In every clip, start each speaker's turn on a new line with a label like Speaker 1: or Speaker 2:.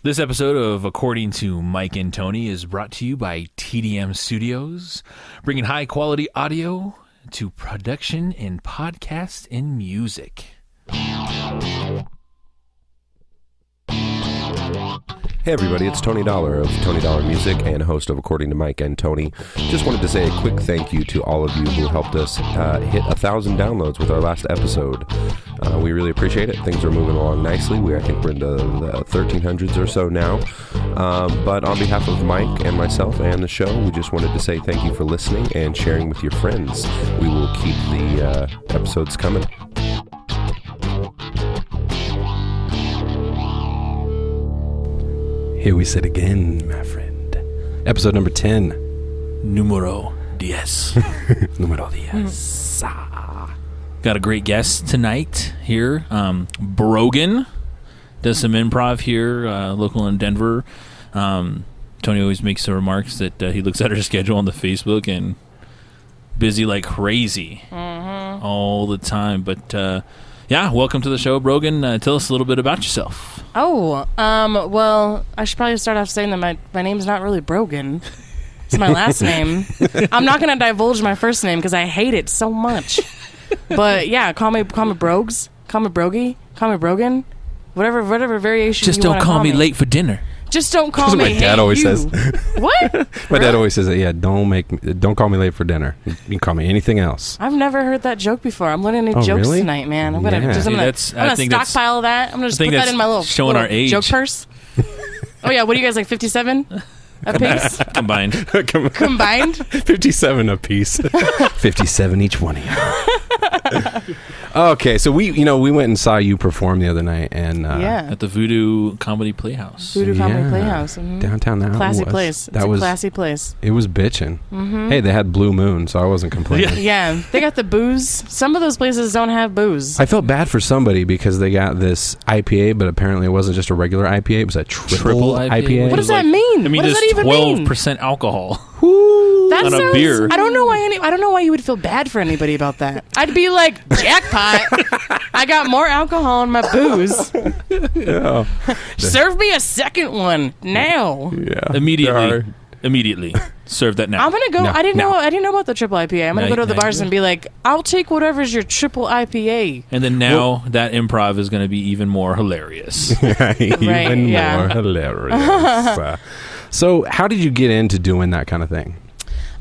Speaker 1: This episode of According to Mike and Tony is brought to you by TDM Studios, bringing high-quality audio to production in podcast and music.
Speaker 2: Hey everybody, it's Tony Dollar of Tony Dollar Music and host of According to Mike and Tony. Just wanted to say a quick thank you to all of you who helped us hit 1,000 downloads with our last episode. We really appreciate it. Things are moving along nicely. I think we're into the 1300s or so now. But on behalf of Mike and myself and the show, we just wanted to say thank you for listening and sharing with your friends. We will keep the episodes coming.
Speaker 3: Here we sit again, my friend. Episode number 10.
Speaker 1: Numero 10.
Speaker 3: Numero 10.
Speaker 1: Got a great guest tonight here. Brogan does some improv here, local in Denver. Tony always makes the remarks that he looks at her schedule on the Facebook and busy like crazy all the time. But yeah, welcome to the show, Brogan. Tell us a little bit about yourself.
Speaker 4: Well, I should probably start off saying that my name's not really Brogan. It's my last name. I'm not going to divulge my first name because I hate it so much. But yeah, call me Brogs, call me Brogy, call me Brogan, whatever variation.
Speaker 1: Just
Speaker 4: you
Speaker 1: don't call me late for dinner.
Speaker 4: Just don't call me.
Speaker 3: My dad always says.
Speaker 4: What?
Speaker 3: My dad always says that. Yeah, don't call me late for dinner. You can call me anything else.
Speaker 4: I've never heard that joke before. I'm learning new jokes
Speaker 3: really?
Speaker 4: tonight, man. I'm gonna
Speaker 1: See,
Speaker 4: stockpile that. I'm gonna just put that in my little
Speaker 1: our age.
Speaker 4: joke purse. Oh yeah, what are you guys, like 57 a piece?
Speaker 1: Combined.
Speaker 4: Combined?
Speaker 3: 57 a piece. 57 each one of you. Okay, so we went and saw you perform the other night, and
Speaker 1: at the Voodoo Comedy Playhouse.
Speaker 4: Voodoo Comedy Playhouse,
Speaker 3: downtown.
Speaker 4: Classy place. It's a classy place.
Speaker 3: It was bitching. Hey, they had Blue Moon, so I wasn't complaining.
Speaker 4: Yeah, they got the booze. Some of those places don't have booze.
Speaker 3: I felt bad for somebody because they got this IPA, but apparently it wasn't just a regular IPA; it was a triple IPA.
Speaker 4: What does that mean?
Speaker 1: I mean,
Speaker 4: what does that even mean?
Speaker 1: 12% alcohol.
Speaker 4: That
Speaker 1: on a beer.
Speaker 4: I don't know why you would feel bad for anybody about that. I'd be like, jackpot! I got more alcohol in my booze.
Speaker 3: Yeah.
Speaker 4: Serve me a second one now.
Speaker 3: Yeah.
Speaker 1: Immediately. Serve that now.
Speaker 4: I'm gonna go.
Speaker 3: No,
Speaker 4: I didn't know about the triple IPA. I'm gonna go to the bars and be like, I'll take whatever's your triple IPA.
Speaker 1: And then now that improv is going to be even more hilarious.
Speaker 3: Even more hilarious. So, how did you get into doing that kind of thing?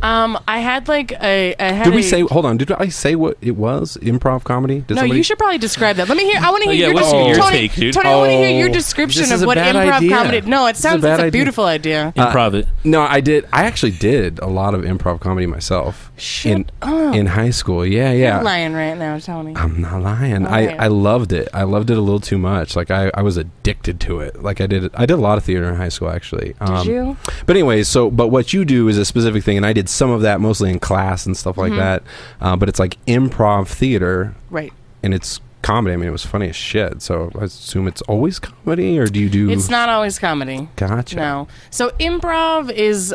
Speaker 4: I had like
Speaker 3: Did we say? Hold on. Did I say what it was? Improv comedy?
Speaker 4: No, you should probably describe that. Let me hear. I want to hear
Speaker 1: your take, dude.
Speaker 4: Tony, I want to hear your description of what improv comedy. No, it sounds like a beautiful idea.
Speaker 1: Improv it.
Speaker 3: No, I did. I actually did a lot of improv comedy myself in high school. Yeah.
Speaker 4: You're lying right now, Tony.
Speaker 3: I'm not lying. I loved it. I loved it a little too much. Like I was addicted to it. Like I did a lot of theater in high school actually.
Speaker 4: Did you?
Speaker 3: But anyways, but what you do is a specific thing, and I did some of that mostly in class and stuff like that. But it's like improv theater,
Speaker 4: right?
Speaker 3: And it's comedy. I mean, it was funny as shit. So I assume it's always comedy, or do you do?
Speaker 4: It's not always comedy.
Speaker 3: Gotcha.
Speaker 4: No. So improv is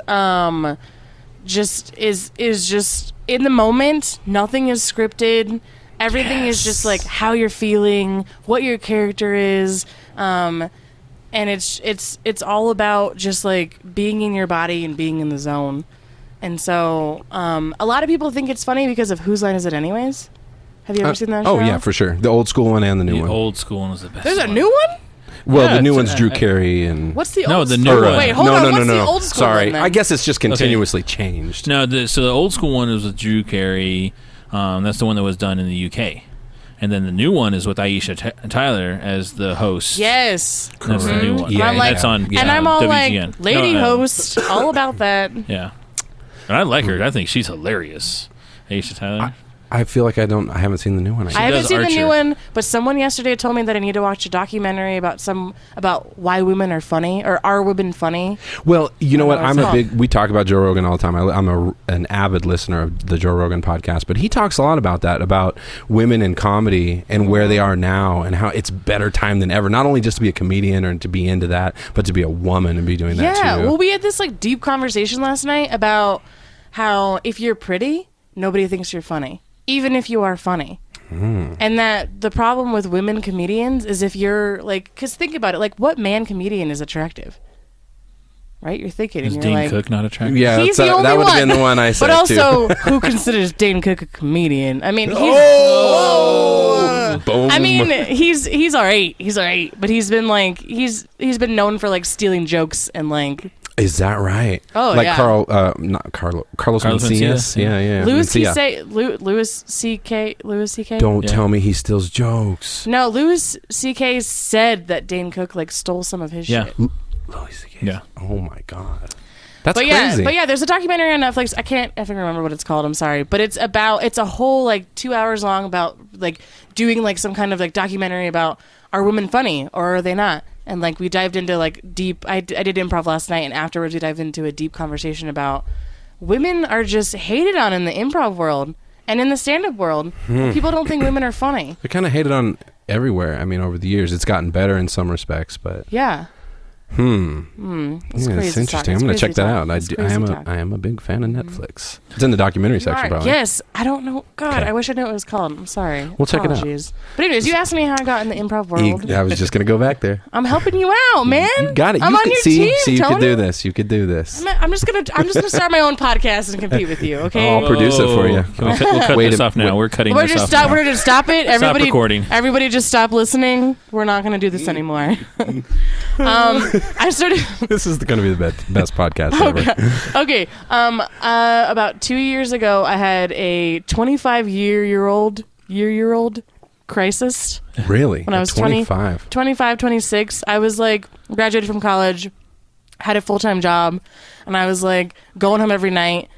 Speaker 4: just in the moment. Nothing is scripted. Everything is just like how you're feeling, what your character is, and it's all about just like being in your body and being in the zone. And so a lot of people think it's funny because of Whose Line Is It Anyways? Have you ever seen that show?
Speaker 3: Oh, yeah, for sure. The old school one and the new one.
Speaker 1: The old school one was the best.
Speaker 4: There's a new one?
Speaker 3: Well, the new one's Drew Carey and...
Speaker 4: What's the old
Speaker 1: the
Speaker 4: school
Speaker 1: new
Speaker 4: one?
Speaker 1: one.
Speaker 4: Wait, hold on. What's the old school
Speaker 3: Sorry.
Speaker 4: one then?
Speaker 3: I guess it's just continuously changed.
Speaker 1: No, so the old school one is with Drew Carey. That's the one that was done in the UK. And then the new one is with Aisha Tyler as the host.
Speaker 4: Yes.
Speaker 1: That's the new one.
Speaker 3: Yeah,
Speaker 4: I'm like,
Speaker 1: that's on
Speaker 4: and I'm all
Speaker 1: WGN.
Speaker 4: like, lady host, all about that.
Speaker 1: Yeah. And I like her. I think she's hilarious. Aisha Tyler.
Speaker 3: I feel like I haven't seen the new one.
Speaker 4: I haven't seen the new one, but someone yesterday told me that I need to watch a documentary about why women are funny, or are women funny.
Speaker 3: Well, you know what? We talk about Joe Rogan all the time. I'm an avid listener of the Joe Rogan podcast, but he talks a lot about that, about women in comedy and where they are now and how it's better time than ever. Not only just to be a comedian or to be into that, but to be a woman and be doing that too.
Speaker 4: Yeah, well, we had this like deep conversation last night about how if you're pretty, nobody thinks you're funny, even if you are funny. And that the problem with women comedians is if you're like, because think about it, like what man comedian is attractive? Right? You're thinking,
Speaker 1: Is
Speaker 4: and you're
Speaker 1: Dane
Speaker 4: like,
Speaker 1: Cook not attractive?
Speaker 3: Yeah,
Speaker 4: he's the only
Speaker 3: that would have
Speaker 4: one.
Speaker 3: been the one I said
Speaker 4: but also,
Speaker 3: too.
Speaker 4: who considers Dane Cook a comedian? I mean, he's,
Speaker 3: Boom.
Speaker 4: I mean, he's all right. He's all right, but he's been like, he's been known for like stealing jokes and like.
Speaker 3: Is that right?
Speaker 4: Oh,
Speaker 3: like
Speaker 4: yeah.
Speaker 3: Carlos
Speaker 1: Carlos
Speaker 3: Mencias.
Speaker 1: Mencias,
Speaker 3: Yeah.
Speaker 4: Louis
Speaker 3: Mencia.
Speaker 4: C.K.
Speaker 3: Don't tell me he steals jokes.
Speaker 4: No, Louis C.K. said that Dane Cook like stole some of his shit.
Speaker 3: Louis C.K.
Speaker 1: Yeah.
Speaker 3: Oh my god. That's
Speaker 4: But
Speaker 3: crazy.
Speaker 4: yeah, there's a documentary on Netflix. I can't remember what it's called. I'm sorry, but it's a whole like 2 hours long about like doing like some kind of like documentary about are women funny or are they not? And like we dived into like deep. I did improv last night, and afterwards we dived into a deep conversation about women are just hated on in the improv world and in the stand-up world. People don't think women are funny.
Speaker 3: They're kind of hated on everywhere. I mean, over the years, it's gotten better in some respects, but
Speaker 4: Yeah.
Speaker 3: It's
Speaker 4: crazy
Speaker 3: interesting.
Speaker 4: talk.
Speaker 3: I'm going to
Speaker 4: It's
Speaker 3: check that
Speaker 4: crazy
Speaker 3: out.
Speaker 4: talk. It's crazy talk.
Speaker 3: I am a big fan of Netflix. It's in the documentary section, probably.
Speaker 4: Yes, I don't know. God,
Speaker 3: Okay.
Speaker 4: I wish I knew what it was called. I'm sorry.
Speaker 3: We'll check it out.
Speaker 4: Apologies. But anyways, you asked me how I got in the improv world.
Speaker 3: I was just going to go back there.
Speaker 4: I'm helping you out, man.
Speaker 3: You got it.
Speaker 4: I'm
Speaker 3: You
Speaker 4: on
Speaker 3: could
Speaker 4: your
Speaker 3: see.
Speaker 4: team,
Speaker 3: See, you
Speaker 4: Tony.
Speaker 3: could do this. You could do this.
Speaker 4: I'm just gonna start my own podcast and compete with you. Okay.
Speaker 3: I'll produce it for you.
Speaker 1: Can we'll cut
Speaker 3: Wait
Speaker 1: this
Speaker 3: a-
Speaker 1: off now. We're cutting
Speaker 4: We're
Speaker 1: this
Speaker 4: just
Speaker 1: off
Speaker 4: stop.
Speaker 1: now.
Speaker 4: We're gonna stop it. Everybody,
Speaker 1: recording.
Speaker 4: Everybody, just stop listening. We're not gonna do this anymore. I started.
Speaker 3: This is going to be the best podcast ever.
Speaker 4: Okay. About 2 years ago, I had a 25-year-old crisis.
Speaker 3: Really?
Speaker 4: When I was
Speaker 3: 25.
Speaker 4: 25, 26. I was like graduated from college, had a full-time job, and I was like going home every night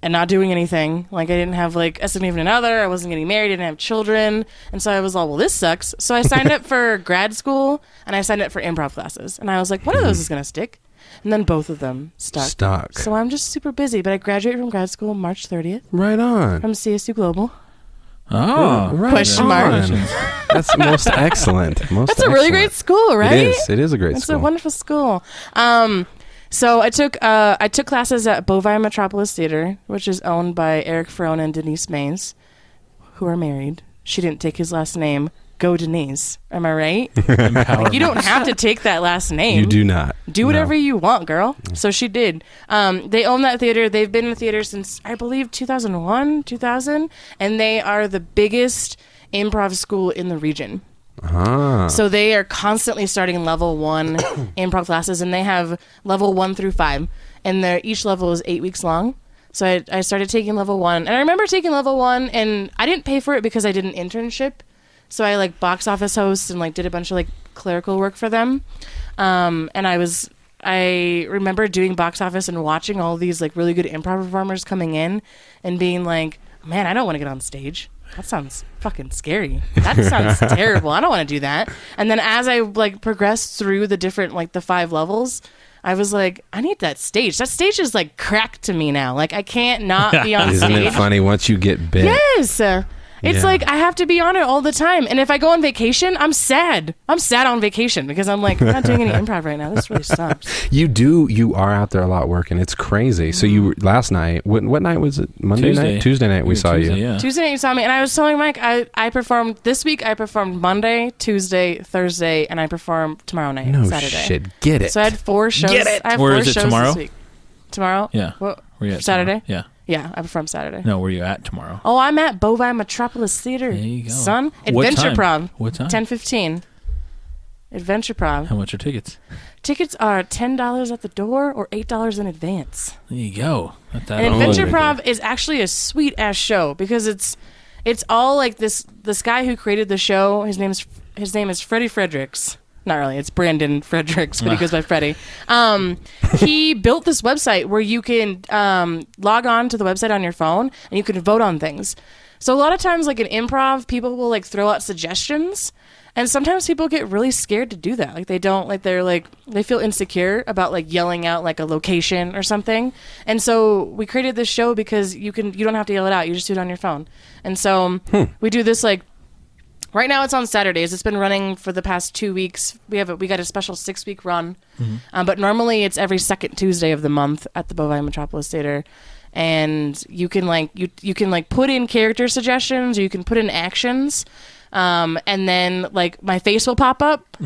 Speaker 4: and not doing anything. Like I didn't have like a significant other. I wasn't getting married. I didn't have children. And so I was all, well, this sucks. So I signed up for grad school and I signed up for improv classes. And I was like, one of those is going to stick. And then both of them stuck. So I'm just super busy. But I graduated from grad school March 30th
Speaker 3: Right on.
Speaker 4: from CSU Global.
Speaker 1: Oh,
Speaker 3: Right
Speaker 4: Question mark.
Speaker 3: on. That's most excellent.
Speaker 4: That's a really great school, right?
Speaker 3: It is. It is a great
Speaker 4: It's
Speaker 3: school.
Speaker 4: a wonderful school. So I took classes at Bovine Metropolis Theater, which is owned by Eric Ferone and Denise Mays, who are married. She didn't take his last name. Go Denise. Am I right? Like, you don't have to take that last name.
Speaker 3: You do not.
Speaker 4: Do whatever you want, girl. So she did. They own that theater. They've been in the theater since, I believe, 2000. And they are the biggest improv school in the region. So they are constantly starting level 1 improv classes, and they have level 1 through 5, and each level is 8 weeks long. So I started taking level 1, and I remember taking level 1, and I didn't pay for it because I did an internship. So I like box office host and like did a bunch of like clerical work for them, and I remember doing box office and watching all these like really good improv performers coming in and being like, man, I don't want to get on stage. That sounds fucking scary. That sounds terrible. I don't want to do that. And then as I like progressed through the different like the 5 levels, I was like, I need that stage. That stage is like crack to me now. Like I can't not be on
Speaker 3: Isn't
Speaker 4: stage.
Speaker 3: it funny once you get bit?
Speaker 4: Yes. It's
Speaker 3: Yeah.
Speaker 4: like I have to be on it all the time. And if I go on vacation, I'm sad. I'm sad on vacation because I'm like, I'm not doing any improv right now. This really sucks.
Speaker 3: You are out there a lot working. It's crazy. So you last night, what night was it? Monday
Speaker 1: Tuesday.
Speaker 3: night? Tuesday night we saw
Speaker 1: Tuesday,
Speaker 3: you.
Speaker 1: Yeah.
Speaker 4: Tuesday night you saw me, and I was telling Mike, I performed this week. I performed Monday, Tuesday, Thursday, and I performed tomorrow night,
Speaker 3: No
Speaker 4: Saturday.
Speaker 3: shit. Get it.
Speaker 4: So I had 4 shows.
Speaker 3: Get it.
Speaker 4: I have
Speaker 1: Where
Speaker 4: 4
Speaker 1: is it,
Speaker 4: shows
Speaker 1: tomorrow?
Speaker 4: This week. Tomorrow?
Speaker 1: Yeah.
Speaker 4: What?
Speaker 1: Where you at
Speaker 4: Saturday?
Speaker 1: tomorrow?
Speaker 4: Yeah, I performed Saturday.
Speaker 1: No, where you at tomorrow?
Speaker 4: Oh, I'm at Bovine Metropolis Theater.
Speaker 1: There you go.
Speaker 4: Son,
Speaker 1: What
Speaker 4: Adventure
Speaker 1: time?
Speaker 4: Prov.
Speaker 1: What time?
Speaker 4: 10:15. Adventure Prov.
Speaker 1: How much are tickets?
Speaker 4: Tickets are $10 at the door or $8 in advance.
Speaker 1: There you go. Not that
Speaker 4: And
Speaker 1: old.
Speaker 4: Adventure Prov is actually a sweet ass show because it's all like this guy who created the show. His name is Freddie Fredericks. Not really, it's Brandon Fredericks, but he goes by Freddie. He built this website where you can log on to the website on your phone and you can vote on things. So a lot of times, like in improv, people will like throw out suggestions, and sometimes people get really scared to do that. Like they don't like they feel insecure about like yelling out like a location or something. And so we created this show because you don't have to yell it out. You just do it on your phone. And so we do this like. Right now it's on Saturdays. It's been running for the past 2 weeks. We got a special 6-week run, but normally it's every second Tuesday of the month at the Bovine Metropolis Theater. and you can like you can like put in character suggestions, or you can put in actions, and then like my face will pop up,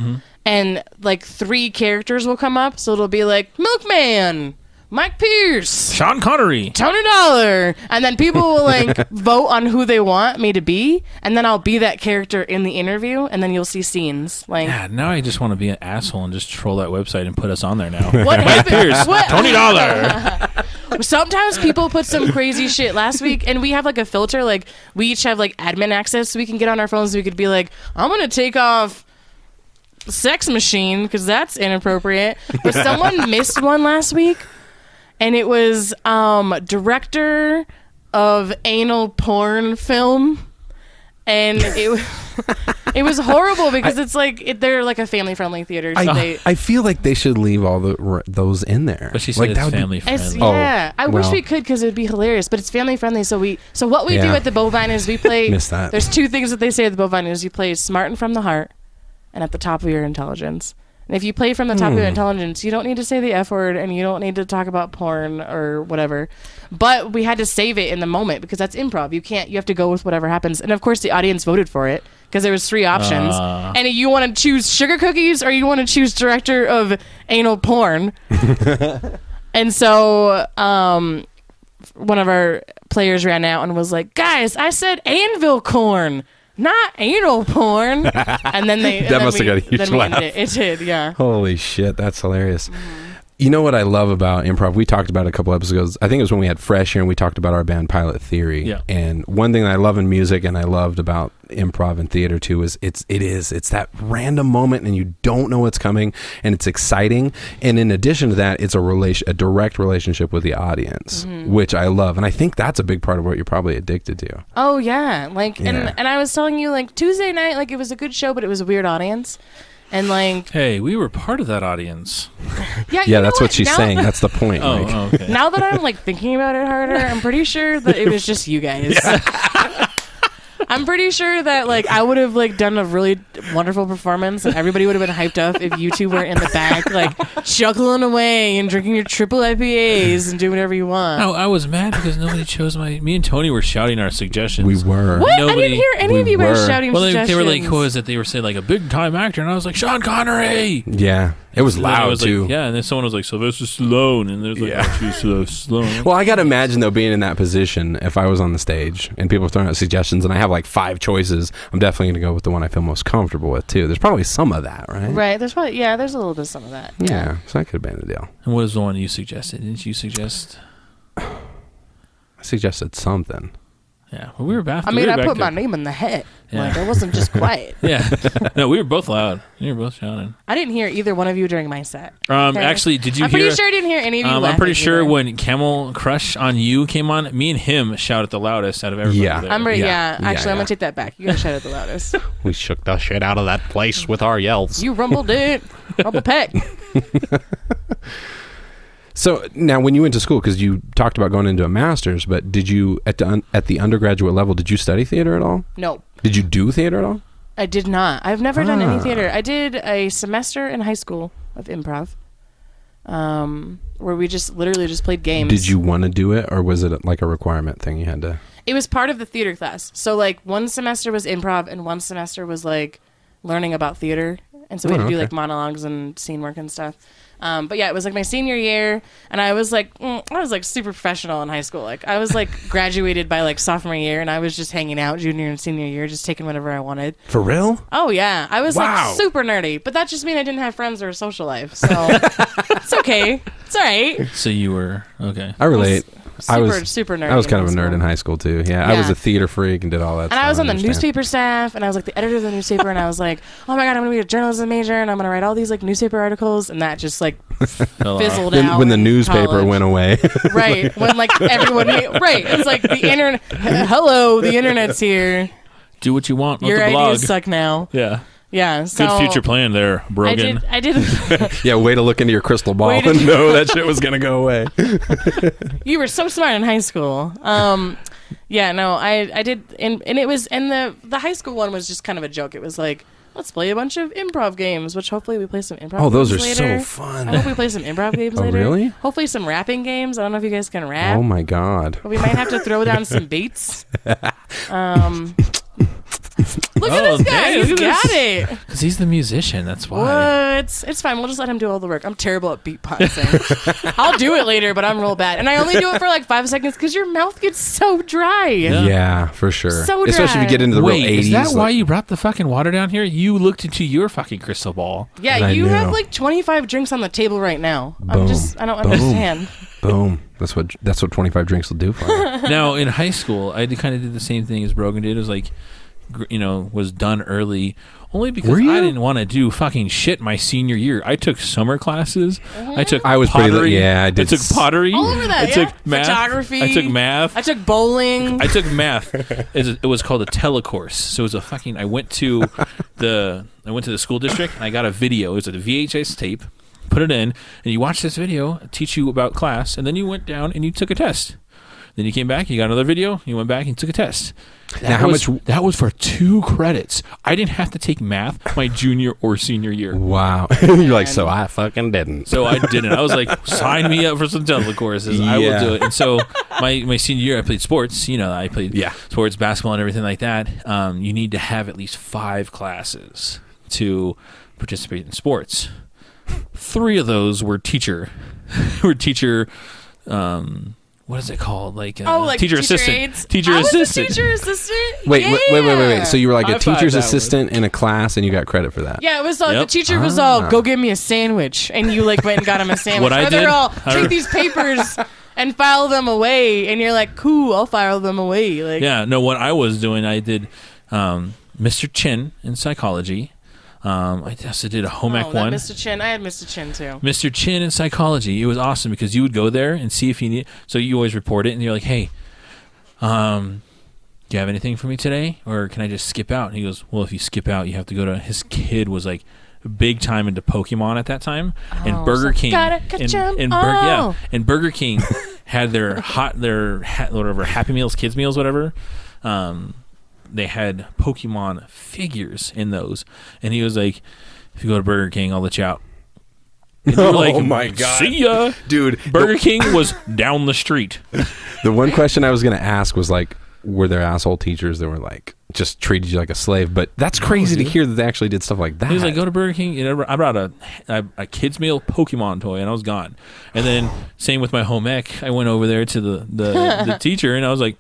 Speaker 4: and like 3 characters will come up. So it'll be like Milkman, Mike Pierce,
Speaker 1: Sean Connery,
Speaker 4: Tony Dollar, and then people will like vote on who they want me to be, and then I'll be that character in the interview, and then you'll see scenes like.
Speaker 1: Yeah, now I just want to be an asshole and just troll that website and put us on there now.
Speaker 4: What
Speaker 1: Mike Pierce,
Speaker 4: what-
Speaker 1: Tony Dollar.
Speaker 4: Sometimes people put some crazy shit. Last week, and we have like a filter, like we each have like admin access, so we can get on our phones. We could be like, I'm gonna take off sex machine because that's inappropriate. But someone missed one last week. And it was director of anal porn film, and it was horrible because it's like they're like a family friendly theater. So
Speaker 3: I feel like they should leave all those in there.
Speaker 1: But she said
Speaker 3: like,
Speaker 1: it's
Speaker 3: that would be-
Speaker 1: family friendly.
Speaker 4: Yeah, I wish
Speaker 3: well.
Speaker 4: we could because it would be hilarious. But it's family friendly. So what we do
Speaker 3: Yeah.
Speaker 4: at the Bovine is we play.
Speaker 3: Missed that.
Speaker 4: There's 2 things that they say at the Bovine is you play smart and from the heart, and at the top of your intelligence. And if you play from the top of your intelligence, you don't need to say the F word, and you don't need to talk about porn or whatever. But we had to save it in the moment because that's improv. You have to go with whatever happens. And of course, the audience voted for it because there was 3 options. And you want to choose sugar cookies or you want to choose director of anal porn. And so one of our players ran out and was like, "Guys, I said anvil corn, not anal porn." And then
Speaker 3: That must have got a huge laugh.
Speaker 4: It did, yeah.
Speaker 3: Holy shit, that's hilarious. You know what I love about improv? We talked about it a couple episodes. I think it was when we had Fresh here and we talked about our band Pilot Theory.
Speaker 1: Yeah.
Speaker 3: And one thing that I love in music and I loved about improv and theater too is it's that random moment and you don't know what's coming and it's exciting. And in addition to that, it's a direct relationship with the audience, which I love. And I think that's a big part of what you're probably addicted to.
Speaker 4: Oh yeah, like
Speaker 3: Yeah.
Speaker 4: and I was telling you like Tuesday night, like it was a good show, but it was a weird audience. And like,
Speaker 1: Hey, we were part of that audience.
Speaker 4: yeah,
Speaker 3: Yeah, that's what she's saying. That's the point. Mike.
Speaker 1: Okay.
Speaker 4: Now that I'm like thinking about it harder, I'm pretty sure that it was just you guys. I'm pretty sure that like I would have like done a really wonderful performance and everybody would have been hyped up if you 2 weren't in the back like chuckling away and drinking your triple IPAs and doing whatever you want.
Speaker 1: No, I was mad because nobody chose me and Tony were shouting our suggestions.
Speaker 3: We were.
Speaker 4: What? I
Speaker 1: Nobody-
Speaker 4: didn't hear any of you
Speaker 3: we
Speaker 4: guys
Speaker 3: were.
Speaker 4: shouting
Speaker 1: Well, they
Speaker 4: suggestions.
Speaker 1: were like, who was it? They were saying like a big time actor, and I was like, Sean Connery.
Speaker 3: Yeah. It was
Speaker 1: And then I
Speaker 3: loud
Speaker 1: was
Speaker 3: too.
Speaker 1: Like, yeah, and then someone was like, Sylvester Stallone, and there's like,
Speaker 3: Yeah.
Speaker 1: Stallone.
Speaker 3: Well, I got to imagine, though, being in that position, if I was on the stage and people throwing out suggestions and I have like 5 choices, I'm definitely going to go with the one I feel most comfortable with, too. There's probably some of that, right?
Speaker 4: Right, there's probably there's a little bit of some of that.
Speaker 3: Yeah, so that could have been the deal.
Speaker 1: And what was the one you suggested? Didn't you suggest?
Speaker 3: I suggested something.
Speaker 1: Yeah, well, we were back.
Speaker 4: I mean, I put my name in the hat.
Speaker 1: Yeah.
Speaker 4: Like, I wasn't just quiet.
Speaker 1: Yeah, no, we were both loud. We were both shouting.
Speaker 4: I didn't hear either one of you during my set.
Speaker 1: Okay. Actually, did you
Speaker 4: I'm
Speaker 1: hear?
Speaker 4: pretty sure I didn't hear any of you
Speaker 1: I'm
Speaker 4: laughing
Speaker 1: pretty sure
Speaker 4: either.
Speaker 1: when Camel Crush on You came on, me and him shouted the loudest out of everybody.
Speaker 3: Yeah.
Speaker 1: there.
Speaker 4: I'm ready.
Speaker 3: Yeah.
Speaker 4: Yeah, actually, I'm
Speaker 3: Yeah.
Speaker 4: gonna take that back. You gotta shout at the loudest.
Speaker 5: We shook the shit out of that place with our yells.
Speaker 4: You rumbled it. Rumble peck.
Speaker 3: So now, when you went to school, because you talked about going into a master's, but did you at the undergraduate level? Did you study theater at all?
Speaker 4: No,
Speaker 3: Did you do theater at all?
Speaker 4: I did not. I've never done any
Speaker 3: Ah.
Speaker 4: theater. I did a semester in high school of improv, where we just literally just played games.
Speaker 3: Did you want to do it, or was it like a requirement thing you had to?
Speaker 4: It was part of the theater class. So like one semester was improv and one semester was like learning about theater. And so we had to do
Speaker 3: okay.
Speaker 4: like monologues and scene work and stuff. But yeah, it was like my senior year and I was like super professional in high school. Like I was like graduated by like sophomore year and I was just hanging out junior and senior year, just taking whatever I wanted.
Speaker 3: For real?
Speaker 4: Oh yeah. I was
Speaker 3: Wow.
Speaker 4: like super nerdy, but that just means I didn't have friends or a social life. So it's okay. It's all right.
Speaker 1: So you were okay.
Speaker 3: I relate.
Speaker 4: Super nerdy.
Speaker 3: I was kind of a
Speaker 4: in high
Speaker 3: nerd
Speaker 4: school.
Speaker 3: in high school too. Yeah, I was
Speaker 4: Yeah.
Speaker 3: a theater freak and did all that.
Speaker 4: And
Speaker 3: stuff.
Speaker 4: I was on the
Speaker 3: understand.
Speaker 4: newspaper staff, and I was like the editor of the newspaper, and I was like, oh my god, I'm gonna be a journalism major, and I'm gonna write all these like newspaper articles, and that just like
Speaker 1: Fell off.
Speaker 4: fizzled
Speaker 3: Then,
Speaker 4: out.
Speaker 3: when the
Speaker 4: in
Speaker 3: newspaper
Speaker 4: college.
Speaker 3: went away.
Speaker 4: Right, when like everyone, right, it's like the internet. Hello, the internet's here.
Speaker 1: Do what you want. With
Speaker 4: Your
Speaker 1: the blog.
Speaker 4: ideas suck now.
Speaker 1: Yeah.
Speaker 4: Yeah, so
Speaker 1: Good future plan there, Brogan.
Speaker 4: I did.
Speaker 3: Yeah, way to look into your crystal ball
Speaker 4: Way to-
Speaker 3: and know that shit was gonna go away.
Speaker 4: You were so smart in high school. Yeah, no, I did, and it was, and the high school one was just kind of a joke. It was like let's play a bunch of improv games, which hopefully we play some improv games
Speaker 3: Oh, those are
Speaker 4: later.
Speaker 3: so fun.
Speaker 4: I hope we play some improv games
Speaker 3: Oh,
Speaker 4: later.
Speaker 3: really?
Speaker 4: Hopefully some rapping games. I don't know if you guys can rap.
Speaker 3: Oh, my God.
Speaker 4: But we might have to throw down some beats. Look at this guy.
Speaker 1: dang,
Speaker 4: He's
Speaker 1: look at
Speaker 4: got
Speaker 1: this.
Speaker 4: it.
Speaker 1: Because he's the musician. That's why.
Speaker 4: What? It's fine. We'll just let him do all the work. I'm terrible at beatboxing. I'll do it later, but I'm real bad. And I only do it for like 5 seconds because your mouth gets so dry.
Speaker 3: Yeah, for sure.
Speaker 4: So
Speaker 3: Especially if you
Speaker 4: dry.
Speaker 3: get into the
Speaker 1: Wait,
Speaker 3: real 80s.
Speaker 1: is that why
Speaker 3: like-
Speaker 1: you brought the fucking water down here? You looked into your fucking crystal ball.
Speaker 4: Yeah,
Speaker 3: And I
Speaker 4: you have
Speaker 3: knew.
Speaker 4: like 25 drinks on the table right now.
Speaker 3: Boom.
Speaker 4: I don't
Speaker 3: Boom.
Speaker 4: understand.
Speaker 3: Boom. That's what 25 drinks will do for you.
Speaker 1: Now, in high school, I kind of did the same thing as Brogan did. It was like, was done early. Only because
Speaker 3: Were you?
Speaker 1: I didn't want to do fucking shit my senior year. I took summer classes. I
Speaker 3: was pretty
Speaker 1: pottery.
Speaker 3: I did.
Speaker 1: I took pottery.
Speaker 4: All over that,
Speaker 1: I took
Speaker 4: yeah.
Speaker 1: math.
Speaker 4: Photography.
Speaker 1: I took math.
Speaker 4: I took bowling.
Speaker 1: I took math. It was called a telecourse. So it was a fucking. I went to the school district and I got a video. It was a VHS tape. Put it in and you watch this video, teach you about class, and then you went down and you took a test. Then you came back, you got another video, you went back and took a test.
Speaker 3: Now,
Speaker 1: That was for 2 credits. I didn't have to take math my junior or senior year.
Speaker 3: Wow. You're like, so
Speaker 5: I fucking didn't.
Speaker 1: So I didn't. I was like, sign me up for some telecourses. I will do it. And so my senior year, I played sports. I played sports, basketball, and everything like that. You need to have at least 5 classes to participate in sports. 3 of those were teacher. What is it called? Like teacher assistant.
Speaker 4: aides?
Speaker 1: Teacher
Speaker 4: I was a
Speaker 1: assistant.
Speaker 4: teacher assistant.
Speaker 3: Wait.
Speaker 4: Yeah.
Speaker 3: So you were like a
Speaker 1: High five
Speaker 3: teacher's
Speaker 1: that one.
Speaker 3: assistant in a class and you got credit for that?
Speaker 4: Yeah, it was all,
Speaker 1: Yep.
Speaker 4: the teacher was all, go get me a sandwich. And you like went and got him a sandwich.
Speaker 1: What I
Speaker 4: or they're
Speaker 1: did-
Speaker 4: all, take these papers and file them away. And you're like, cool, I'll file them away. Like,
Speaker 1: Yeah, no, what I was doing, I did Mr. Chin in psychology. I also did a home ec one.
Speaker 4: Mr. Chin. I had Mr. Chin too.
Speaker 1: Mr. Chin in psychology. It was awesome because you would go there and see if you need. So you always report it, and you're like, "Hey, do you have anything for me today, or can I just skip out?" And he goes, "Well, if you skip out, you have to go to." His kid was like big time into Pokemon at that time, and Burger King.
Speaker 4: Gotta catch 'em all.
Speaker 1: And Burger King had their whatever Happy Meals, Kids Meals, whatever. They had Pokemon figures in those, and he was like, "If you go to Burger King, I'll let you out." And we were like,
Speaker 3: Oh my God.
Speaker 1: See ya,
Speaker 3: Dude,
Speaker 1: Burger King was down the street.
Speaker 3: the one question I was going to ask was like, were there asshole teachers that were like, just treated you like a slave? But that's crazy to hear that they actually did stuff like that.
Speaker 1: He was like, "Go to Burger King." And I brought a kids meal Pokemon toy, and I was gone. And then same with my home ec. I went over there to the teacher, and I was like,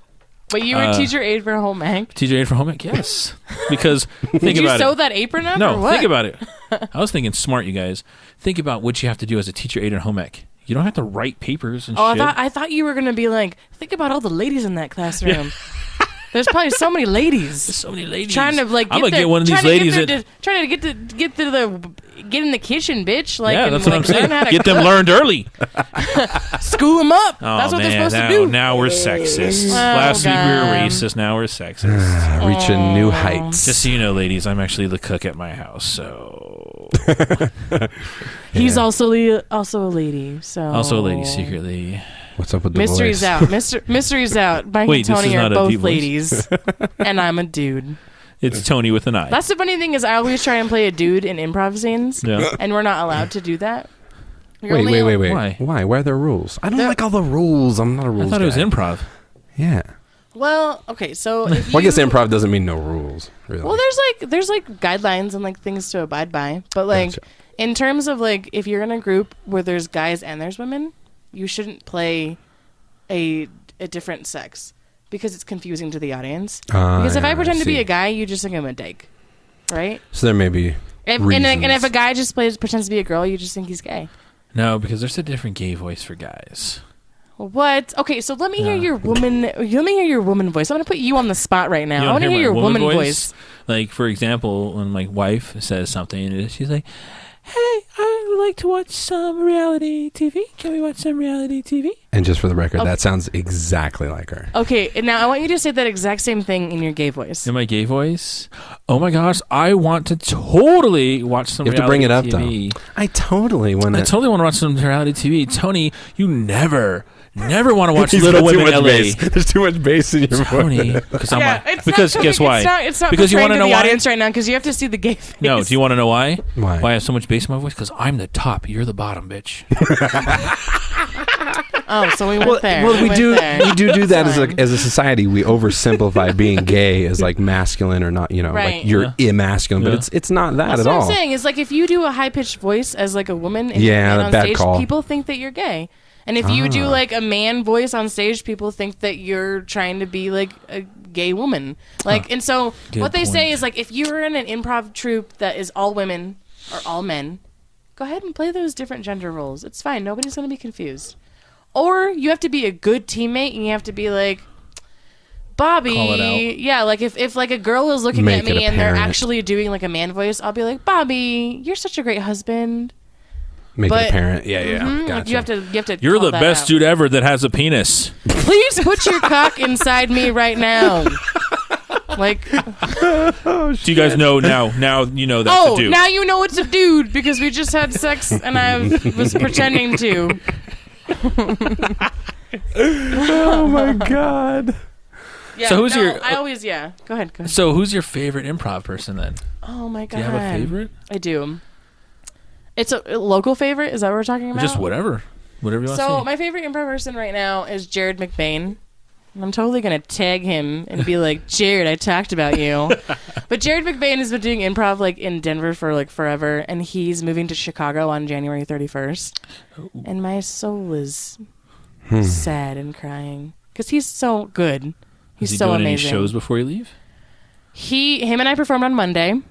Speaker 4: But you were teacher aide for home ec?
Speaker 1: "Teacher aide for home ec, yes." Because think
Speaker 4: Did you
Speaker 1: about
Speaker 4: sew
Speaker 1: it.
Speaker 4: that apron up or
Speaker 1: No,
Speaker 4: what?
Speaker 1: think about it. I was thinking smart, you guys. Think about what you have to do as a teacher aide in home ec. You don't have to write papers and
Speaker 4: Oh,
Speaker 1: shit.
Speaker 4: I thought you were going to be like, think about all the ladies in that classroom. There's probably so many ladies.
Speaker 1: so many ladies
Speaker 4: Trying to like
Speaker 1: I'm gonna get one of these ladies
Speaker 4: trying to get in the kitchen, bitch. Like,
Speaker 1: yeah,
Speaker 4: and,
Speaker 1: that's what
Speaker 4: like,
Speaker 1: I'm saying.
Speaker 4: learn how to
Speaker 1: Get them
Speaker 4: cook.
Speaker 1: learned early.
Speaker 4: School them up.
Speaker 1: Oh,
Speaker 4: That's what
Speaker 1: man,
Speaker 4: they're supposed to do.
Speaker 1: Now we're sexist.
Speaker 4: Oh,
Speaker 1: Last week we were
Speaker 4: God.
Speaker 1: racist. Now we're sexist.
Speaker 3: reaching new heights.
Speaker 1: Just so you know, ladies, I'm actually the cook at my house. So
Speaker 4: He's also a lady. So
Speaker 1: also a lady secretly.
Speaker 3: What's up with the
Speaker 4: Mystery's
Speaker 3: voice?
Speaker 4: out. Mystery's out. Mike
Speaker 1: Wait,
Speaker 4: and
Speaker 1: this is
Speaker 4: Tony are
Speaker 1: not a
Speaker 4: both
Speaker 1: deep voice?
Speaker 4: ladies, and I'm a dude.
Speaker 1: It's Tony with an eye.
Speaker 4: That's the funny thing is I always try and play a dude in improv scenes,
Speaker 1: Yeah.
Speaker 4: and we're not allowed to do that. You're
Speaker 3: Wait.
Speaker 4: only-
Speaker 1: Why?
Speaker 3: Why are there rules? I don't like all the rules. I'm not a rules
Speaker 1: I thought it was
Speaker 3: guy.
Speaker 1: improv.
Speaker 3: Yeah.
Speaker 4: Well, okay, so if
Speaker 3: Well, I guess
Speaker 4: you-
Speaker 3: improv doesn't mean no rules, really.
Speaker 4: Well, there's like guidelines and like things to abide by, but like
Speaker 3: Gotcha.
Speaker 4: in terms of like if you're in a group where there's guys and there's women, you shouldn't play a different sex because it's confusing to the audience. Because if I pretend to be a guy, you just think I'm a dyke, right?
Speaker 3: So there may be
Speaker 4: And if a guy just pretends to be a girl, you just think he's gay.
Speaker 1: No, because there's a different gay voice for guys.
Speaker 4: What? Okay, so let me hear your woman. Let me hear your woman voice. I'm gonna put you on the spot right now.
Speaker 1: You
Speaker 4: I
Speaker 1: wanna
Speaker 4: want to hear
Speaker 1: my
Speaker 4: your woman voice.
Speaker 1: Like, for example, when my wife says something, she's like, "Hey, I would like to watch some reality TV. Can we watch some reality TV?"
Speaker 3: And just for the record, that sounds exactly like her.
Speaker 4: Okay, and now I want you to say that exact same thing in your gay voice.
Speaker 1: In my gay voice? Oh my gosh, I want to totally watch some reality TV.
Speaker 3: You have to bring it up, though. I totally want
Speaker 1: to watch some reality TV. Tony, you never want to watch Little Women LA.
Speaker 3: There's too much bass in your voice.
Speaker 1: Because guess why?
Speaker 4: It's not
Speaker 1: because you want to know
Speaker 4: the
Speaker 1: why?
Speaker 4: audience right now because you have to see the gay face.
Speaker 1: No, do you want to know why?
Speaker 3: Why
Speaker 1: I have so much bass in my voice? Because I'm the top, you're the bottom, bitch.
Speaker 4: Oh, so we went there.
Speaker 3: Well, we do that as a society. We oversimplify being gay as like masculine or not.
Speaker 4: right.
Speaker 3: Like you're immasculine, but it's not that
Speaker 4: That's
Speaker 3: at all.
Speaker 4: What I'm saying is like if you do a high pitched voice as like a woman, and on
Speaker 3: bad
Speaker 4: stage,
Speaker 3: call.
Speaker 4: people think that you're gay. And if you do like a man voice on stage, people think that you're trying to be like a gay woman. Like, and so what they say is like if you're in an improv troupe that is all women or all men, go ahead and play those different gender roles. It's fine. Nobody's going to be confused. Or you have to be a good teammate and you have to be like, Bobby.
Speaker 1: Call it out.
Speaker 4: Yeah, like if like a girl is looking at me and they're actually doing like a man voice, I'll be like, Bobby, you're such a great husband.
Speaker 3: Make it apparent. Yeah.
Speaker 4: Mm-hmm,
Speaker 3: Gotcha.
Speaker 4: you have to.
Speaker 1: You're the
Speaker 4: that
Speaker 1: best
Speaker 4: out.
Speaker 1: dude ever that has a penis.
Speaker 4: Please put your cock inside me right now. Like,
Speaker 1: do you guys know now? Now you know that's a dude.
Speaker 4: Now you know it's a dude because we just had sex and I was pretending to.
Speaker 3: Oh my god.
Speaker 4: Yeah,
Speaker 1: so who's your?
Speaker 4: I always Go ahead.
Speaker 1: So who's your favorite improv person then?
Speaker 4: Oh my god.
Speaker 1: Do you have a favorite?
Speaker 4: I do. It's a local favorite. Is that what we're talking about?
Speaker 1: Just whatever you want to say.
Speaker 4: So my favorite improv person right now is Jared McBain. And I'm totally going to tag him and be like, Jared, I talked about you. But Jared McBain has been doing improv like in Denver for like forever. And he's moving to Chicago on January 31st. Ooh. And my soul is sad and crying. Because he's so good. He's so amazing.
Speaker 1: Any shows before you leave?
Speaker 4: Him and I performed on Monday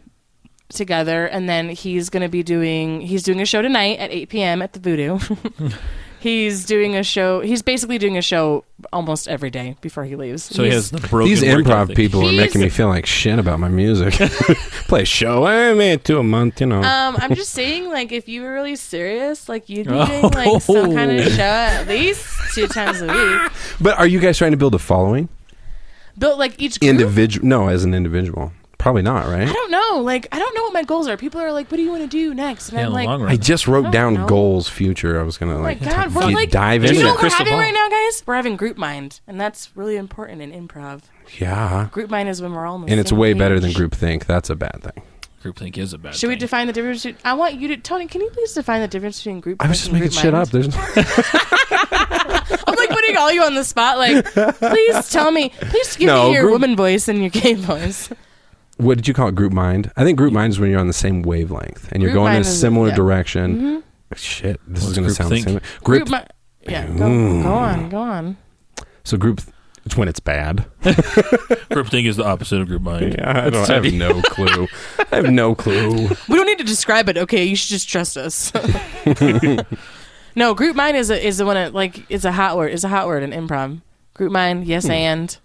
Speaker 4: together. And then he's doing a show tonight at 8 p.m. at the Voodoo. He's basically doing a show almost every day before he leaves.
Speaker 1: So he has the broken
Speaker 3: These
Speaker 1: work
Speaker 3: improv
Speaker 1: ethic.
Speaker 3: people are making me feel like shit about my music. Play a show, I made it to a month,
Speaker 4: I'm just saying, like, if you were really serious, like, you'd be doing, like, some kind of show at least 2 times a week.
Speaker 3: But are you guys trying to build a following?
Speaker 4: Build, like, each group?
Speaker 3: No, as an individual. Probably not, right?
Speaker 4: I don't know. Like, I don't know what my goals are. People are like, what do you want to do next? And I'm like,
Speaker 3: I just wrote down goals future. I was going to, like,
Speaker 4: God, we're like,
Speaker 3: dive
Speaker 4: into it.
Speaker 3: into
Speaker 4: You know
Speaker 3: it.
Speaker 4: what we're having right now, guys? We're having group mind. And that's really important in improv.
Speaker 3: Yeah.
Speaker 4: Group mind is when we're all on the
Speaker 3: And it's
Speaker 4: same
Speaker 3: way
Speaker 4: page.
Speaker 3: better than group think. That's a bad thing.
Speaker 1: Groupthink is a bad thing.
Speaker 4: Should we define the difference between... I want you to... Tony, can you please define the difference between group
Speaker 3: I was just making shit up. There's
Speaker 4: I'm like putting all you on the spot. Like, please tell me. Please give me your woman voice and your gay voice.
Speaker 3: What did you call it? Group mind? I think group mind is when you're on the same wavelength and you're going in a similar direction. Mm-hmm. Shit, this is going to sound the same.
Speaker 4: Group mind. Yeah, go on.
Speaker 3: So it's when it's bad.
Speaker 1: Groupthink is the opposite of group mind.
Speaker 3: Yeah, I have no clue. I have no clue.
Speaker 4: We don't need to describe it. Okay, you should just trust us. No, group mind is the one that, like, it's a hot word. It's a hot word in improv. Group mind, yes and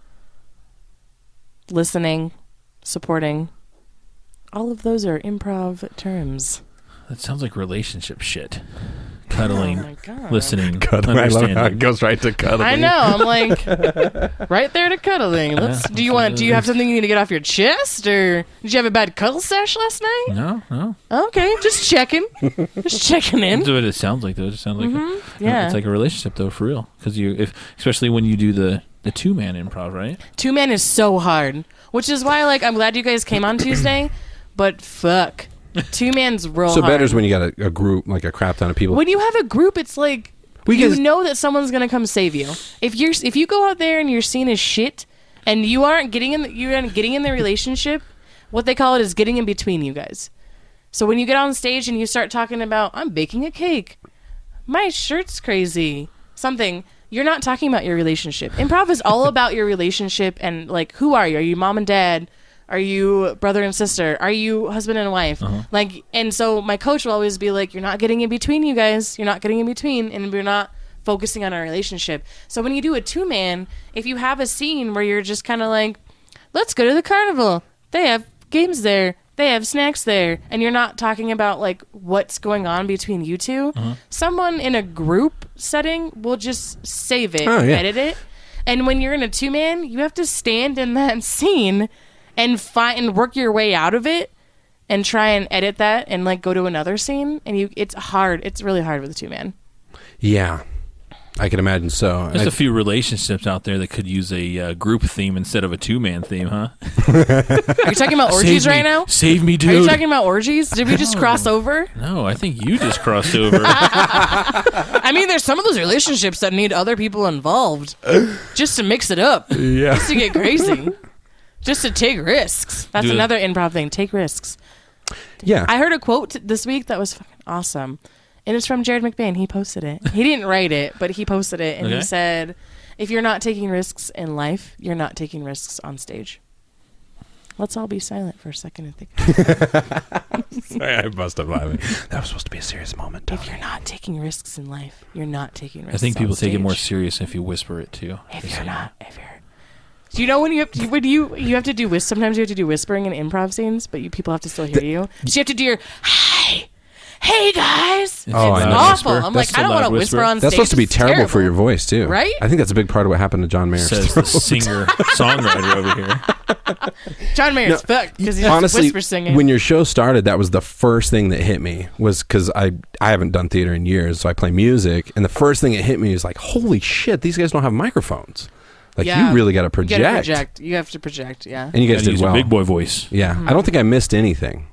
Speaker 4: listening, supporting. All of those are improv terms.
Speaker 1: That sounds like relationship shit. Cuddling,
Speaker 4: oh my God.
Speaker 1: Listening,
Speaker 3: cuddling. I love how it goes right to cuddling.
Speaker 4: I know. I'm like, right there to cuddling. Do you have something you need to get off your chest, or did you have a bad cuddle sesh last night?
Speaker 1: No.
Speaker 4: Okay, just checking. Just checking in.
Speaker 1: That's what it sounds like, though. It sounds like it's like a relationship, though, for real. Because especially when you do the 2-man improv, right?
Speaker 4: 2-man is so hard, which is why, like, I'm glad you guys came on Tuesday, but fuck. 2-man's real hard.
Speaker 3: So better is when you got a group, like a crap ton of people.
Speaker 4: When you have a group, it's like you know that someone's gonna come save you. If you go out there and you're seen as shit, and you aren't getting in the relationship, what they call it is getting in between you guys. So when you get on stage and you start talking about, I'm baking a cake, my shirt's crazy, something. You're not talking about your relationship. Improv is all about your relationship and, like, who are you? Are you mom and dad? Are you brother and sister? Are you husband and wife? Uh-huh. Like, and so my coach will always be like, you're not getting in between, you guys. You're not getting in between, and we're not focusing on our relationship. So when you do a 2-man, if you have a scene where you're just kind of like, let's go to the carnival. They have games there. they have snacks there, and you're not talking about like what's going on between you two. Someone in a group setting will just save it, edit it. And when you're in a 2-man, you have to stand in that scene and work your way out of it and try and edit that and like go to another scene. And it's hard. It's really hard with a 2-man.
Speaker 3: Yeah. I can imagine so.
Speaker 1: There's a few relationships out there that could use a group theme instead of a 2-man theme, huh?
Speaker 4: Are you talking about orgies right now?
Speaker 1: Save me, dude.
Speaker 4: Are you talking about orgies? Did we just cross over?
Speaker 1: No, I think you just crossed over.
Speaker 4: I mean, there's some of those relationships that need other people involved just to mix it up.
Speaker 3: Yeah.
Speaker 4: Just to get crazy. Just to take risks. That's
Speaker 1: Dude.
Speaker 4: another improv thing. Take risks.
Speaker 3: Yeah.
Speaker 4: I heard a quote this week that was fucking awesome. And it's from Jared McBain. He posted it. He didn't write it, but he posted it. And he said, if you're not taking risks in life, you're not taking risks on stage. Let's all be silent for a second and think.
Speaker 3: Sorry, I must have laughing. That was supposed to be a serious moment, Tony.
Speaker 4: If you're not taking risks in life, you're not taking risks.
Speaker 1: I think people
Speaker 4: on stage.
Speaker 1: take it more serious if you whisper it too.
Speaker 4: Do you know when you have to do sometimes you have to do whispering in improv scenes, but people have to still hear you. So you have to do your hey guys.
Speaker 1: It's
Speaker 3: Oh,
Speaker 4: it's
Speaker 3: I know.
Speaker 4: awful.
Speaker 1: Whisper.
Speaker 4: I'm
Speaker 1: That's
Speaker 4: like, I
Speaker 1: a
Speaker 4: don't want
Speaker 1: loud
Speaker 4: to whisper
Speaker 1: whisper.
Speaker 4: on stage.
Speaker 3: That's supposed to be
Speaker 4: It's
Speaker 3: terrible for your
Speaker 4: terrible.
Speaker 3: voice, too.
Speaker 4: Right?
Speaker 3: I think that's a big part of what happened to John Mayer's
Speaker 1: Says the singer-songwriter over here.
Speaker 4: John Mayer's fucked because he's
Speaker 3: Honestly,
Speaker 4: just whisper singing.
Speaker 3: when your show started, that was the first thing that hit me, was because I haven't done theater in years, so I play music, and the first thing that hit me is like, holy shit, these guys don't have microphones. Like, you really got to project.
Speaker 4: You have to project, yeah.
Speaker 3: And you guys
Speaker 1: Gotta
Speaker 3: did
Speaker 1: use
Speaker 3: well.
Speaker 1: a big boy voice.
Speaker 3: Yeah. I don't think I missed anything.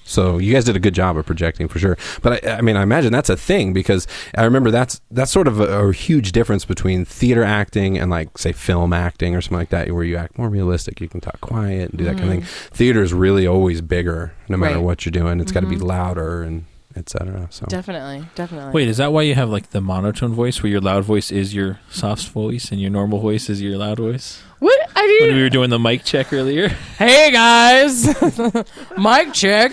Speaker 3: So you guys did a good job of projecting for sure. But I mean, I imagine that's a thing, because I remember that's sort of a huge difference between theater acting and, like, say, film acting or something like that, where you act more realistic. You can talk quiet and do that kind of thing. Theater is really always bigger, no matter what you're doing. It's got to be louder and etc. So
Speaker 4: Definitely.
Speaker 1: Wait, is that why you have like the monotone voice, where your loud voice is your soft voice and your normal voice is your loud voice?
Speaker 4: What?
Speaker 1: When we were doing the mic check earlier.
Speaker 4: Hey guys, mic check.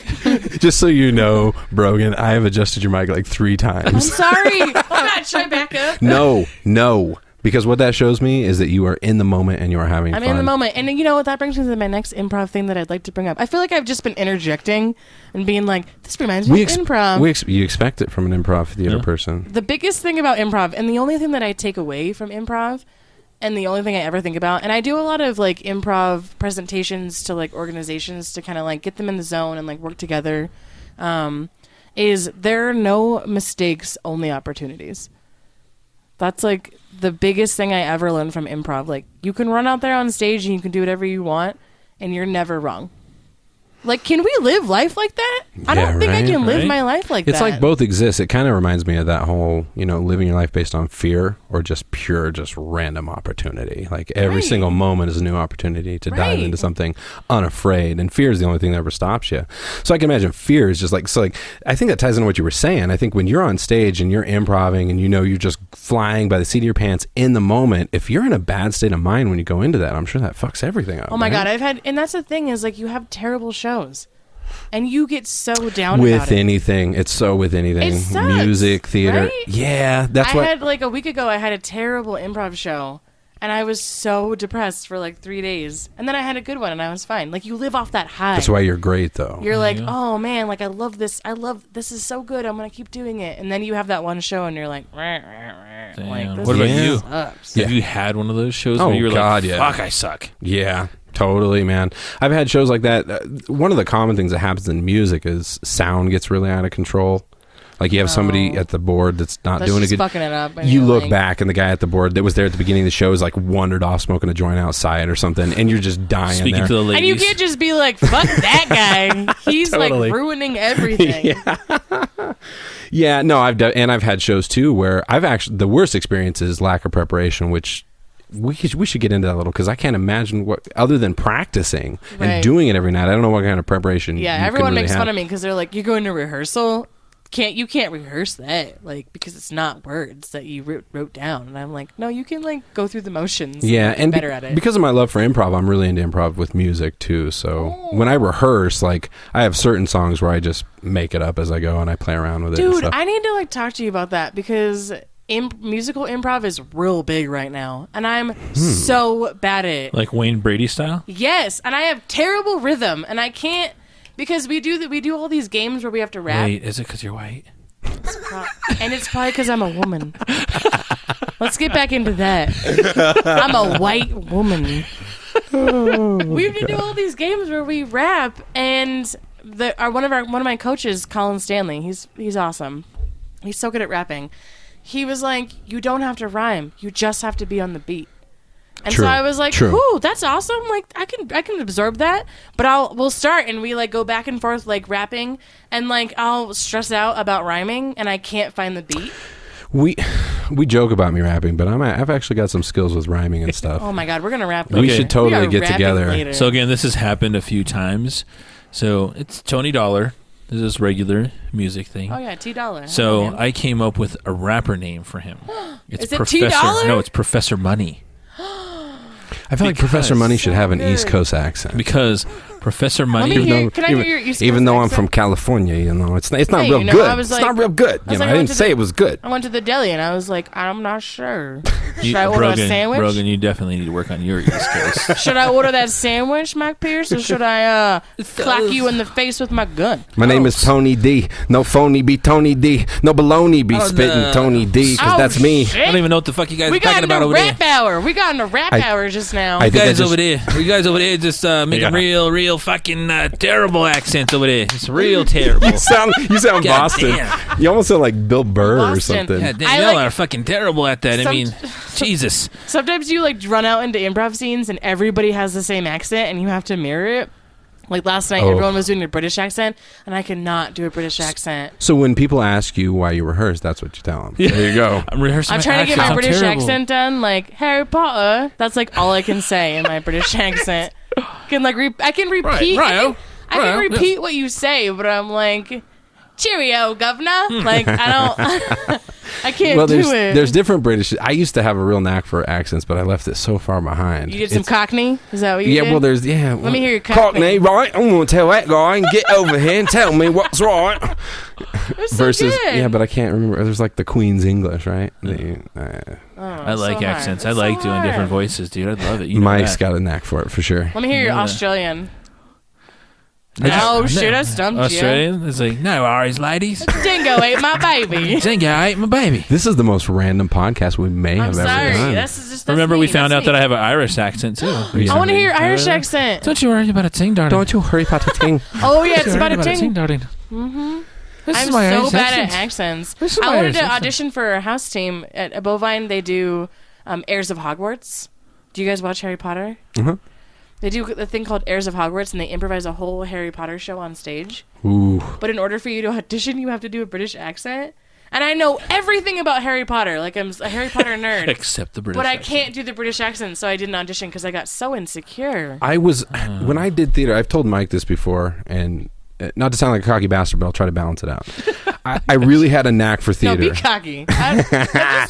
Speaker 3: just so you know, Brogan, I have adjusted your mic like 3
Speaker 4: I'm
Speaker 3: times.
Speaker 4: sorry. Oh God, should I back up?
Speaker 3: No. Because what that shows me is that you are in the moment and you are having fun.
Speaker 4: I'm in the moment. And you know what? That brings me to my next improv thing that I'd like to bring up. I feel like I've just been interjecting and being like, this reminds me of improv.
Speaker 3: You expect it from an improv theater person.
Speaker 4: The biggest thing about improv, and the only thing that I take away from improv, and the only thing I ever think about, and I do a lot of like improv presentations to like organizations to kind of like get them in the zone and like work together, is there are no mistakes, only opportunities. That's like the biggest thing I ever learned from improv. Like, you can run out there on stage and you can do whatever you want, and you're never wrong. Like, can we live life like that? I don't think I can live my life like that.
Speaker 3: It's like both exist. It kind of reminds me of that whole, living your life based on fear or just random opportunity. Like, every single moment is a new opportunity to dive into something unafraid. And fear is the only thing that ever stops you. So I can imagine fear is just like, I think that ties into what you were saying. I think when you're on stage and you're improvising and you're just flying by the seat of your pants in the moment, if you're in a bad state of mind when you go into that, I'm sure that fucks everything up.
Speaker 4: Oh my God, and that's the thing is, like, you have terrible shows. And you get so down
Speaker 3: with
Speaker 4: about it.
Speaker 3: anything. It's so with anything.
Speaker 4: It sucks,
Speaker 3: music, theater.
Speaker 4: right?
Speaker 3: Yeah, that's what.
Speaker 4: I had, like, a week ago, I had a terrible improv show. And I was so depressed for like 3 days. And then I had a good one and I was fine. Like, you live off that high.
Speaker 3: That's why you're great, though.
Speaker 4: You're like, oh man, like, I love this. This is so good. I'm going to keep doing it. And then you have that one show and you're like, like, this
Speaker 1: what about you?
Speaker 4: sucks.
Speaker 1: Have you had one of those shows
Speaker 3: Oh,
Speaker 1: where you were
Speaker 3: God,
Speaker 1: like,
Speaker 3: yeah.
Speaker 1: fuck, I suck?
Speaker 3: Yeah, totally, man. I've had shows like that. One of the common things that happens in music is sound gets really out of control. Like, you have somebody at the board that's not doing a good.
Speaker 4: Fucking it up. And
Speaker 3: you
Speaker 4: you're
Speaker 3: look
Speaker 4: like,
Speaker 3: back, and the guy at the board that was there at the beginning of the show is like wandered off smoking a joint outside or something, and you're just dying
Speaker 1: Speaking
Speaker 3: there.
Speaker 1: to the ladies.
Speaker 4: and you can't just be like, fuck that guy. He's
Speaker 3: Totally.
Speaker 4: like ruining everything.
Speaker 3: Yeah, no, I've had shows too where the worst experience is lack of preparation, which we should get into that a little, because I can't imagine what, other than practicing and doing it every night. I don't know what kind of preparation.
Speaker 4: Yeah,
Speaker 3: you
Speaker 4: everyone
Speaker 3: can really
Speaker 4: makes
Speaker 3: have.
Speaker 4: fun of me because they're like, you're going to rehearsal? You can't rehearse that, like, because it's not words that you wrote down. And I'm like, no, you can, like, go through the motions.
Speaker 3: Yeah,
Speaker 4: and
Speaker 3: and
Speaker 4: get better at it.
Speaker 3: because of my love for improv, I'm really into improv with music too. So when I rehearse, like, I have certain songs where I just make it up as I go and I play around with it. and
Speaker 4: Dude,
Speaker 3: stuff.
Speaker 4: I need to, like, talk to you about that because musical improv is real big right now, and I'm so bad at it.
Speaker 1: Like Wayne Brady style?
Speaker 4: Yes, and I have terrible rhythm, and I can't because we do all these games where we have to rap.
Speaker 1: Wait, is it because you're white?
Speaker 4: And it's probably because I'm a woman. Let's get back into that. I'm a white woman. We have to do all these games where we rap, and one of my coaches, Colin Stanley, he's awesome. He's so good at rapping. He was like, "You don't have to rhyme. You just have to be on the beat." And
Speaker 3: True.
Speaker 4: so I was like,
Speaker 3: True.
Speaker 4: "Ooh, that's awesome! Like, I can absorb that." But we'll start, and we like go back and forth like rapping, and like I'll stress out about rhyming, and I can't find the beat.
Speaker 3: We joke about me rapping, but I've actually got some skills with rhyming and stuff.
Speaker 4: Oh my god, we're gonna rap.
Speaker 3: We
Speaker 4: later.
Speaker 3: should totally
Speaker 4: We are
Speaker 3: get
Speaker 4: rapping
Speaker 3: together.
Speaker 4: later.
Speaker 1: So again, this has happened a few times. So it's Tony Dollar. This is regular music thing.
Speaker 4: Oh yeah, $T.
Speaker 1: So
Speaker 4: Oh, man.
Speaker 1: I came up with a rapper name for him. It's
Speaker 4: Is it
Speaker 1: Professor.
Speaker 4: $T?
Speaker 1: No, it's Professor Money.
Speaker 3: I feel like Professor
Speaker 1: Because-
Speaker 3: Money should have an
Speaker 4: good.
Speaker 3: East Coast accent.
Speaker 1: Because Professor
Speaker 4: Let
Speaker 1: Money.
Speaker 4: me hear. Can I hear your East
Speaker 3: Even
Speaker 4: Coast
Speaker 3: though I'm
Speaker 4: accent?
Speaker 3: from California, it's not
Speaker 4: Hey,
Speaker 3: real
Speaker 4: you know,
Speaker 3: good.
Speaker 4: I was
Speaker 3: It's
Speaker 4: like-
Speaker 3: not real good.
Speaker 4: I was
Speaker 3: I
Speaker 4: like, I went
Speaker 3: didn't
Speaker 4: to
Speaker 3: say
Speaker 4: the-
Speaker 3: it was good.
Speaker 4: I went to the deli and I was like, I'm not sure. Should
Speaker 1: You-
Speaker 4: I order
Speaker 1: Brogan,
Speaker 4: a sandwich?
Speaker 1: Brogan, you definitely need to work on your East Coast.
Speaker 4: Should I order that sandwich, Mac Pierce, or should I clack you in the face with my gun?
Speaker 3: My name is Tony D. No phony be Tony D. No baloney be
Speaker 1: Oh,
Speaker 3: spitting
Speaker 1: no.
Speaker 3: Tony D. Because
Speaker 4: Oh,
Speaker 3: that's me.
Speaker 4: shit.
Speaker 1: I don't even know what the fuck you guys
Speaker 4: We
Speaker 1: are talking
Speaker 4: got
Speaker 1: about
Speaker 4: into
Speaker 1: over there.
Speaker 4: rap hour. We got into rap hour just now.
Speaker 3: I
Speaker 1: You
Speaker 3: think
Speaker 1: guys
Speaker 3: I
Speaker 1: over there. You guys over there just making real fucking terrible accents over there. It's real terrible.
Speaker 3: You sound
Speaker 1: God
Speaker 3: Boston.
Speaker 1: damn.
Speaker 3: You almost sound like Bill Burr or
Speaker 4: Boston.
Speaker 3: something.
Speaker 1: God damn,
Speaker 4: I
Speaker 1: y'all
Speaker 4: like-
Speaker 1: are fucking terrible at that. I
Speaker 4: Some-
Speaker 1: mean, Jesus.
Speaker 4: Sometimes you like run out into improv scenes and everybody has the same accent and you have to mirror it. Like last night,
Speaker 3: Oh.
Speaker 4: everyone was doing a British accent and I could not do a British accent.
Speaker 3: So when people ask you why you rehearse, that's what you tell them.
Speaker 1: Yeah.
Speaker 3: There you go.
Speaker 1: I'm rehearsing.
Speaker 4: I'm trying to get my
Speaker 1: accents. I'm
Speaker 4: British
Speaker 1: terrible.
Speaker 4: accent done, like Harry Potter. That's like all I can say in my British accent. I can like I can repeat.
Speaker 1: Right,
Speaker 4: I can repeat what you say, but I'm like, cheerio, governor. Like I don't. I can't
Speaker 3: Well,
Speaker 4: do
Speaker 3: there's
Speaker 4: it.
Speaker 3: there's different British. I used to have a real knack for accents, but I left it so far behind.
Speaker 4: You did some
Speaker 3: It's-
Speaker 4: Cockney? Is that what you
Speaker 3: Yeah,
Speaker 4: did?
Speaker 3: well, there's
Speaker 4: Let me hear your
Speaker 3: Cockney, right? I'm going to tell that guy and get over here and tell me what's right.
Speaker 4: It's so
Speaker 3: Versus,
Speaker 4: good.
Speaker 3: yeah, but I can't remember. There's like the Queen's English, right?
Speaker 4: Oh,
Speaker 1: I like
Speaker 4: so
Speaker 1: accents.
Speaker 4: hard.
Speaker 1: I like
Speaker 4: It's so
Speaker 1: doing
Speaker 4: hard.
Speaker 1: different voices, dude. I love it. You know
Speaker 3: Mike's
Speaker 1: that.
Speaker 3: got a knack for it for sure.
Speaker 4: Let me hear your
Speaker 1: Yeah.
Speaker 4: Australian.
Speaker 1: Yeah.
Speaker 4: Oh shit! I stumped
Speaker 1: Australian? It's like, no worries, ladies.
Speaker 4: you. Dingo ate my baby.
Speaker 1: Zinga ate my baby.
Speaker 3: This is the most random podcast we may
Speaker 4: I'm
Speaker 3: have ever
Speaker 4: sorry.
Speaker 3: done.
Speaker 4: That's
Speaker 1: Remember,
Speaker 4: me.
Speaker 1: we found
Speaker 4: That's
Speaker 1: out that
Speaker 4: me.
Speaker 1: I have an Irish accent, too.
Speaker 3: Yeah.
Speaker 4: I want to hear your Irish accent.
Speaker 1: Don't you worry about a thing, darling.
Speaker 3: Don't you hurry about a thing.
Speaker 4: Oh yeah, it's
Speaker 1: Don't you
Speaker 4: about
Speaker 1: worry
Speaker 4: a thing.
Speaker 1: darling. Mm-hmm. This
Speaker 4: I'm
Speaker 1: is my
Speaker 4: so
Speaker 1: Irish
Speaker 4: bad
Speaker 1: accent.
Speaker 4: at accents.
Speaker 1: This is
Speaker 4: I
Speaker 1: my
Speaker 4: wanted
Speaker 1: Irish
Speaker 4: to
Speaker 1: accent.
Speaker 4: audition for a house team at Bovine. They do Heirs of Hogwarts. Do you guys watch Harry Potter?
Speaker 3: Uh-huh.
Speaker 4: They do a thing called Heirs of Hogwarts, and they improvise a whole Harry Potter show on stage.
Speaker 3: Ooh.
Speaker 4: But in order for you to audition, you have to do a British accent. And I know everything about Harry Potter. Like, I'm a Harry Potter nerd.
Speaker 1: Except the British
Speaker 4: But I
Speaker 1: accent.
Speaker 4: can't do the British accent, so I didn't audition because I got so insecure.
Speaker 3: I was when I did theater. I've told Mike this before, and not to sound like a cocky bastard, but I'll try to balance it out. I really had a knack for
Speaker 4: No,
Speaker 3: theater.
Speaker 4: be cocky. Just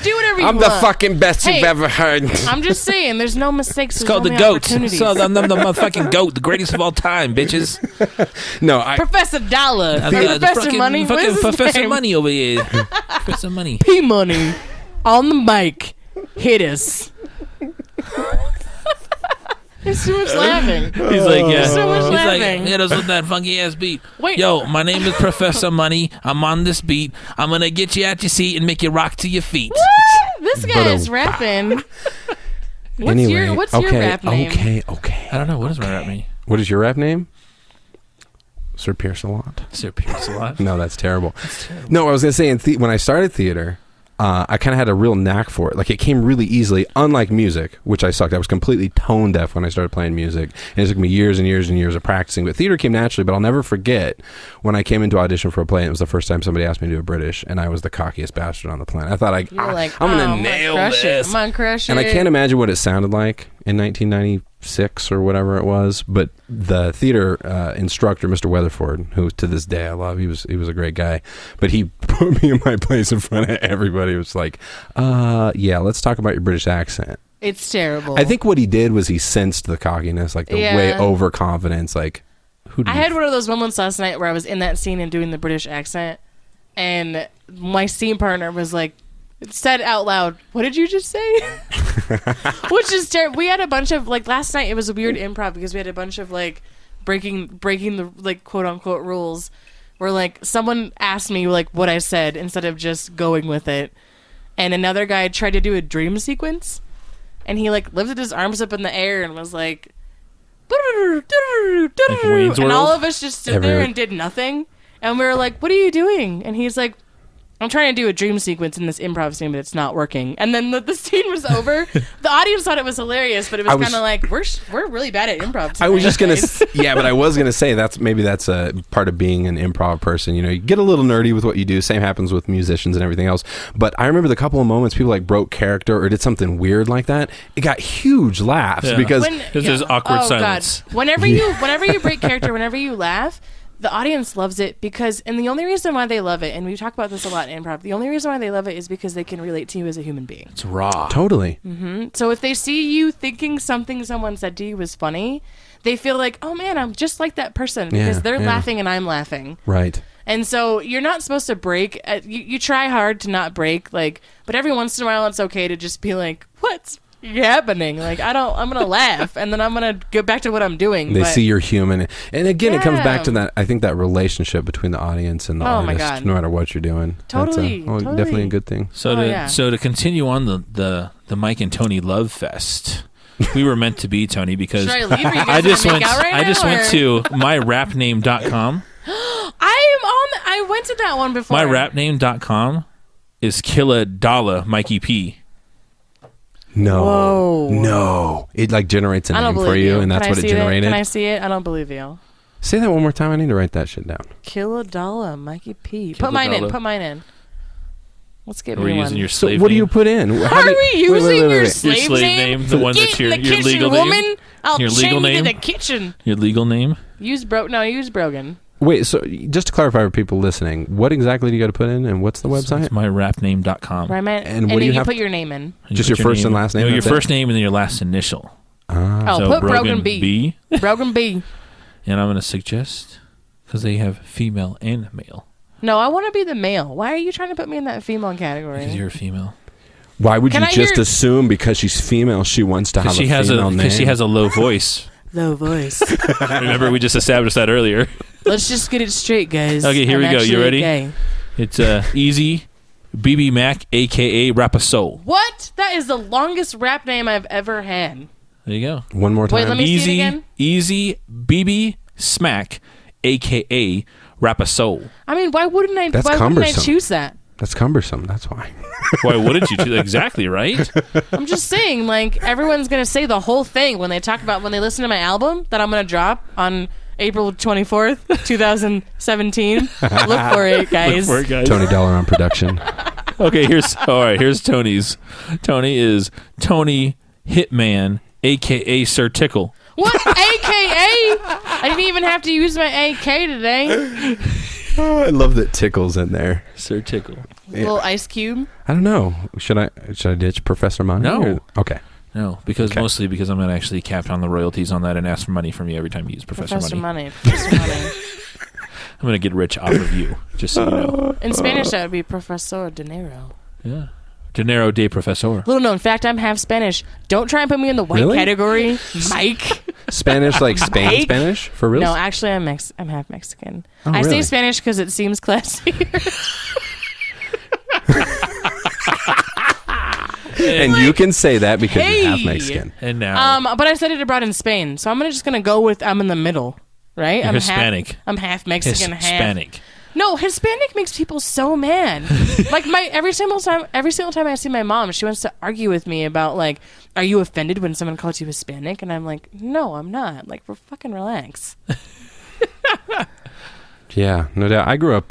Speaker 4: do whatever you
Speaker 3: I'm
Speaker 4: want.
Speaker 3: the fucking best
Speaker 4: Hey,
Speaker 3: you've ever heard.
Speaker 4: I'm just saying, there's no mistakes.
Speaker 1: It's
Speaker 4: There's
Speaker 1: called the
Speaker 4: only
Speaker 1: GOAT.
Speaker 4: opportunities.
Speaker 1: So I'm the motherfucking GOAT, the greatest of all time, bitches.
Speaker 3: No, I
Speaker 4: Professor Dollar.
Speaker 1: The
Speaker 4: Professor
Speaker 1: fucking-
Speaker 4: Money. What
Speaker 1: fucking
Speaker 4: is his
Speaker 1: Professor
Speaker 4: name?
Speaker 1: Money over here. Professor Money.
Speaker 4: P Money. On the mic. Hit us. There's too much laughing.
Speaker 1: He's like, yeah.
Speaker 4: So much
Speaker 1: He's like,
Speaker 4: laughing.
Speaker 1: hit us with that funky ass beat.
Speaker 4: Wait.
Speaker 1: Yo, my name is Professor Money. I'm on this beat. I'm gonna get you at your seat and make you rock to your feet.
Speaker 4: This guy is rapping. What's your rap name?
Speaker 3: Okay.
Speaker 1: I don't know. What does my rap mean?
Speaker 3: What is your rap name? Sir Pierce a lot.
Speaker 1: Sir Pierce a lot.
Speaker 3: No, that's terrible. No, I was gonna say when I started theater, I kind of had a real knack for it. Like it came really easily. Unlike music, which I sucked. I was completely tone deaf when I started playing music, and it took me years and years and years of practicing. But theater came naturally. But I'll never forget when I came into audition for a play. And it was the first time somebody asked me to do a British, and I was the cockiest bastard on the planet. I thought I'm gonna nail this.
Speaker 4: I'm gonna crush it.
Speaker 3: And I can't imagine what it sounded like in 1996 or whatever it was. But the theater instructor, Mr. Weatherford, who to this day I love, he was a great guy. But he put me in my place in front of everybody. It was like, yeah, let's talk about your British accent.
Speaker 4: It's terrible.
Speaker 3: I think what he did was he sensed the cockiness, like the way
Speaker 4: Yeah.
Speaker 3: overconfidence. Like, who?
Speaker 4: I had one of those moments last night where I was in that scene and doing the British accent, and my scene partner was like, said out loud, "What did you just say?" Which is terrible. We had a bunch of last night. It was a weird improv because we had a bunch of breaking the like quote unquote rules, where like someone asked me like what I said instead of just going with it, and another guy tried to do a dream sequence, and he like lifted his arms up in the air and was like,
Speaker 1: Wayne's
Speaker 4: and
Speaker 1: World?
Speaker 4: all of us just stood there and did nothing, and we were like, "What are you doing?" And he's like, I'm trying to do a dream sequence in this improv scene, but it's not working. And then the scene was over. The audience thought it was hilarious, but it was kind of like, we're really bad at improv tonight,
Speaker 3: I was just going
Speaker 4: guys.
Speaker 3: to, yeah, but I was going to say that's a part of being an improv person. You know, you get a little nerdy with what you do. Same happens with musicians and everything else. But I remember the couple of moments people like broke character or did something weird like that. It got huge laughs because
Speaker 1: there's awkward silence.
Speaker 4: God. Whenever you break character, whenever you laugh, the audience loves it because, and the only reason why they love it, and we talk about this a lot in improv, the only reason why they love it is because they can relate to you as a human being.
Speaker 1: It's raw.
Speaker 3: Totally.
Speaker 4: Mm-hmm. So if they see you thinking something someone said to you was funny, they feel like, oh man, I'm just like that person because they're laughing and I'm laughing.
Speaker 3: Right.
Speaker 4: And so you're not supposed to break. You try hard to not break, like, but every once in a while it's okay to just be like, what's happening? Like, I'm gonna laugh and then I'm gonna go back to what I'm doing.
Speaker 3: They see you're human, and again it comes back to that, I think, that relationship between the audience and the
Speaker 4: Oh my
Speaker 3: artist,
Speaker 4: God.
Speaker 3: no matter what you're doing.
Speaker 4: Totally,
Speaker 3: That's
Speaker 4: totally.
Speaker 3: definitely a good thing.
Speaker 1: So to continue on the Mike and Tony Love Fest, we were meant to be, Tony, because
Speaker 4: Should I leave? Or you guys
Speaker 1: I just
Speaker 4: gonna
Speaker 1: went
Speaker 4: make out right
Speaker 1: I just
Speaker 4: now,
Speaker 1: went
Speaker 4: or?
Speaker 1: to myrapname.com.
Speaker 4: I went to that one before.
Speaker 1: Myrapname.com is Killa Dalla Mikey P.
Speaker 3: No. It like generates a
Speaker 4: I don't
Speaker 3: name
Speaker 4: believe
Speaker 3: for you, and
Speaker 4: Can
Speaker 3: that's
Speaker 4: I
Speaker 3: what it
Speaker 4: see
Speaker 3: generated.
Speaker 4: Can I see it? I don't believe you.
Speaker 3: Say that one more time. I need to write that shit down.
Speaker 4: Killadalla, Mikey P.
Speaker 1: Killadalla.
Speaker 4: Put mine in. Let's get
Speaker 1: We're
Speaker 4: me
Speaker 1: using
Speaker 4: one.
Speaker 1: your
Speaker 3: So
Speaker 1: slave
Speaker 3: what do
Speaker 1: name.
Speaker 3: you put in?
Speaker 4: How are we using your
Speaker 1: Your
Speaker 4: slave
Speaker 1: slave name, the one
Speaker 4: Get
Speaker 1: that's
Speaker 4: in
Speaker 1: your
Speaker 4: the kitchen,
Speaker 1: legal
Speaker 4: woman.
Speaker 1: name.
Speaker 4: I'll
Speaker 1: Your legal
Speaker 4: chain you
Speaker 1: name?
Speaker 4: to the kitchen.
Speaker 1: Your legal name?
Speaker 4: Use Brogan.
Speaker 3: Wait, so just to clarify for people listening, what exactly do you got to put in, and what's the website?
Speaker 1: It's myrapname.com.
Speaker 4: Right, man.
Speaker 3: And what
Speaker 4: then
Speaker 3: do you
Speaker 4: you
Speaker 3: have
Speaker 4: put
Speaker 3: to-
Speaker 4: your name in.
Speaker 3: Just
Speaker 1: put
Speaker 3: your first and last name,
Speaker 1: No, your
Speaker 3: that's it?
Speaker 1: first name and then your last initial.
Speaker 4: Oh,
Speaker 1: So
Speaker 4: put
Speaker 1: Brogan
Speaker 4: Brogan B. Brogan B.
Speaker 1: And I'm going to suggest, because they have female and male.
Speaker 4: No, I want to be the male. Why are you trying to put me in that female category?
Speaker 1: Because you're a female.
Speaker 3: Why would
Speaker 4: Can
Speaker 3: you
Speaker 4: I
Speaker 3: just
Speaker 4: hear-
Speaker 3: assume because she's female she wants to have
Speaker 1: Because
Speaker 3: a female name?
Speaker 1: she has a low voice.
Speaker 4: Low voice.
Speaker 1: Remember, we just established that earlier.
Speaker 4: Let's just get it straight, guys.
Speaker 1: Okay, here
Speaker 4: I'm
Speaker 1: we go. You
Speaker 4: actually
Speaker 1: ready?
Speaker 4: gay.
Speaker 1: It's Easy BB Mac, a.k.a. Rapasoul.
Speaker 4: What? That is the longest rap name I've ever had.
Speaker 1: There you go.
Speaker 3: One more time.
Speaker 4: Wait, let me see it again.
Speaker 1: Easy BB Smack, a.k.a. Rapasoul.
Speaker 4: I mean, why wouldn't I?
Speaker 3: That's
Speaker 4: why wouldn't I
Speaker 3: cumbersome.
Speaker 4: choose that?
Speaker 3: That's cumbersome. That's why.
Speaker 1: Why wouldn't you? Exactly, right?
Speaker 4: I'm just saying, like, everyone's gonna say the whole thing when they listen to my album that I'm gonna drop on April 24th, 2017. Look for it, guys.
Speaker 1: Look for it, guys.
Speaker 3: Tony Dollar on production.
Speaker 1: Okay, here's Tony's. Tony is Tony Hitman, a.k.a. Sir Tickle.
Speaker 4: What? AKA? I didn't even have to use my AK today.
Speaker 3: I love that Tickle's in there.
Speaker 1: Sir Tickle.
Speaker 4: Little ice cube.
Speaker 3: I don't know. Should I ditch Professor Money?
Speaker 1: No.
Speaker 3: or- Okay.
Speaker 1: No, mostly because I'm going to actually cap on the royalties on that and ask for money from you every time you use Professor Money.
Speaker 4: Professor Money.
Speaker 1: I'm going to get rich off of you, just so you know.
Speaker 4: In Spanish, that would be Profesor Dinero.
Speaker 1: Yeah. Dinero de Profesor.
Speaker 4: Little known fact, I'm half Spanish. Don't try and put me in the white
Speaker 3: Really?
Speaker 4: category, Mike.
Speaker 3: Spanish, like Spain
Speaker 4: Mike?
Speaker 3: Spanish? For real?
Speaker 4: No, actually, I'm half Mexican.
Speaker 3: Oh,
Speaker 4: I say
Speaker 3: really?
Speaker 4: Spanish because it seems classier.
Speaker 3: And you can say that because you're half
Speaker 4: Hey!
Speaker 3: Mexican.
Speaker 1: And now,
Speaker 4: But I studied abroad in Spain, so I'm just gonna go with I'm in the middle, right?
Speaker 1: You're
Speaker 4: I'm
Speaker 1: Hispanic.
Speaker 4: I'm half Mexican, half
Speaker 1: Hispanic.
Speaker 4: No, Hispanic makes people so mad. Like every single time I see my mom, she wants to argue with me about like, are you offended when someone calls you Hispanic? And I'm like, no, I'm not. Like, we're fucking relax.
Speaker 3: Yeah, no doubt. I grew up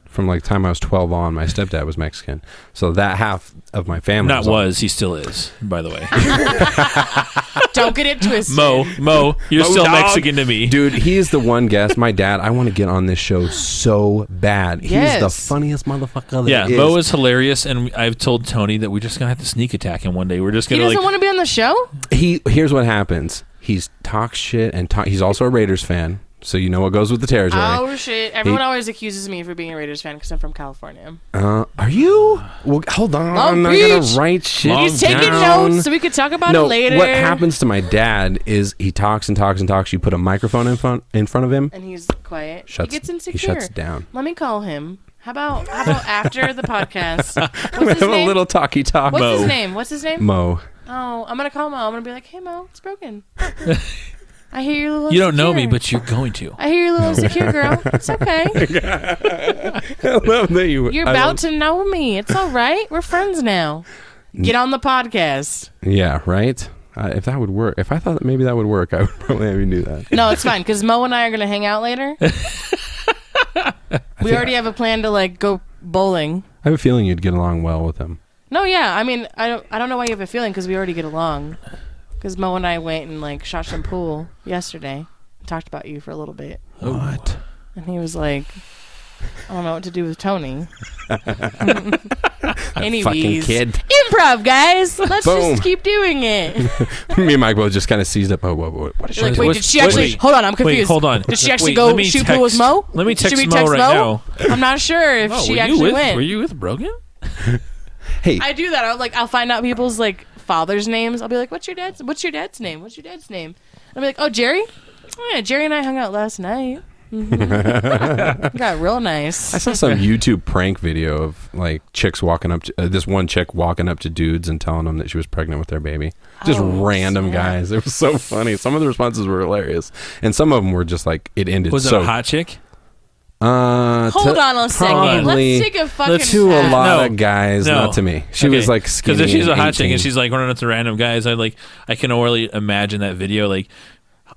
Speaker 3: from like the time I was 12 on. My stepdad was Mexican, so that half of my family
Speaker 1: He still is, by the way.
Speaker 4: Don't get it twisted.
Speaker 1: Mo, you're
Speaker 3: Mo
Speaker 1: still
Speaker 3: dog.
Speaker 1: Mexican to me.
Speaker 3: Dude, he is the one guest. My dad, I want to get on this show so bad. He's
Speaker 4: Yes.
Speaker 3: the funniest motherfucker there
Speaker 1: Yeah,
Speaker 3: is.
Speaker 1: Mo is hilarious, and I've told Tony that we're just going to have to sneak attack him one day. We're just
Speaker 4: He
Speaker 1: going to
Speaker 4: doesn't want to be on the show?
Speaker 3: Here's what happens. He's talks shit and he's also a Raiders fan. So you know what goes with the territory.
Speaker 4: Oh shit! Everyone always accuses me for being a Raiders fan because I'm from California.
Speaker 3: Are you? Well, hold on.
Speaker 4: Long
Speaker 3: I'm
Speaker 4: Beach.
Speaker 3: gonna write shit
Speaker 4: He's taking
Speaker 3: down.
Speaker 4: notes so we could talk about it later.
Speaker 3: What happens to my dad is he talks and talks and talks. You put a microphone in front of him,
Speaker 4: and he's quiet. He gets insecure.
Speaker 3: He shuts down.
Speaker 4: Let me call him. How about after the podcast?
Speaker 3: We
Speaker 4: What's his
Speaker 3: have a
Speaker 4: name?
Speaker 3: little talky talk.
Speaker 4: What's his name?
Speaker 3: Mo.
Speaker 4: Oh, I'm gonna call Mo. I'm gonna be like, hey Mo, it's Brogan. I hear you're a little
Speaker 1: You don't know
Speaker 4: insecure.
Speaker 1: me, but you're going to.
Speaker 4: I hear you're a little insecure, girl. It's okay.
Speaker 3: I love that
Speaker 4: You're about to know me. It's all right. We're friends now. Get on the podcast.
Speaker 3: Yeah, right? If that would work. If I thought that maybe that would work, I would probably have you do that.
Speaker 4: No, it's fine because Mo and I are gonna hang out later. We already have a plan to like go bowling.
Speaker 3: I have a feeling you'd get along well with him.
Speaker 4: No, yeah. I mean, I don't know why you have a feeling because we already get along. Because Mo and I went and like shot some pool yesterday. Talked about you for a little bit.
Speaker 3: What?
Speaker 4: And he was like, I don't know what to do with Tony. Anyways,
Speaker 3: Fucking kid.
Speaker 4: Improv, guys. Let's
Speaker 3: Boom.
Speaker 4: just keep doing it.
Speaker 3: Me and Mike both just kind of seized up. What is she
Speaker 4: Like,
Speaker 3: doing?
Speaker 4: wait, did she actually? Hold on, I'm confused.
Speaker 1: Wait, hold on.
Speaker 4: Did she actually
Speaker 1: Wait,
Speaker 4: go
Speaker 1: let me
Speaker 4: shoot pool with
Speaker 1: text-
Speaker 4: Mo?
Speaker 1: Let me text
Speaker 4: Should we
Speaker 1: Mo
Speaker 4: text
Speaker 1: right
Speaker 4: Mo?
Speaker 1: now.
Speaker 4: I'm not sure if
Speaker 1: Oh,
Speaker 4: she
Speaker 1: were
Speaker 4: actually
Speaker 1: you
Speaker 4: went.
Speaker 1: Were you with Brogan?
Speaker 3: Hey,
Speaker 4: I do that. I'll find out people's like fathers' names. I'll be like, What's your dad's name? What's your dad's name? I'll be like, oh, Jerry? Oh, yeah, Jerry and I hung out last night. Got real nice.
Speaker 3: I saw some YouTube prank video of like chicks walking up to this one chick walking up to dudes and telling them that she was pregnant with their baby. Just random guys. It was so funny. Some of the responses were hilarious, and some of them were just like it ended.
Speaker 1: Was it
Speaker 3: so
Speaker 1: a hot chick?
Speaker 4: Hold on a second.
Speaker 3: probably
Speaker 4: Let's take a fucking
Speaker 3: to a
Speaker 4: pass.
Speaker 3: lot
Speaker 1: No.
Speaker 3: of guys,
Speaker 1: No.
Speaker 3: not to me. She was like skinny.
Speaker 1: Because if she's a
Speaker 3: and
Speaker 1: hot chick
Speaker 3: 18.
Speaker 1: and she's like running up to random guys, I can only imagine that video. Like,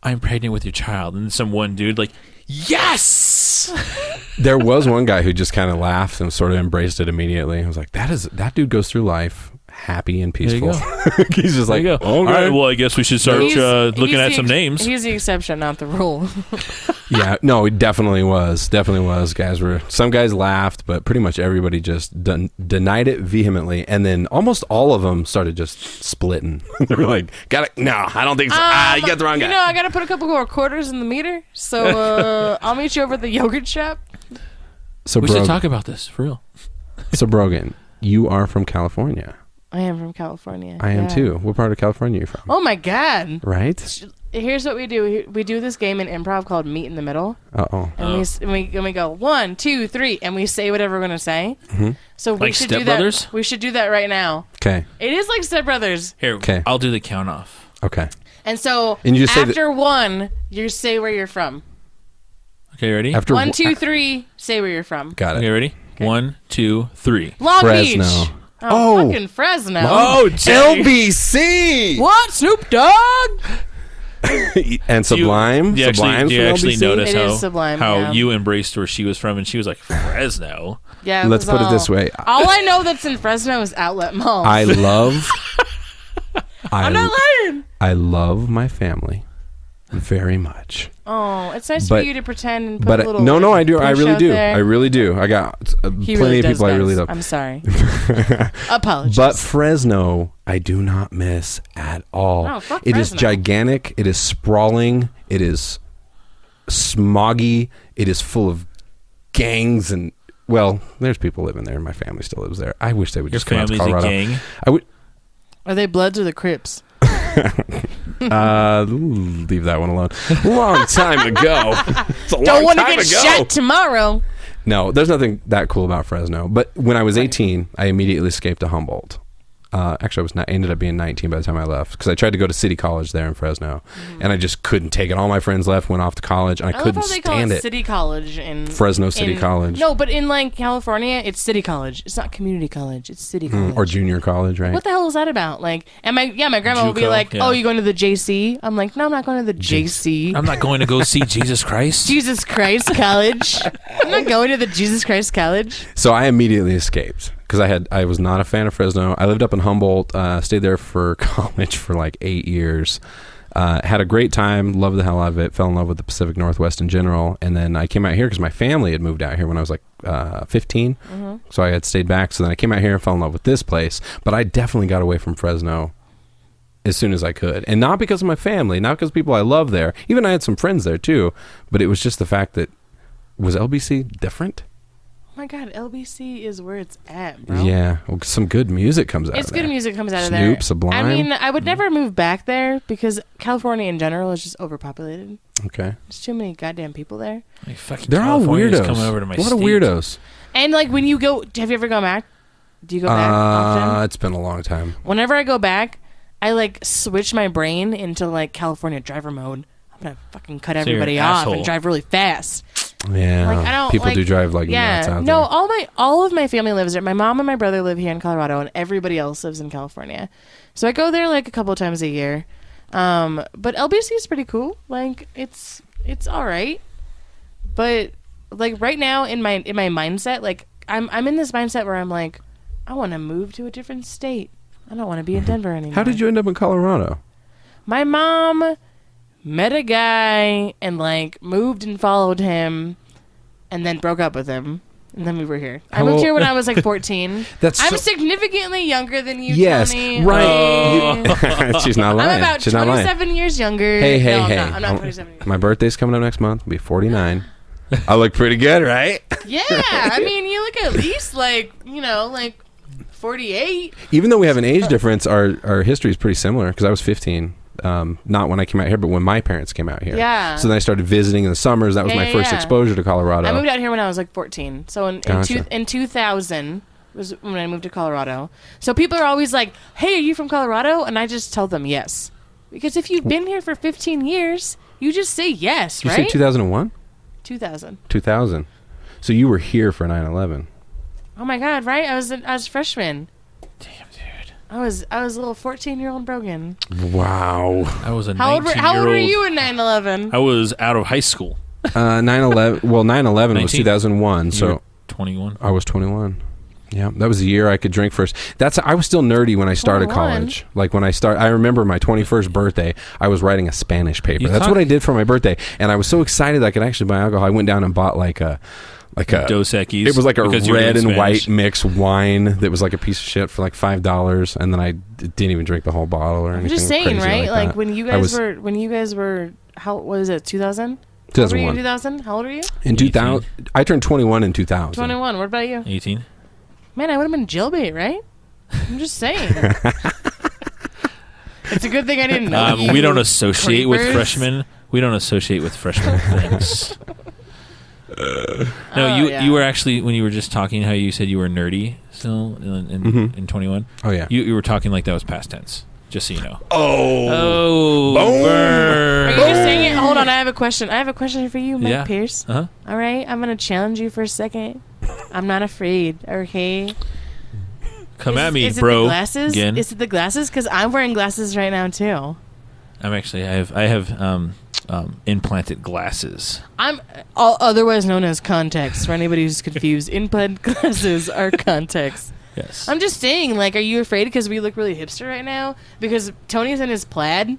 Speaker 1: I'm pregnant with your child, and some one dude like, yes.
Speaker 3: There was one guy who just kind of laughed and sort of embraced it immediately. I was like, that dude goes through life happy and
Speaker 1: There you
Speaker 3: peaceful. He's just
Speaker 1: There
Speaker 3: like,
Speaker 1: you go.
Speaker 3: okay.
Speaker 1: All right, well, I guess we should start
Speaker 4: He's
Speaker 1: looking at
Speaker 4: the
Speaker 1: some names.
Speaker 4: He's the exception, not the rule.
Speaker 3: Yeah, no, it definitely was. Some guys laughed, but pretty much everybody just denied it vehemently, and then almost all of them started just splitting. They were like, no, I don't think so. You got the wrong guy.
Speaker 4: You know, I got to put a couple more quarters in the meter, so I'll meet you over at the yogurt shop.
Speaker 3: So
Speaker 1: We should talk about this for real.
Speaker 3: So Brogan, you are from California.
Speaker 4: I am from California.
Speaker 3: I am
Speaker 4: yeah.
Speaker 3: too. What part of California are you from?
Speaker 4: Oh my God.
Speaker 3: Right?
Speaker 4: Here's what we do. We do this game in improv called Meet in the Middle.
Speaker 3: Uh-oh.
Speaker 4: And we go 1, 2, 3, and we say whatever we're gonna say.
Speaker 3: Mhm.
Speaker 4: So we
Speaker 1: Like
Speaker 4: should
Speaker 1: Step
Speaker 4: do that.
Speaker 1: Brothers?
Speaker 4: We should do that right now.
Speaker 3: Okay.
Speaker 4: It is like Step Brothers.
Speaker 1: Here,
Speaker 3: Okay.
Speaker 1: I'll do the count off.
Speaker 3: Okay.
Speaker 4: And so
Speaker 3: And you just say
Speaker 4: after 1, you say where you're from.
Speaker 1: Okay, ready?
Speaker 3: After
Speaker 4: 1, 2, 3, say where you're from.
Speaker 3: Got it.
Speaker 1: Okay, ready? 1, 2, 3.
Speaker 4: Long
Speaker 3: Fresno.
Speaker 4: Beach.
Speaker 3: Oh.
Speaker 4: Fucking Fresno.
Speaker 3: LBC.
Speaker 4: What? Snoop Dogg?
Speaker 3: And Sublime.
Speaker 1: Do you
Speaker 3: Sublime's
Speaker 1: actually
Speaker 3: from
Speaker 1: notice
Speaker 4: It is
Speaker 1: how
Speaker 4: Sublime,
Speaker 1: how
Speaker 4: yeah.
Speaker 1: you embraced where she was from, and she was like Fresno.
Speaker 4: Yeah.
Speaker 3: Let's put it this way.
Speaker 4: All I know that's in Fresno is Outlet Mall.
Speaker 3: I love.
Speaker 4: I'm not lying.
Speaker 3: I love my family very much.
Speaker 4: Oh, it's nice
Speaker 3: But-
Speaker 4: for you to pretend and put
Speaker 3: But
Speaker 4: a little.
Speaker 3: no, I do. I
Speaker 4: push
Speaker 3: really
Speaker 4: out
Speaker 3: do.
Speaker 4: there.
Speaker 3: I really do. I got
Speaker 4: He
Speaker 3: plenty
Speaker 4: really
Speaker 3: of
Speaker 4: does,
Speaker 3: people I really
Speaker 4: guys.
Speaker 3: love.
Speaker 4: I'm sorry. Apologies.
Speaker 3: But Fresno, I do not miss at all.
Speaker 4: Oh, fuck
Speaker 3: It is
Speaker 4: Fresno.
Speaker 3: gigantic. It is sprawling. It is smoggy. It is full of gangs and. Well, there's people living there. My family still lives there. I wish they would
Speaker 1: Your
Speaker 3: just come out to
Speaker 1: family's a
Speaker 3: Colorado.
Speaker 1: gang.
Speaker 3: I would.
Speaker 4: Are they Bloods or the Crips?
Speaker 3: Leave that one alone. Long time ago. It's a
Speaker 4: Don't
Speaker 3: long
Speaker 4: want to
Speaker 3: time
Speaker 4: get
Speaker 3: ago.
Speaker 4: shot tomorrow.
Speaker 3: No, there's nothing that cool about Fresno. But when I was 18, I immediately escaped to Humboldt. Actually, I was not. Ended up being 19 by the time I left because I tried to go to City College there in Fresno, and I just couldn't take it. All my friends left, went off to college, and I
Speaker 4: I love
Speaker 3: couldn't
Speaker 4: how they call
Speaker 3: stand
Speaker 4: it
Speaker 3: it.
Speaker 4: City College in
Speaker 3: Fresno City College.
Speaker 4: No, but in like California, it's City College. It's not community college. It's City College.
Speaker 3: Or junior college, right?
Speaker 4: What the hell is that about? Like, and my grandma will be
Speaker 1: JUCO,
Speaker 4: like,
Speaker 1: yeah.
Speaker 4: "Oh, you going to the JC?" I'm like, "No, I'm not going to the JC.
Speaker 1: I'm not going to go see Jesus Christ.
Speaker 4: Jesus Christ College. I'm not going to the Jesus Christ College."
Speaker 3: So I immediately escaped because I was not a fan of Fresno. I lived up in Humboldt, stayed there for college for like 8 years. Had a great time, loved the hell out of it, fell in love with the Pacific Northwest in general, and then I came out here because my family had moved out here when I was like 15, so I had stayed back. So then I came out here and fell in love with this place, but I definitely got away from Fresno as soon as I could. And not because of my family, not because of people I love there. Even I had some friends there too, but it was just the fact that, was LBC different?
Speaker 4: Oh my God, LBC is where it's at, bro.
Speaker 3: Yeah, well, some good music comes out of there.
Speaker 4: It's good music comes out of there.
Speaker 3: Snoop, Sublime.
Speaker 4: I mean, I would never move back there because California in general is just overpopulated.
Speaker 3: Okay.
Speaker 4: There's too many goddamn people there.
Speaker 1: Like, fucking
Speaker 3: They're all
Speaker 1: California's
Speaker 3: weirdos.
Speaker 1: coming over to my
Speaker 3: a lot of
Speaker 1: state.
Speaker 3: weirdos.
Speaker 4: And like when you go, have you ever gone back? Do you go back often?
Speaker 3: It's been a long time.
Speaker 4: Whenever I go back, I like switch my brain into like California driver mode. I'm gonna fucking cut
Speaker 1: you're
Speaker 4: everybody
Speaker 1: an
Speaker 4: off
Speaker 1: asshole.
Speaker 4: and drive really fast.
Speaker 3: Yeah.
Speaker 4: Like, I don't,
Speaker 3: People
Speaker 4: like,
Speaker 3: do drive like nuts out
Speaker 4: no,
Speaker 3: there.
Speaker 4: all of my family lives there. My mom and my brother live here in Colorado, and everybody else lives in California. So I go there like a couple of times a year. But LBC is pretty cool. Like it's all right. But like right now in my mindset, like I'm in this mindset where I'm like, I want to move to a different state. I don't want to be in Denver anymore.
Speaker 3: How did you end up in Colorado?
Speaker 4: My mom met a guy and like moved and followed him and then broke up with him. And then we were here. I moved here when I was like 14. I'm significantly younger than you,
Speaker 3: yes,
Speaker 4: Tony.
Speaker 3: right.
Speaker 4: Oh.
Speaker 3: She's not lying.
Speaker 4: I'm about
Speaker 3: She's not lying.
Speaker 4: 27 years younger.
Speaker 3: Hey.
Speaker 4: I'm not 27 years.
Speaker 3: My birthday's coming up next month. I'll be 49. I look pretty good, right?
Speaker 4: Yeah, I mean, you look at least like, like 48.
Speaker 3: Even though we have an age difference, our history is pretty similar because I was 15. Not when I came out here, but when my parents came out here.
Speaker 4: Yeah.
Speaker 3: So then I started visiting in the summers. That was my first exposure to Colorado.
Speaker 4: I moved out here when I was like 14. So in 2000 was when I moved to Colorado. So people are always like, hey, are you from Colorado? And I just tell them yes. Because if you've been here for 15 years, you just say yes, right?
Speaker 3: You said 2001?
Speaker 4: 2000.
Speaker 3: 2000. So you were here for 9/11.
Speaker 4: Oh my God, right? I was a freshman.
Speaker 1: Damn, dude.
Speaker 4: I was a little 14-year-old Brogan.
Speaker 3: Wow.
Speaker 1: I was a 19-year-old.
Speaker 4: How old were you in 9/11?
Speaker 1: I was out of high school.
Speaker 3: 9/11. Well, 9/11 was 2001.
Speaker 1: You
Speaker 3: So
Speaker 1: were 21.
Speaker 3: I was 21. Yeah, that was the year I could drink first. I was still nerdy when I started
Speaker 4: 21.
Speaker 3: college. Like when I remember my 21st birthday, I was writing a Spanish paper. That's what I did for my birthday, and I was so excited I could actually buy alcohol. I went down and bought like a
Speaker 1: Dos Equis.
Speaker 3: It was like a
Speaker 1: because you were
Speaker 3: red
Speaker 1: in
Speaker 3: and
Speaker 1: Spanish.
Speaker 3: white mixed wine that was like a piece of shit for like $5, and then I didn't even drink the whole bottle or anything.
Speaker 4: I'm just saying,
Speaker 3: crazy
Speaker 4: right?
Speaker 3: Like
Speaker 4: when you guys were how what is it? 2000?
Speaker 3: 2001.
Speaker 4: 2000? How old were you?
Speaker 3: In 2000, I turned 21 in 2000.
Speaker 4: 21. What about you?
Speaker 1: 18.
Speaker 4: Man, I would have been jailbait, right? I'm just saying. It's a good thing I didn't know.
Speaker 1: We don't associate with
Speaker 4: creepers.
Speaker 1: freshmen. We don't associate with freshman things. No, you were actually, when you were just talking, how you said you were nerdy still in 21.
Speaker 3: Oh yeah.
Speaker 1: You were talking like that was past tense. Just so you know.
Speaker 3: Oh.
Speaker 1: Boom.
Speaker 4: Are you just saying it? Hold on, I have a question. I have a question for you, Mike
Speaker 1: Yeah.
Speaker 4: Pierce.
Speaker 1: Uh-huh.
Speaker 4: All right, I'm gonna challenge you for a second. I'm not afraid. Okay.
Speaker 1: Come at me,
Speaker 4: is
Speaker 1: bro.
Speaker 4: It the glasses?
Speaker 1: Again.
Speaker 4: Is it the glasses? Because I'm wearing glasses right now too.
Speaker 1: I'm actually. I have implanted glasses.
Speaker 4: I'm otherwise known as contacts. For anybody who's confused, implant glasses are contacts.
Speaker 1: Yes.
Speaker 4: I'm just saying, like, are you afraid because we look really hipster right now? Because Tony's in his plaid.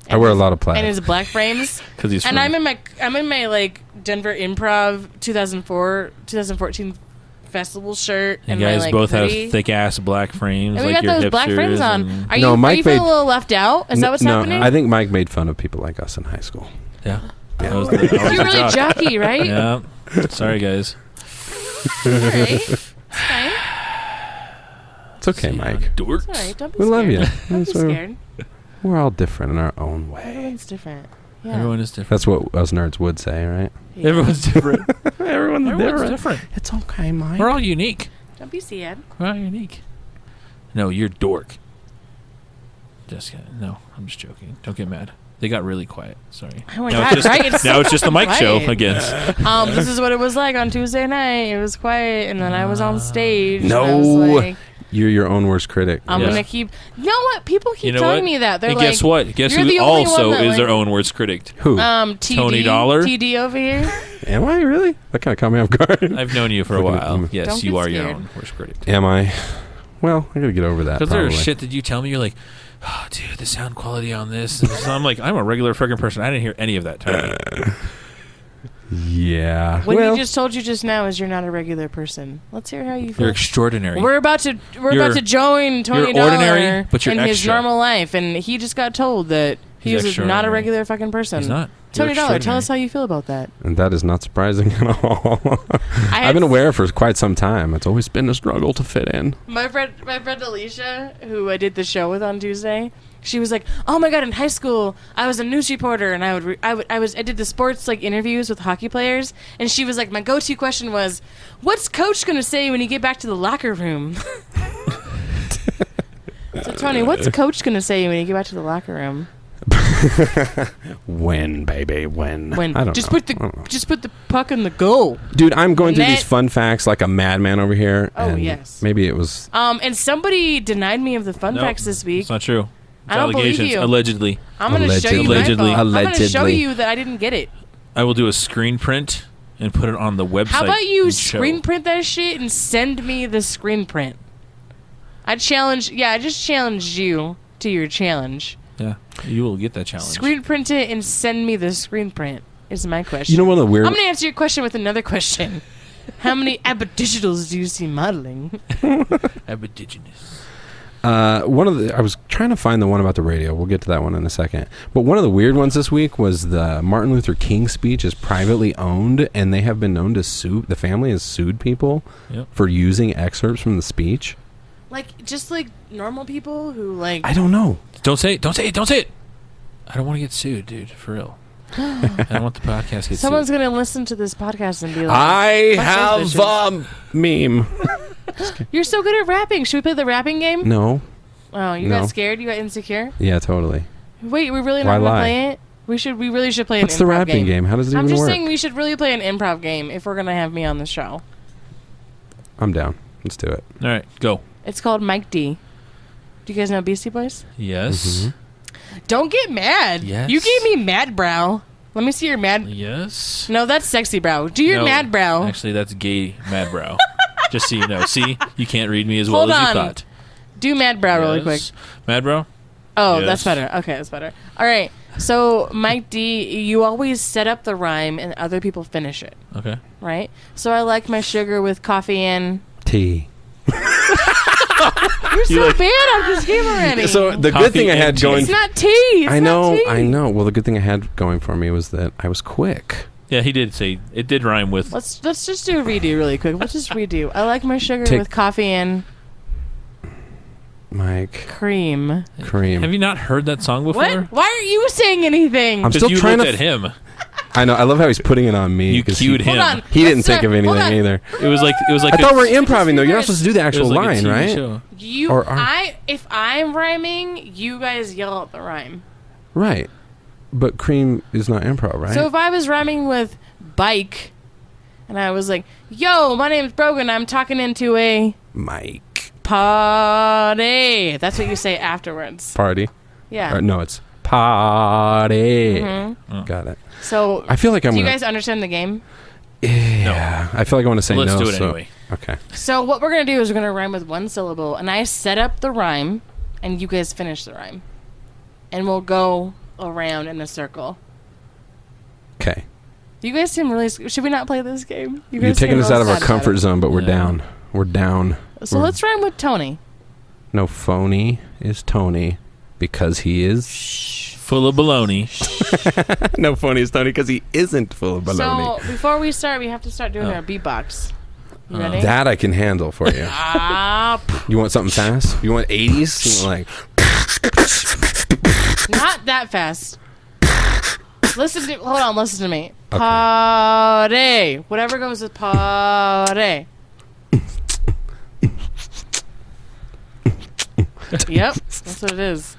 Speaker 3: I wear a lot of plaid.
Speaker 4: And his black frames.
Speaker 1: Because he's.
Speaker 4: And
Speaker 1: from-
Speaker 4: I'm in my like Denver Improv 2014 festival shirt.
Speaker 1: You
Speaker 4: and
Speaker 1: guys
Speaker 4: my, like,
Speaker 1: both
Speaker 4: hoodie.
Speaker 1: have thick ass black frames.
Speaker 4: And we
Speaker 1: like
Speaker 4: got
Speaker 1: your
Speaker 4: those black frames
Speaker 1: hipsters
Speaker 4: on.
Speaker 1: and-
Speaker 4: Are you,
Speaker 3: No, Mike
Speaker 4: are you feeling
Speaker 3: made-
Speaker 4: a little left out? Is that what's happening?
Speaker 3: I think Mike made fun of people like us in high school.
Speaker 1: Yeah.
Speaker 3: Yeah.
Speaker 1: That was the
Speaker 4: You're really
Speaker 1: job.
Speaker 4: jockey, right?
Speaker 1: Yeah. Sorry, guys.
Speaker 4: All right. It's fine.
Speaker 3: It's okay, Mike.
Speaker 1: Dorks.
Speaker 4: It's all right. Don't be
Speaker 3: We
Speaker 4: scared.
Speaker 3: love you.
Speaker 4: Don't be scared.
Speaker 3: We're all different in our own way.
Speaker 4: Everyone's different. Yeah.
Speaker 1: Everyone is different.
Speaker 3: That's what us nerds would say, right?
Speaker 4: Yeah.
Speaker 1: Everyone's different.
Speaker 3: Everyone's
Speaker 1: different.
Speaker 3: It's okay, Mike.
Speaker 1: We're all unique.
Speaker 4: Don't be sad.
Speaker 1: We're all unique. No, you're dork. Just kidding. No, I'm just joking. Don't get mad. They got really quiet. Sorry.
Speaker 4: Oh my
Speaker 1: now
Speaker 4: God,
Speaker 1: it's just,
Speaker 4: right? It's
Speaker 1: now
Speaker 4: so
Speaker 1: it's just the mic show
Speaker 4: quiet.
Speaker 1: again.
Speaker 4: This is what it was like on Tuesday night. It was quiet, and then I was on stage.
Speaker 3: No.
Speaker 4: and I was like,
Speaker 3: You're your own worst critic.
Speaker 4: I'm
Speaker 1: Yeah.
Speaker 4: gonna keep. You know what? People keep
Speaker 1: You know
Speaker 4: telling
Speaker 1: what?
Speaker 4: me that. They're
Speaker 1: And
Speaker 4: like,
Speaker 1: guess what? Guess
Speaker 4: you're
Speaker 1: who
Speaker 4: the only
Speaker 1: also
Speaker 4: one that,
Speaker 1: is their
Speaker 4: like-
Speaker 1: own worst critic?
Speaker 3: Who?
Speaker 4: TD,
Speaker 1: Tony Dollar?
Speaker 4: TD over here.
Speaker 3: Am I really? That kind of caught me off guard.
Speaker 1: I've known you for a
Speaker 3: Look at
Speaker 1: while.
Speaker 3: him.
Speaker 1: Yes,
Speaker 4: Don't
Speaker 1: you
Speaker 4: get
Speaker 1: are your
Speaker 4: scared.
Speaker 1: own worst critic.
Speaker 3: Am I? Well, I gotta get over that.
Speaker 1: Because
Speaker 3: Probably.
Speaker 1: there's shit that you tell me, you're like, oh, dude, the sound quality on this. And so I'm like, I'm a regular freaking person. I didn't hear any of that. Tony.
Speaker 3: Yeah.
Speaker 4: What he just told you just now is you're not a regular person. Let's hear how you feel.
Speaker 1: You're extraordinary.
Speaker 4: We're about to join Tony
Speaker 1: you're ordinary,
Speaker 4: Dollar
Speaker 1: but you're
Speaker 4: in his
Speaker 1: extra.
Speaker 4: normal life, and he just got told that he's not a
Speaker 1: extraordinary.
Speaker 4: regular fucking person.
Speaker 1: He's not.
Speaker 4: Tony
Speaker 1: You're
Speaker 4: Dollar, tell
Speaker 1: extraordinary.
Speaker 4: us how you feel about that.
Speaker 3: And that is not surprising at all. I've been aware for quite some time. It's always been a struggle to fit in.
Speaker 4: My friend Alicia, who I did the show with on Tuesday, she was like, "Oh my god, in high school, I was a news reporter, and I did the sports like interviews with hockey players." And she was like, "My go-to question was, what's coach gonna say when you get back to the locker room?" So Tony, what's coach gonna say when you get back to the locker room?
Speaker 3: When, baby, when?
Speaker 4: When
Speaker 3: I don't
Speaker 4: just
Speaker 3: know.
Speaker 4: put the puck in the goal.
Speaker 3: Dude, I'm going through
Speaker 4: Net.
Speaker 3: these fun facts like a madman over here.
Speaker 4: Oh,
Speaker 3: and
Speaker 4: yes.
Speaker 3: Maybe it was.
Speaker 4: And somebody denied me of the fun
Speaker 1: Nope.
Speaker 4: facts this week.
Speaker 1: It's not true. It's
Speaker 4: I don't believe
Speaker 1: allegations.
Speaker 4: you.
Speaker 1: Allegedly.
Speaker 4: I'm going to show you
Speaker 1: Allegedly.
Speaker 4: my phone. I'm going to show
Speaker 3: Allegedly.
Speaker 4: you that I didn't get it.
Speaker 1: I will do a screen print and put it on the website.
Speaker 4: How about you
Speaker 1: and show.
Speaker 4: screen print that shit and send me the screen print? I just challenged you to your challenge.
Speaker 1: Yeah, you will get that challenge.
Speaker 4: Screen print it and send me the screen print is my question.
Speaker 3: You know, one of the weird.
Speaker 4: I'm going to answer your question with another question. How many abidigitals do you see modeling?
Speaker 1: Aboriginals.
Speaker 3: I was trying to find the one about the radio. We'll get to that one in a second. But one of the weird ones this week was the Martin Luther King speech is privately owned, and they have been known to sue. The family has sued people for using excerpts from the speech.
Speaker 4: Just like normal people who like.
Speaker 3: I don't know.
Speaker 1: Don't say it. Don't say it. Don't say it. I don't want to get sued, dude. For real. I don't want the podcast to get
Speaker 4: Someone's
Speaker 1: sued.
Speaker 4: going to listen to this podcast and be like,
Speaker 3: I
Speaker 4: "Fuck those
Speaker 3: have
Speaker 4: bitches."
Speaker 3: meme.
Speaker 4: You're so good at rapping. Should we play the rapping game?
Speaker 3: No.
Speaker 4: Oh, you
Speaker 3: No.
Speaker 4: got scared? You got insecure?
Speaker 3: Yeah, totally.
Speaker 4: Wait, we're really
Speaker 3: Why
Speaker 4: not going to
Speaker 3: lie?
Speaker 4: play it? We really should play
Speaker 3: What's
Speaker 4: an
Speaker 3: the
Speaker 4: improv
Speaker 3: rapping game? How does it
Speaker 4: I'm
Speaker 3: even
Speaker 4: just
Speaker 3: work?
Speaker 4: saying we should really play an improv game if we're going to have me on the show.
Speaker 3: I'm down. Let's do it.
Speaker 1: All right, go.
Speaker 4: It's called Mike D. Do you guys know Beastie Boys?
Speaker 1: Yes.
Speaker 4: Don't get mad.
Speaker 1: Yes.
Speaker 4: You gave me mad brow. Let me see your mad.
Speaker 1: Yes.
Speaker 4: No, that's sexy brow. Do your
Speaker 1: No,
Speaker 4: mad brow.
Speaker 1: Actually, that's gay mad brow. Just so you know. See, you can't read me as well
Speaker 4: Hold
Speaker 1: as
Speaker 4: on.
Speaker 1: you thought.
Speaker 4: Do mad brow really quick.
Speaker 1: Yes. Mad brow?
Speaker 4: Oh,
Speaker 1: Yes.
Speaker 4: that's better. Okay, that's better. All right. So, Mike D, you always set up the rhyme and other people finish it,
Speaker 1: Okay.
Speaker 4: right? So I like my sugar with coffee in.
Speaker 3: Tea.
Speaker 4: You're so bad at this game already.
Speaker 3: So the
Speaker 1: Coffee
Speaker 3: good thing I
Speaker 1: and
Speaker 3: had
Speaker 1: tea.
Speaker 3: going.
Speaker 4: it's not tea. It's
Speaker 3: I
Speaker 4: not tea.
Speaker 3: know. Well, the good thing I had going for me was that I was quick.
Speaker 1: Yeah, he did say it did rhyme with.
Speaker 4: Let's just do a redo really quick. Let's just redo. I like my sugar
Speaker 3: Take-
Speaker 4: with coffee and
Speaker 3: Mike,
Speaker 4: cream.
Speaker 3: cream.
Speaker 1: Have you not heard that song before?
Speaker 4: What? Why aren't you saying anything?
Speaker 3: I'm
Speaker 1: Because
Speaker 3: still
Speaker 1: you
Speaker 3: trying
Speaker 1: looked
Speaker 3: to.
Speaker 1: at him.
Speaker 3: I know. I love how he's putting it on me.
Speaker 1: You
Speaker 3: 'cause
Speaker 1: cued
Speaker 3: he,
Speaker 1: him.
Speaker 4: Hold on.
Speaker 3: He didn't
Speaker 4: Let's
Speaker 3: think of
Speaker 4: start- hold
Speaker 3: anything
Speaker 4: on.
Speaker 3: either.
Speaker 1: It was like
Speaker 3: I thought we're improving though. You're not supposed to do the
Speaker 1: it
Speaker 3: actual
Speaker 1: was like a
Speaker 3: line,
Speaker 1: TV
Speaker 3: right?
Speaker 1: show.
Speaker 4: You,
Speaker 3: Or-
Speaker 4: if I'm rhyming, you guys yell out the rhyme.
Speaker 3: Right. But cream is not improv, right?
Speaker 4: So if I was rhyming with bike, and I was like, "Yo, my name's Brogan. I'm talking into a
Speaker 3: Mike.
Speaker 4: party." That's what you say afterwards.
Speaker 3: Party.
Speaker 4: Yeah.
Speaker 3: Or, no, it's party.
Speaker 4: Mhm.
Speaker 3: Got it.
Speaker 4: So,
Speaker 3: I feel like I'm
Speaker 4: do you
Speaker 3: gonna.
Speaker 4: guys understand the game?
Speaker 3: Yeah. I feel like I want to say
Speaker 1: Let's
Speaker 3: no.
Speaker 1: do it
Speaker 3: so-
Speaker 1: anyway.
Speaker 3: Okay.
Speaker 4: So what we're gonna do is we're gonna rhyme with one syllable, and I set up the rhyme, and you guys finish the rhyme, and we'll go around in a circle.
Speaker 3: Okay.
Speaker 4: You guys seem really. Should we not play this game? You
Speaker 3: You're
Speaker 4: guys seem
Speaker 3: taking us
Speaker 4: real
Speaker 3: out of our
Speaker 4: sad about
Speaker 3: comfort
Speaker 4: it.
Speaker 3: zone, but we're
Speaker 1: Yeah.
Speaker 3: down. We're down.
Speaker 4: So let's rhyme with Tony.
Speaker 3: No, phony is Tony because he is.
Speaker 1: Full of baloney.
Speaker 3: No, phony is Tony because he isn't full of baloney.
Speaker 4: So before we start, we have to start doing
Speaker 1: Oh.
Speaker 4: our beatbox. You ready?
Speaker 3: That I can handle for you.
Speaker 4: Ah,
Speaker 3: You want something fast? You want 80s? You want
Speaker 4: not that fast. Hold on, listen to me.
Speaker 3: Okay.
Speaker 4: Party. Whatever goes with party. Yep, that's what it is.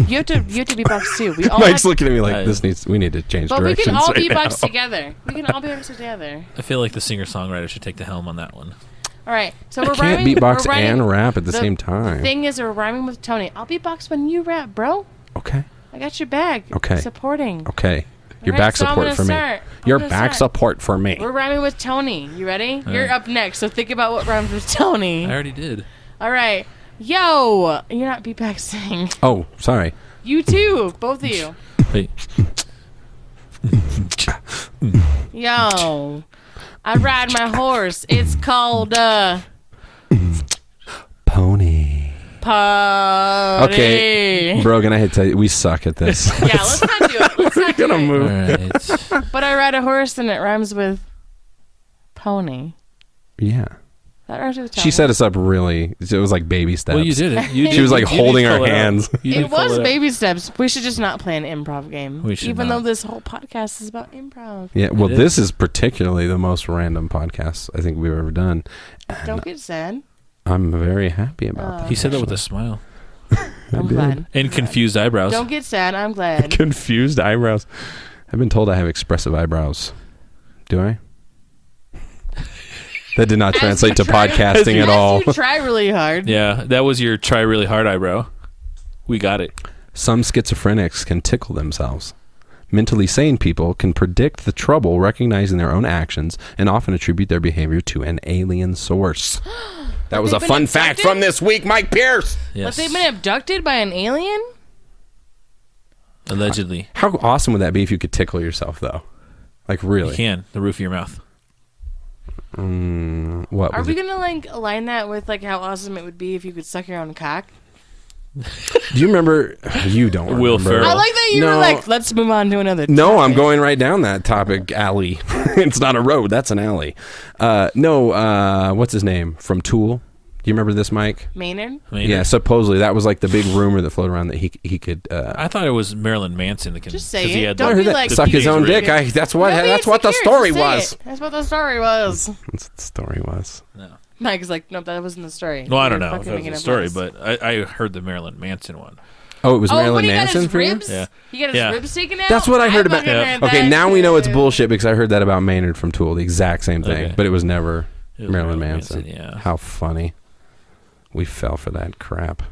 Speaker 4: You have to beatbox too. We all
Speaker 3: Mike's
Speaker 4: have,
Speaker 3: looking at me like
Speaker 1: I-
Speaker 3: we need to change
Speaker 4: but we
Speaker 3: directions
Speaker 4: can all
Speaker 3: right
Speaker 4: beatbox
Speaker 3: now.
Speaker 4: together. We can all beatbox together.
Speaker 1: I feel like the singer-songwriter should take the helm on that one.
Speaker 4: All right, so
Speaker 3: I
Speaker 4: we're
Speaker 3: can't
Speaker 4: rhyming.
Speaker 3: beatbox
Speaker 4: we're rhyming-
Speaker 3: and rap at the
Speaker 4: the
Speaker 3: same time.
Speaker 4: Thing is, we're rhyming with Tony. I'll beatbox when you rap, bro.
Speaker 3: Okay.
Speaker 4: I got your back.
Speaker 3: Okay.
Speaker 4: Supporting.
Speaker 3: Okay. Your
Speaker 4: All right,
Speaker 3: back
Speaker 4: so I'm
Speaker 3: support
Speaker 4: gonna
Speaker 3: for me.
Speaker 4: start. I'm
Speaker 3: Your
Speaker 4: gonna
Speaker 3: back
Speaker 4: start.
Speaker 3: support for me.
Speaker 4: We're rhyming with Tony. You ready? You're
Speaker 1: right.
Speaker 4: up next, so think about what rhymes with Tony.
Speaker 1: I already did.
Speaker 4: All right. Yo, you're not beatboxing.
Speaker 3: Oh, sorry.
Speaker 4: You too, both of you.
Speaker 1: Wait.
Speaker 4: Yo, I ride my horse. It's called
Speaker 3: Pony.
Speaker 4: Pony.
Speaker 3: Okay, Brogan, I hate to tell you, we suck at this.
Speaker 4: Yeah, let's not do it. Let's not do
Speaker 3: Gonna
Speaker 4: it.
Speaker 3: move.
Speaker 1: All right.
Speaker 4: But I ride a horse and it rhymes with pony.
Speaker 3: Yeah.
Speaker 4: That rhymes with
Speaker 3: She set us up really. It was like baby steps.
Speaker 1: Well, you did it. You
Speaker 3: She was like
Speaker 1: you did
Speaker 3: holding
Speaker 1: fill
Speaker 3: our
Speaker 1: it out.
Speaker 3: hands.
Speaker 1: You did
Speaker 4: It
Speaker 1: fill
Speaker 4: was
Speaker 1: out.
Speaker 4: baby steps. We should just not play an improv game.
Speaker 1: We should
Speaker 4: Even
Speaker 1: not.
Speaker 4: though this whole podcast is about improv.
Speaker 3: Yeah, well,
Speaker 1: It
Speaker 3: this is particularly the most random podcast I think we've ever done.
Speaker 4: Don't get sad.
Speaker 3: I'm very happy about that.
Speaker 1: He said that with a smile
Speaker 4: I'm glad.
Speaker 1: and confused eyebrows.
Speaker 4: Don't get sad. I'm glad.
Speaker 3: Confused eyebrows. I've been told I have expressive eyebrows. Do I? That did not translate to podcasting at all.
Speaker 4: You try really hard.
Speaker 1: Yeah, that was your try really hard eyebrow. We got it.
Speaker 3: Some schizophrenics can tickle themselves. Mentally sane people can predict the trouble recognizing their own actions and often attribute their behavior to an alien source. That was a
Speaker 4: they've
Speaker 3: fun
Speaker 4: been
Speaker 3: fact
Speaker 4: abducted?
Speaker 3: from this week, Mike Pierce.
Speaker 1: Yes.
Speaker 4: But they've been abducted by an alien?
Speaker 1: Allegedly.
Speaker 3: How awesome would that be if you could tickle yourself, though? Like, really?
Speaker 1: You can. The roof of your mouth.
Speaker 3: What
Speaker 4: Are
Speaker 3: was
Speaker 4: we
Speaker 3: it?
Speaker 4: going to like align that with like how awesome it would be if you could suck your own cock?
Speaker 3: Do you remember? You don't
Speaker 1: Will
Speaker 3: remember.
Speaker 1: Ferrell.
Speaker 4: I like that you were
Speaker 3: No.
Speaker 4: like, let's move on to another
Speaker 3: No, I'm
Speaker 4: topic.
Speaker 3: going right down that topic alley. It's not a road. That's an alley. What's his name? From Tool. Do you remember this, Mike?
Speaker 4: Maynard?
Speaker 1: I mean,
Speaker 3: Yeah, supposedly that was like the big rumor that floated around that he could.
Speaker 1: I thought it was Marilyn Manson that can
Speaker 4: Just say
Speaker 1: 'cause he
Speaker 4: it.
Speaker 1: had
Speaker 4: Don't
Speaker 3: I
Speaker 1: the-
Speaker 3: heard
Speaker 4: be
Speaker 3: that
Speaker 4: like-
Speaker 3: suck his own
Speaker 1: teenage
Speaker 3: dick. That's what
Speaker 4: Don't be
Speaker 3: that's what the
Speaker 4: insecure,
Speaker 3: story
Speaker 4: just say
Speaker 3: was.
Speaker 4: it. That's what the story was.
Speaker 3: That's what the story was.
Speaker 1: No.
Speaker 4: Mike's like, nope, that wasn't the story.
Speaker 1: Well, I don't
Speaker 4: You're
Speaker 1: know if
Speaker 4: fucking
Speaker 1: that
Speaker 4: making
Speaker 1: was a
Speaker 4: up
Speaker 1: story,
Speaker 4: lies.
Speaker 1: but I heard the Marilyn Manson one.
Speaker 3: Oh, it was Marilyn
Speaker 4: when he got
Speaker 3: Manson
Speaker 4: his
Speaker 3: for you?
Speaker 4: ribs?
Speaker 1: Yeah.
Speaker 4: He got his
Speaker 1: Yeah.
Speaker 4: ribs taken out?
Speaker 3: That's what I heard about.
Speaker 4: fucking heard
Speaker 3: Okay,
Speaker 4: that
Speaker 3: now we know it's
Speaker 4: too.
Speaker 3: bullshit because I heard that about Maynard from Tool, the exact same thing,
Speaker 1: Okay.
Speaker 3: but it was never
Speaker 1: It was
Speaker 3: Marilyn Manson.
Speaker 1: yeah.
Speaker 3: How funny. We fell for that crap.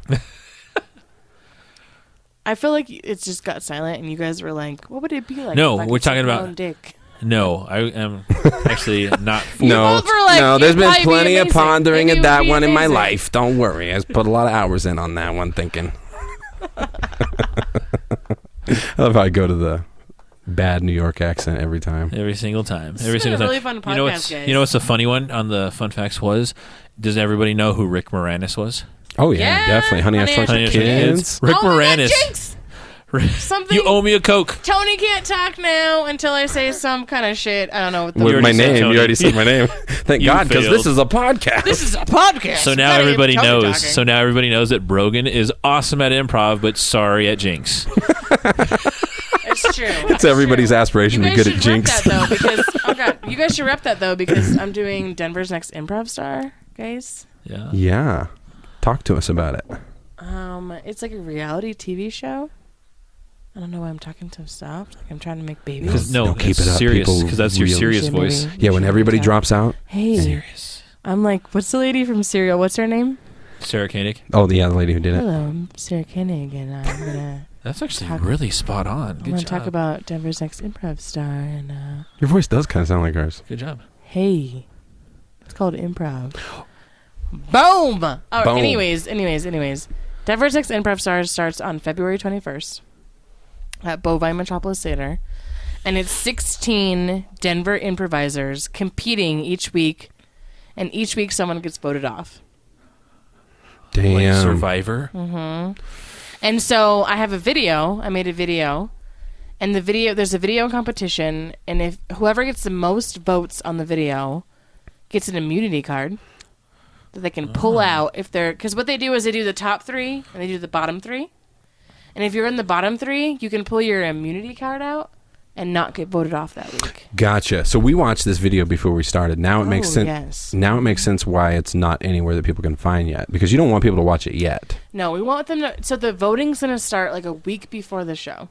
Speaker 4: I feel like it's just got silent, and you guys were like, "What would it be like?"
Speaker 1: No,
Speaker 4: if I
Speaker 1: we're
Speaker 4: could suck
Speaker 1: talking
Speaker 4: my
Speaker 1: about-
Speaker 4: own dick.
Speaker 1: No, I am actually not.
Speaker 3: No,
Speaker 4: both were like,
Speaker 3: no. There's
Speaker 4: it'd
Speaker 3: been
Speaker 4: probably be
Speaker 3: plenty of
Speaker 4: amazing.
Speaker 3: pondering
Speaker 4: It
Speaker 3: at
Speaker 4: would
Speaker 3: that
Speaker 4: be
Speaker 3: one in my
Speaker 4: amazing.
Speaker 3: life. Don't worry, I put a lot of hours in on that one thinking. I love how I go to the bad New York accent every time.
Speaker 1: Every single time.
Speaker 4: This
Speaker 1: Every
Speaker 4: has been
Speaker 1: single
Speaker 4: a
Speaker 1: time.
Speaker 4: really fun
Speaker 1: you know
Speaker 4: podcast,
Speaker 1: what's
Speaker 4: guys.
Speaker 1: you know what's the funny one on the fun facts was? Does everybody know who Rick Moranis was?
Speaker 3: Oh yeah,
Speaker 4: Yeah,
Speaker 3: definitely. Honey, I Shrunk
Speaker 1: Honey,
Speaker 3: the
Speaker 1: I Shrunk the
Speaker 3: Kids.
Speaker 1: Rick
Speaker 4: oh my God,
Speaker 1: Moranis.
Speaker 4: Jinx! Something.
Speaker 1: You owe me a Coke.
Speaker 4: Tony can't talk now until I say some kind of shit. I don't know what the
Speaker 3: With
Speaker 1: already
Speaker 3: my
Speaker 1: said
Speaker 3: name,
Speaker 1: Tony.
Speaker 3: you already said my name. Thank
Speaker 1: You
Speaker 3: God, because
Speaker 1: failed.
Speaker 3: this is a podcast.
Speaker 4: This is a podcast.
Speaker 1: So
Speaker 4: You
Speaker 1: now
Speaker 4: gotta
Speaker 1: everybody
Speaker 4: hear Tony
Speaker 1: knows.
Speaker 4: talking.
Speaker 1: So now everybody knows that Brogan is awesome at improv, but sorry at Jinx.
Speaker 4: It's true.
Speaker 3: It's everybody's
Speaker 4: true.
Speaker 3: aspiration
Speaker 4: You
Speaker 3: to be
Speaker 4: guys
Speaker 3: good at
Speaker 4: should rep
Speaker 3: Jinx.
Speaker 4: that though, because oh God, you guys should rep that though because I'm doing Denver's Next Improv Star, guys.
Speaker 1: Yeah.
Speaker 3: Yeah, talk to us about it.
Speaker 4: It's like a reality TV show. I don't know why I'm talking so soft. Like I'm trying to make babies.
Speaker 1: Because no,
Speaker 3: keep
Speaker 1: it's
Speaker 3: it up,
Speaker 1: serious.
Speaker 3: people
Speaker 1: Because that's your
Speaker 3: really-
Speaker 1: serious
Speaker 4: Should
Speaker 1: voice.
Speaker 4: maybe-
Speaker 3: Yeah, when
Speaker 4: should
Speaker 3: everybody
Speaker 4: talk.
Speaker 3: drops out.
Speaker 4: Hey,
Speaker 1: Serious.
Speaker 4: I'm like, what's the lady from Serial? What's her name?
Speaker 1: Sarah Koenig.
Speaker 3: Oh, yeah, the lady who did it.
Speaker 4: Hello, I'm Sarah Koenig, and I'm gonna
Speaker 1: That's actually
Speaker 4: Talk-
Speaker 1: really spot on.
Speaker 4: I'm
Speaker 1: Good
Speaker 4: gonna
Speaker 1: job.
Speaker 4: talk about Denver's Next Improv Star, and
Speaker 3: Your voice does kind of sound like ours.
Speaker 1: Good job.
Speaker 4: hey, it's called improv. Boom! Oh,
Speaker 3: Boom.
Speaker 4: anyways. Denver's Next Improv Star starts on February 21st at Bovine Metropolis Theater. And it's 16 Denver improvisers competing each week. And each week someone gets voted off.
Speaker 3: Damn.
Speaker 1: Like Survivor.
Speaker 4: And so I have a video. I made a video. And there's a video competition. And if whoever gets the most votes on the video gets an immunity card that they can pull out if they're, because what they do is they do the top three and they do the bottom three. And if you're in the bottom three, you can pull your immunity card out and not get voted off that week.
Speaker 3: Gotcha. So we watched this video before we started. Now it makes
Speaker 4: Oh,
Speaker 3: sense.
Speaker 4: yes.
Speaker 3: Now it makes sense why it's not anywhere that people can find yet, because you don't want people to watch it yet.
Speaker 4: No, we want them to, so the voting's going to start like a week before the show.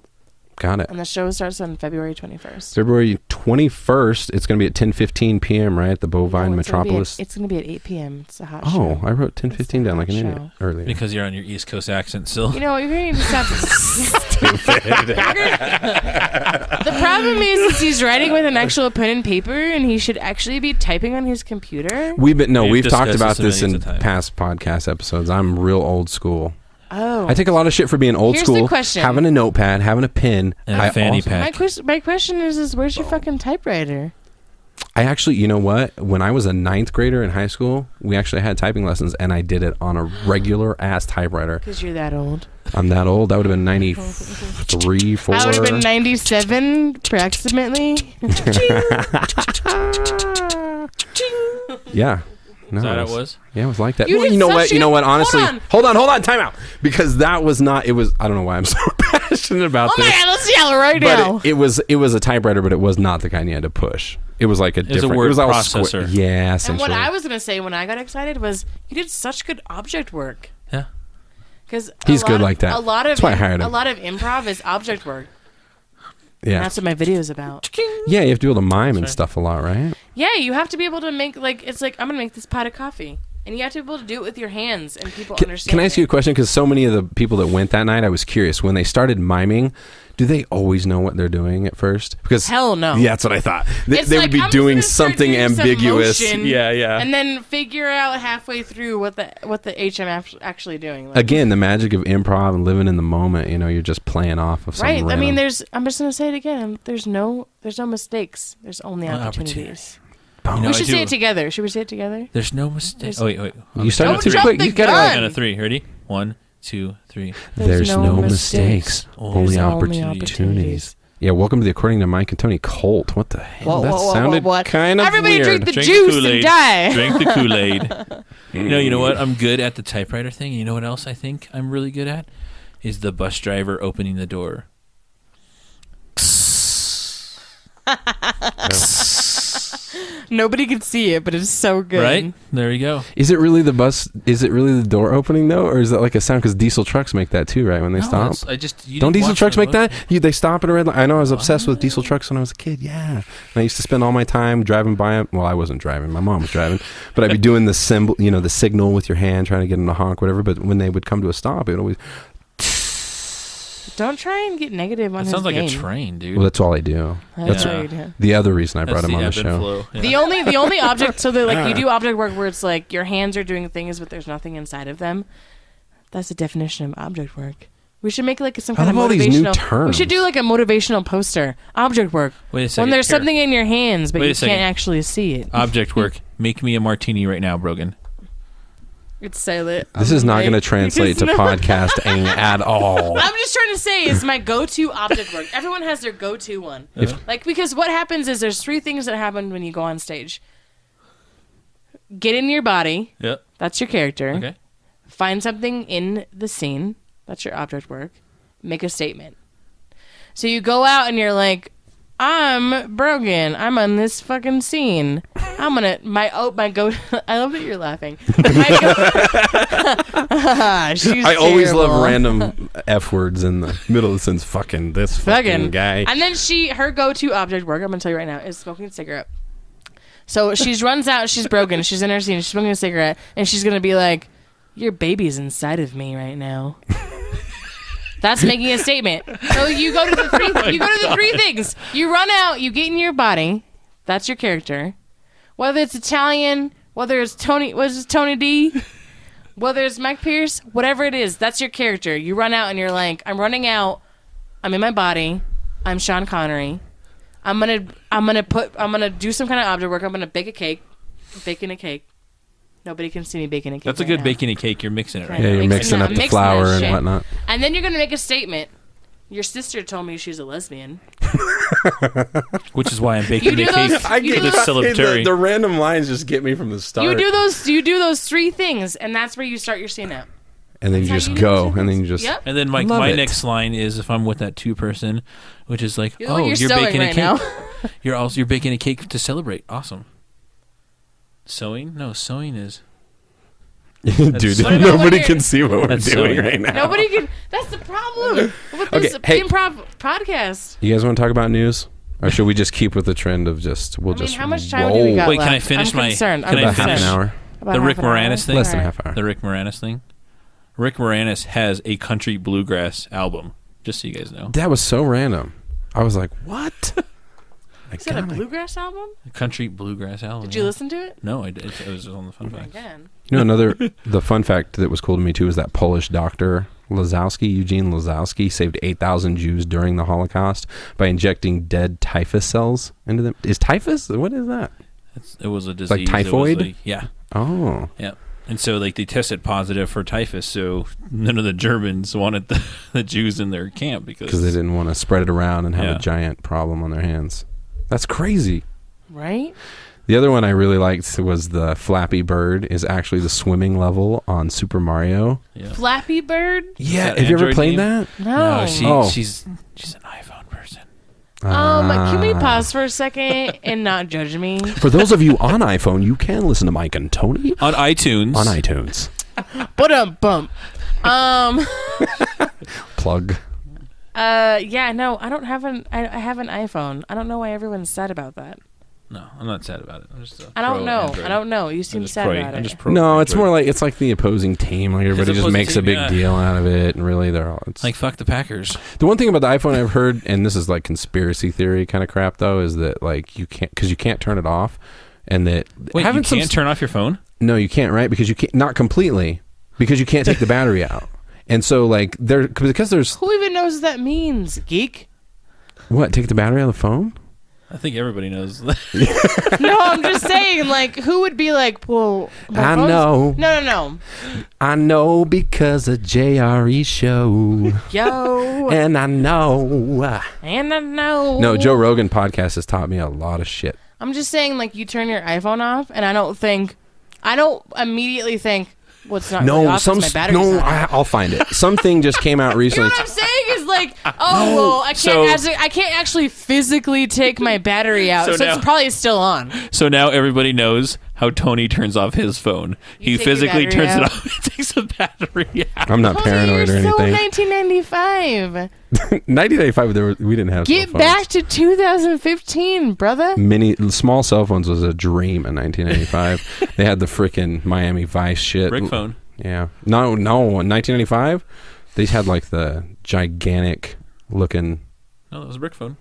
Speaker 3: Got it.
Speaker 4: And the show starts on February 21st.
Speaker 3: February 21st. It's going to be at 10:15 p.m. right at the Bovine
Speaker 4: No,
Speaker 3: Metropolis.
Speaker 4: It's going to be at 8 p.m. It's a hot show.
Speaker 3: Oh, I wrote 10:15 down like an
Speaker 4: Show.
Speaker 3: idiot earlier.
Speaker 1: Because you're on your East Coast accent still.
Speaker 4: You know, you're going to stop. The problem is he's writing with an actual pen and paper, and he should actually be typing on his computer.
Speaker 3: We've talked
Speaker 1: discussed
Speaker 3: about
Speaker 1: this
Speaker 3: this in
Speaker 1: millions of times.
Speaker 3: past podcast episodes. I'm real old school.
Speaker 4: Oh,
Speaker 3: I take a lot of shit for being old
Speaker 4: Here's the
Speaker 3: school.
Speaker 4: question.
Speaker 3: Having a notepad, having a pen,
Speaker 1: And a fanny pack.
Speaker 4: My question is where's your fucking typewriter?
Speaker 3: I actually, you know what? When I was a 9th grader in high school, we actually had typing lessons, and I did it on a regular ass typewriter.
Speaker 4: Because you're that old.
Speaker 3: I'm that old. I would have been 93, 4.
Speaker 4: I would have been 97, approximately.
Speaker 3: Yeah. No,
Speaker 1: Is that how it was?
Speaker 3: Yeah, it was like that.
Speaker 4: You
Speaker 3: Well,
Speaker 4: did
Speaker 3: you know
Speaker 4: such
Speaker 3: what? You
Speaker 4: a-
Speaker 3: know what? Honestly,
Speaker 4: hold
Speaker 3: hold on, time out. Because that was not. It was. I don't know why I'm so passionate about
Speaker 4: Oh
Speaker 3: this.
Speaker 4: my god, let's yell right now.
Speaker 3: But it was a typewriter, but it was not the kind you had to push. It was like a different.
Speaker 1: word
Speaker 3: it was all
Speaker 1: processor.
Speaker 3: Yeah,
Speaker 4: And
Speaker 3: essentially.
Speaker 4: what I was going to say when I got excited was you did such good object work.
Speaker 1: Yeah.
Speaker 4: Because
Speaker 3: He's good like that.
Speaker 4: A lot of
Speaker 3: That's why I hired him.
Speaker 4: A lot of improv is object work.
Speaker 3: Yeah.
Speaker 4: And that's what my video is about.
Speaker 3: Yeah, you have to be able to mime and stuff a lot, right?
Speaker 4: Yeah, you have to be able to make it's like I'm going to make this pot of coffee. And you have to be able to do it with your hands and people understand.
Speaker 3: Can I ask you a
Speaker 4: it.
Speaker 3: question? Because so many of the people that went that night, I was curious. When they started miming, do they always know what they're doing at first? Because
Speaker 4: Hell no.
Speaker 3: Yeah, that's what I thought. They
Speaker 4: It's
Speaker 3: would
Speaker 4: like,
Speaker 3: be
Speaker 4: I'm just
Speaker 3: doing
Speaker 4: gonna start
Speaker 3: something
Speaker 4: doing some
Speaker 3: ambiguous.
Speaker 4: motion,
Speaker 3: Yeah.
Speaker 4: And then figure out halfway through what the HM actually doing. Like,
Speaker 3: Again, the magic of improv and living in the moment. You know, you're just playing off of something.
Speaker 4: right. I mean,
Speaker 3: random.
Speaker 4: I'm just going to say it again. There's no mistakes. There's only
Speaker 1: Only
Speaker 4: opportunities.
Speaker 1: You know,
Speaker 4: We should
Speaker 1: I
Speaker 4: say
Speaker 1: do-
Speaker 4: it together. Should we say it together?
Speaker 1: There's no mistake.
Speaker 4: There's-
Speaker 1: Oh, wait.
Speaker 3: You started
Speaker 4: Don't
Speaker 3: too
Speaker 4: jump
Speaker 3: quick.
Speaker 4: the
Speaker 3: You got
Speaker 4: gun.
Speaker 1: Count of 3. Ready? 1, 2, 3.
Speaker 3: There's no mistakes. Only
Speaker 4: There's
Speaker 3: opportunities. Yeah, welcome to the According to Mike and Tony cult. What the hell? That sounded kind of
Speaker 4: Everybody
Speaker 3: weird.
Speaker 4: drink the
Speaker 1: Drink
Speaker 4: juice
Speaker 1: Kool-Aid.
Speaker 4: and die.
Speaker 1: Drink the Kool-Aid. You know what? I'm good at the typewriter thing. And you know what else I think I'm really good at? Is the bus driver opening the door.
Speaker 4: Nobody could see it, but it's so good.
Speaker 1: Right? There you go.
Speaker 3: Is it really the bus? Is it really the door opening though, or is that like a sound? Because diesel trucks make that too, right? When they
Speaker 1: No,
Speaker 3: stop.
Speaker 1: that's- I just you
Speaker 3: Don't
Speaker 1: didn't
Speaker 3: diesel
Speaker 1: watch
Speaker 3: trucks
Speaker 1: the
Speaker 3: make that? They stop at a red light. I know I was obsessed with
Speaker 1: Oh.
Speaker 3: diesel trucks when I was a kid. Yeah, and I used to spend all my time driving by them. Well, I wasn't driving; my mom was driving. But I'd be doing the symbol, the signal with your hand, trying to get them to honk, whatever. But when they would come to a stop, it would always.
Speaker 4: Don't try and get negative on
Speaker 1: That
Speaker 4: his
Speaker 1: sounds like
Speaker 4: game.
Speaker 1: a train, dude.
Speaker 3: Well, that's all I do. That's
Speaker 1: Yeah.
Speaker 4: right.
Speaker 3: the other reason I
Speaker 1: That's
Speaker 3: brought him
Speaker 1: the
Speaker 3: on the
Speaker 1: ebb and
Speaker 3: show.
Speaker 1: flow. Yeah.
Speaker 4: The only object, so that like you do object work where it's like your hands are doing things, but there's nothing inside of them. That's the definition of object work. We should make like some
Speaker 3: I
Speaker 4: kind of
Speaker 3: love all these
Speaker 4: motivational.
Speaker 3: new terms.
Speaker 4: We should do like a motivational poster. Object work.
Speaker 1: Wait a second.
Speaker 4: When there's
Speaker 1: Here.
Speaker 4: something in your hands, but
Speaker 1: Wait a
Speaker 4: you
Speaker 1: second.
Speaker 4: can't actually see it.
Speaker 1: Object work. Make me a martini right now, Brogan.
Speaker 4: It's silent.
Speaker 3: This is not going to
Speaker 4: Like,
Speaker 3: translate to
Speaker 4: because-
Speaker 3: podcasting at all.
Speaker 4: I'm just trying to say is my go-to object work. Everyone has their go-to one. Like, because what happens is there's 3 things that happen when you go on stage. Get in your body.
Speaker 1: Yep.
Speaker 4: That's your character.
Speaker 1: Okay.
Speaker 4: Find something in the scene. That's your object work. Make a statement. So you go out and you're like, I'm Brogan. I'm on this fucking scene. I'm gonna my go. I love that you're laughing. She's
Speaker 3: I always love
Speaker 4: terrible.
Speaker 3: random F words in the middle of the sentence. Fucking this fucking guy.
Speaker 4: And then her go-to object work, I'm gonna tell you right now, is smoking a cigarette. So she runs out. She's Brogan. She's in her scene. She's smoking a cigarette, and she's gonna be like, "Your baby's inside of me right now." That's making a statement. So you go to the 3 things. You run out. You get in your body. That's your character. Whether it's Italian, whether it's Tony D, whether it's Mike Pierce, whatever it is, that's your character. You run out and you're like, I'm running out. I'm in my body. I'm Sean Connery. I'm gonna do some kind of object work. I'm gonna bake a cake. Baking a cake. Nobody can see me baking a cake.
Speaker 1: That's a
Speaker 4: right
Speaker 1: good
Speaker 4: now.
Speaker 1: baking a cake. You're mixing it right.
Speaker 3: Yeah, you're mixing up the
Speaker 4: Mixing
Speaker 3: flour
Speaker 4: that
Speaker 3: and
Speaker 4: shit.
Speaker 3: whatnot.
Speaker 4: And then you're gonna make a statement. Your sister told me she's a lesbian.
Speaker 1: Which is why I'm baking
Speaker 4: You
Speaker 1: the
Speaker 4: do those-
Speaker 1: cake.
Speaker 4: you do
Speaker 1: It's
Speaker 4: those-
Speaker 1: celebratory.
Speaker 3: The random lines just get me from the start.
Speaker 4: You do those 3 things, and that's where you start your scene out.
Speaker 3: and then you
Speaker 4: That's
Speaker 3: just
Speaker 4: how you
Speaker 3: go,
Speaker 4: do
Speaker 3: and then
Speaker 4: things.
Speaker 3: you just.
Speaker 4: Yep.
Speaker 1: And then
Speaker 3: Love
Speaker 1: my
Speaker 3: it.
Speaker 1: next line is if I'm with that 2 person, which is like,
Speaker 4: You're
Speaker 1: you're
Speaker 4: sewing
Speaker 1: baking a
Speaker 4: right
Speaker 1: cake.
Speaker 4: now.
Speaker 1: You're baking a cake to celebrate. Awesome. Sewing? No, sewing is.
Speaker 3: Dude,
Speaker 1: so-
Speaker 3: nobody
Speaker 4: What
Speaker 3: can
Speaker 4: you're-
Speaker 3: see what we're
Speaker 1: That's
Speaker 3: doing
Speaker 1: so-
Speaker 3: right now.
Speaker 4: Nobody can. That's the problem with this
Speaker 3: Okay, hey.
Speaker 4: improv podcast.
Speaker 3: You guys want to talk about news? Or should we just keep with the trend of we'll
Speaker 4: I mean,
Speaker 3: just
Speaker 4: how much time
Speaker 3: roll?
Speaker 4: do we got
Speaker 1: Wait,
Speaker 4: left?
Speaker 1: can I finish
Speaker 4: I'm
Speaker 1: my-
Speaker 4: concerned.
Speaker 1: can
Speaker 4: I'm
Speaker 1: I
Speaker 3: About half
Speaker 1: finish?
Speaker 3: an hour.
Speaker 4: About
Speaker 1: The
Speaker 4: half
Speaker 1: Rick
Speaker 4: an hour?
Speaker 1: Moranis thing?
Speaker 3: Less than a
Speaker 4: Alright.
Speaker 3: half hour.
Speaker 1: The Rick Moranis thing? Rick Moranis has a country bluegrass album, just so you guys know.
Speaker 3: That was so random. I was like, what?
Speaker 4: Is that a bluegrass album?
Speaker 1: A country bluegrass album.
Speaker 4: Did you
Speaker 1: yeah.
Speaker 4: listen to it?
Speaker 1: No, I did. It was on the fun fact.
Speaker 4: Again.
Speaker 3: You know, the fun fact that was cool to me too is that Polish doctor Eugene Lazowski, saved 8,000 Jews during the Holocaust by injecting dead typhus cells into them. Is typhus? What is that?
Speaker 1: It was a disease.
Speaker 3: Like typhoid?
Speaker 1: Yeah.
Speaker 3: Oh.
Speaker 1: Yeah. And so, like, they tested positive for typhus, so none of the Germans wanted the Jews in their camp because
Speaker 3: they didn't want to spread it around and have a giant problem on their hands. That's crazy.
Speaker 4: Right?
Speaker 3: The other one I really liked was the Flappy Bird is actually the swimming level on Super Mario.
Speaker 1: Yeah.
Speaker 4: Flappy Bird?
Speaker 3: Yeah. Have you ever played that?
Speaker 4: No.
Speaker 1: She's an iPhone person.
Speaker 4: Can we pause for a second and not judge me?
Speaker 3: For those of you on iPhone, you can listen to Mike and Tony
Speaker 1: on iTunes.
Speaker 4: Bump.
Speaker 3: Plug.
Speaker 4: Yeah, no, I don't have I have an iPhone. I don't know why everyone's sad about that.
Speaker 1: No, I'm not sad about it. I'm just
Speaker 4: I don't know. Android. I don't know. You seem sad about it.
Speaker 3: No, it's more like it's like the opposing team. Like everybody just makes a big deal out of it, and really they're all
Speaker 1: like fuck the Packers.
Speaker 3: The one thing about the iPhone I've heard, and this is like conspiracy theory kind of crap though, is that like you can't turn it off, and that
Speaker 1: you can't turn off your phone.
Speaker 3: No, you can't, right? Because you can't, not completely, because you can't take the battery out, and so like because there's
Speaker 4: who even knows what that means, geek?
Speaker 3: What, take the battery out of the phone?
Speaker 1: I think everybody knows that.
Speaker 4: No, I'm just saying, like, who would be like, well,
Speaker 3: I know.
Speaker 4: No.
Speaker 3: I know because of JRE show.
Speaker 4: Yo.
Speaker 3: And I know. No, Joe Rogan podcast has taught me a lot of shit.
Speaker 4: I'm just saying, like, you turn your iPhone off, and I don't immediately think, well, it's not really off, my battery's not.
Speaker 3: I'll find it. Something just came out recently.
Speaker 4: You know what I'm saying is like, well, I can't actually physically take my battery out, so it's probably still on.
Speaker 1: So now everybody knows how Tony turns off his phone. He physically turns it off and takes the battery out.
Speaker 3: I'm not paranoid or anything.
Speaker 4: So 1995.
Speaker 3: 1995, we didn't have
Speaker 4: Get
Speaker 3: cell phones.
Speaker 4: back to 2015, brother.
Speaker 3: Small cell phones was a dream in 1995. They had the freaking Miami Vice shit.
Speaker 1: Brick phone.
Speaker 3: Yeah. No. In 1995, they had like the gigantic looking.
Speaker 1: No, that was a brick phone.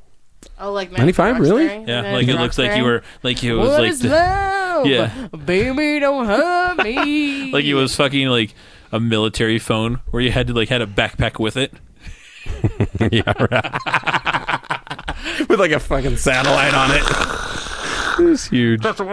Speaker 4: Oh, like
Speaker 3: 95, really?
Speaker 1: Yeah, like it looks like you were, like it was
Speaker 4: what
Speaker 1: like
Speaker 4: is love? Yeah, baby, don't hurt me.
Speaker 1: Like it was fucking like a military phone where you had to had a backpack with it.
Speaker 3: Yeah, right. With like a fucking satellite on it. It was huge.
Speaker 5: What's up?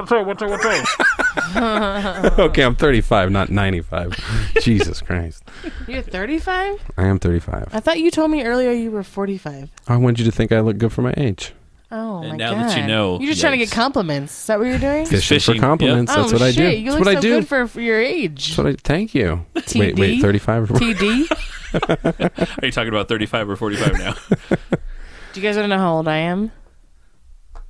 Speaker 3: Okay, I'm 35, not 95. Jesus Christ.
Speaker 4: You're 35?
Speaker 3: I am 35.
Speaker 4: I thought you told me earlier you were 45.
Speaker 3: I wanted you to think I look good for my age.
Speaker 4: Oh,
Speaker 1: and
Speaker 4: my
Speaker 1: now
Speaker 4: God.
Speaker 1: that you know.
Speaker 4: You're just trying to get compliments. Is that what you're doing?
Speaker 3: Fishing for compliments.
Speaker 1: Yep.
Speaker 3: That's what I do.
Speaker 4: You
Speaker 3: That's
Speaker 4: look
Speaker 3: what
Speaker 4: so
Speaker 3: I do.
Speaker 4: good for your age.
Speaker 3: Thank you.
Speaker 4: TD?
Speaker 3: Wait, 35 or
Speaker 4: TD?
Speaker 1: Are you talking about 35 or 45 now?
Speaker 4: Do you guys want to know how old I am?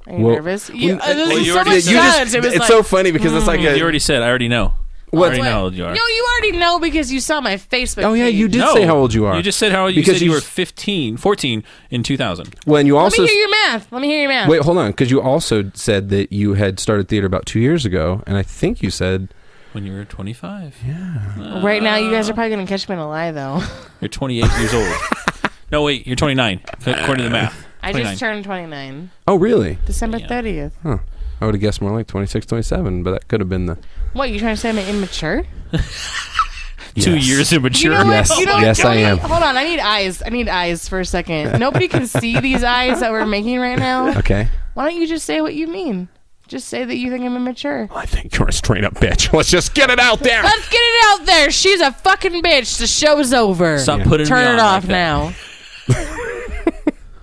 Speaker 4: Are you nervous?
Speaker 3: It's so funny because it's like
Speaker 1: you already said. I already know. I already know how old you are.
Speaker 4: No, you already know because you saw my Facebook
Speaker 3: Oh, yeah,
Speaker 4: page.
Speaker 3: you did say how old you are.
Speaker 1: You just said how old you said you were 14 in 2000.
Speaker 3: When you also
Speaker 4: Let me hear your math.
Speaker 3: Wait, hold on, because you also said that you had started theater about 2 years ago, and I think you said
Speaker 1: when you were 25.
Speaker 3: Yeah.
Speaker 4: Right now, you guys are probably going to catch me in a lie, though.
Speaker 1: You're 28 years old. No, wait, you're 29, according to the math. 29.
Speaker 4: I just turned 29.
Speaker 3: Oh, really?
Speaker 4: December 30th.
Speaker 3: Huh. I would have guessed more like 26, 27, but that could have been the...
Speaker 4: What, you trying to say I'm immature?
Speaker 1: 2 years immature.
Speaker 4: You know what?
Speaker 3: Yes, I am.
Speaker 4: Hold on, I need eyes for a second. Nobody can see these eyes that we're making right now.
Speaker 3: Okay.
Speaker 4: Why don't you just say what you mean? Just say that you think I'm immature.
Speaker 3: I think you're a straight up bitch. Let's just get it out there.
Speaker 4: Let's get it out there. She's a fucking bitch. The show's over.
Speaker 1: Stop putting
Speaker 4: Turn
Speaker 1: me on
Speaker 4: it off
Speaker 1: like
Speaker 4: now.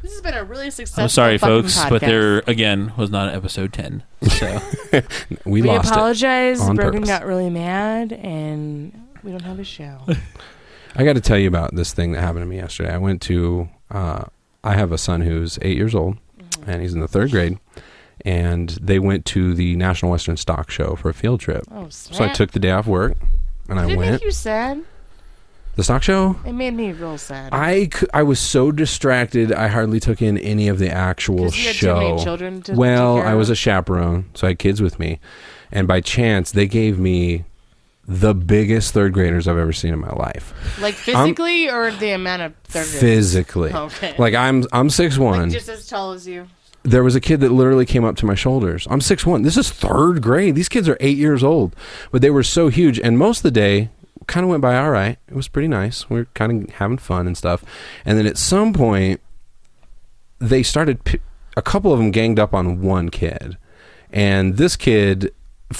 Speaker 4: This has been a really successful
Speaker 1: I'm sorry, folks,
Speaker 4: podcast.
Speaker 1: but there, again, was not episode 10. So
Speaker 3: we lost
Speaker 4: apologize.
Speaker 3: it on
Speaker 4: Brogan
Speaker 3: purpose.
Speaker 4: got really mad, and we don't have a show.
Speaker 3: I got to tell you about this thing that happened to me yesterday. I went to... I have a son who's 8 years old, and he's in the 3rd grade. And they went to the National Western Stock Show for a field trip.
Speaker 4: Oh, snap.
Speaker 3: So I took the day off work, and I
Speaker 4: Did it
Speaker 3: went.
Speaker 4: make you sad?
Speaker 3: The stock show?
Speaker 4: It made me real sad.
Speaker 3: I was so distracted, I hardly took in any of the actual
Speaker 4: you had
Speaker 3: show.
Speaker 4: too many children to
Speaker 3: well,
Speaker 4: take care
Speaker 3: I was
Speaker 4: of?
Speaker 3: a chaperone, so I had kids with me. And by chance, they gave me the biggest 3rd graders I've ever seen in my life.
Speaker 4: Like physically or the amount of 3rd graders?
Speaker 3: Physically.
Speaker 4: Okay.
Speaker 3: Like I'm 6'1".
Speaker 4: Like just as tall as you.
Speaker 3: There was a kid that literally came up to my shoulders. I'm 6'1". This is 3rd grade. These kids are 8 years old. But they were so huge. And most of the day, kind of went by all right. It was pretty nice. We were kind of having fun and stuff. And then at some point, they started, a couple of them ganged up on one kid. And this kid,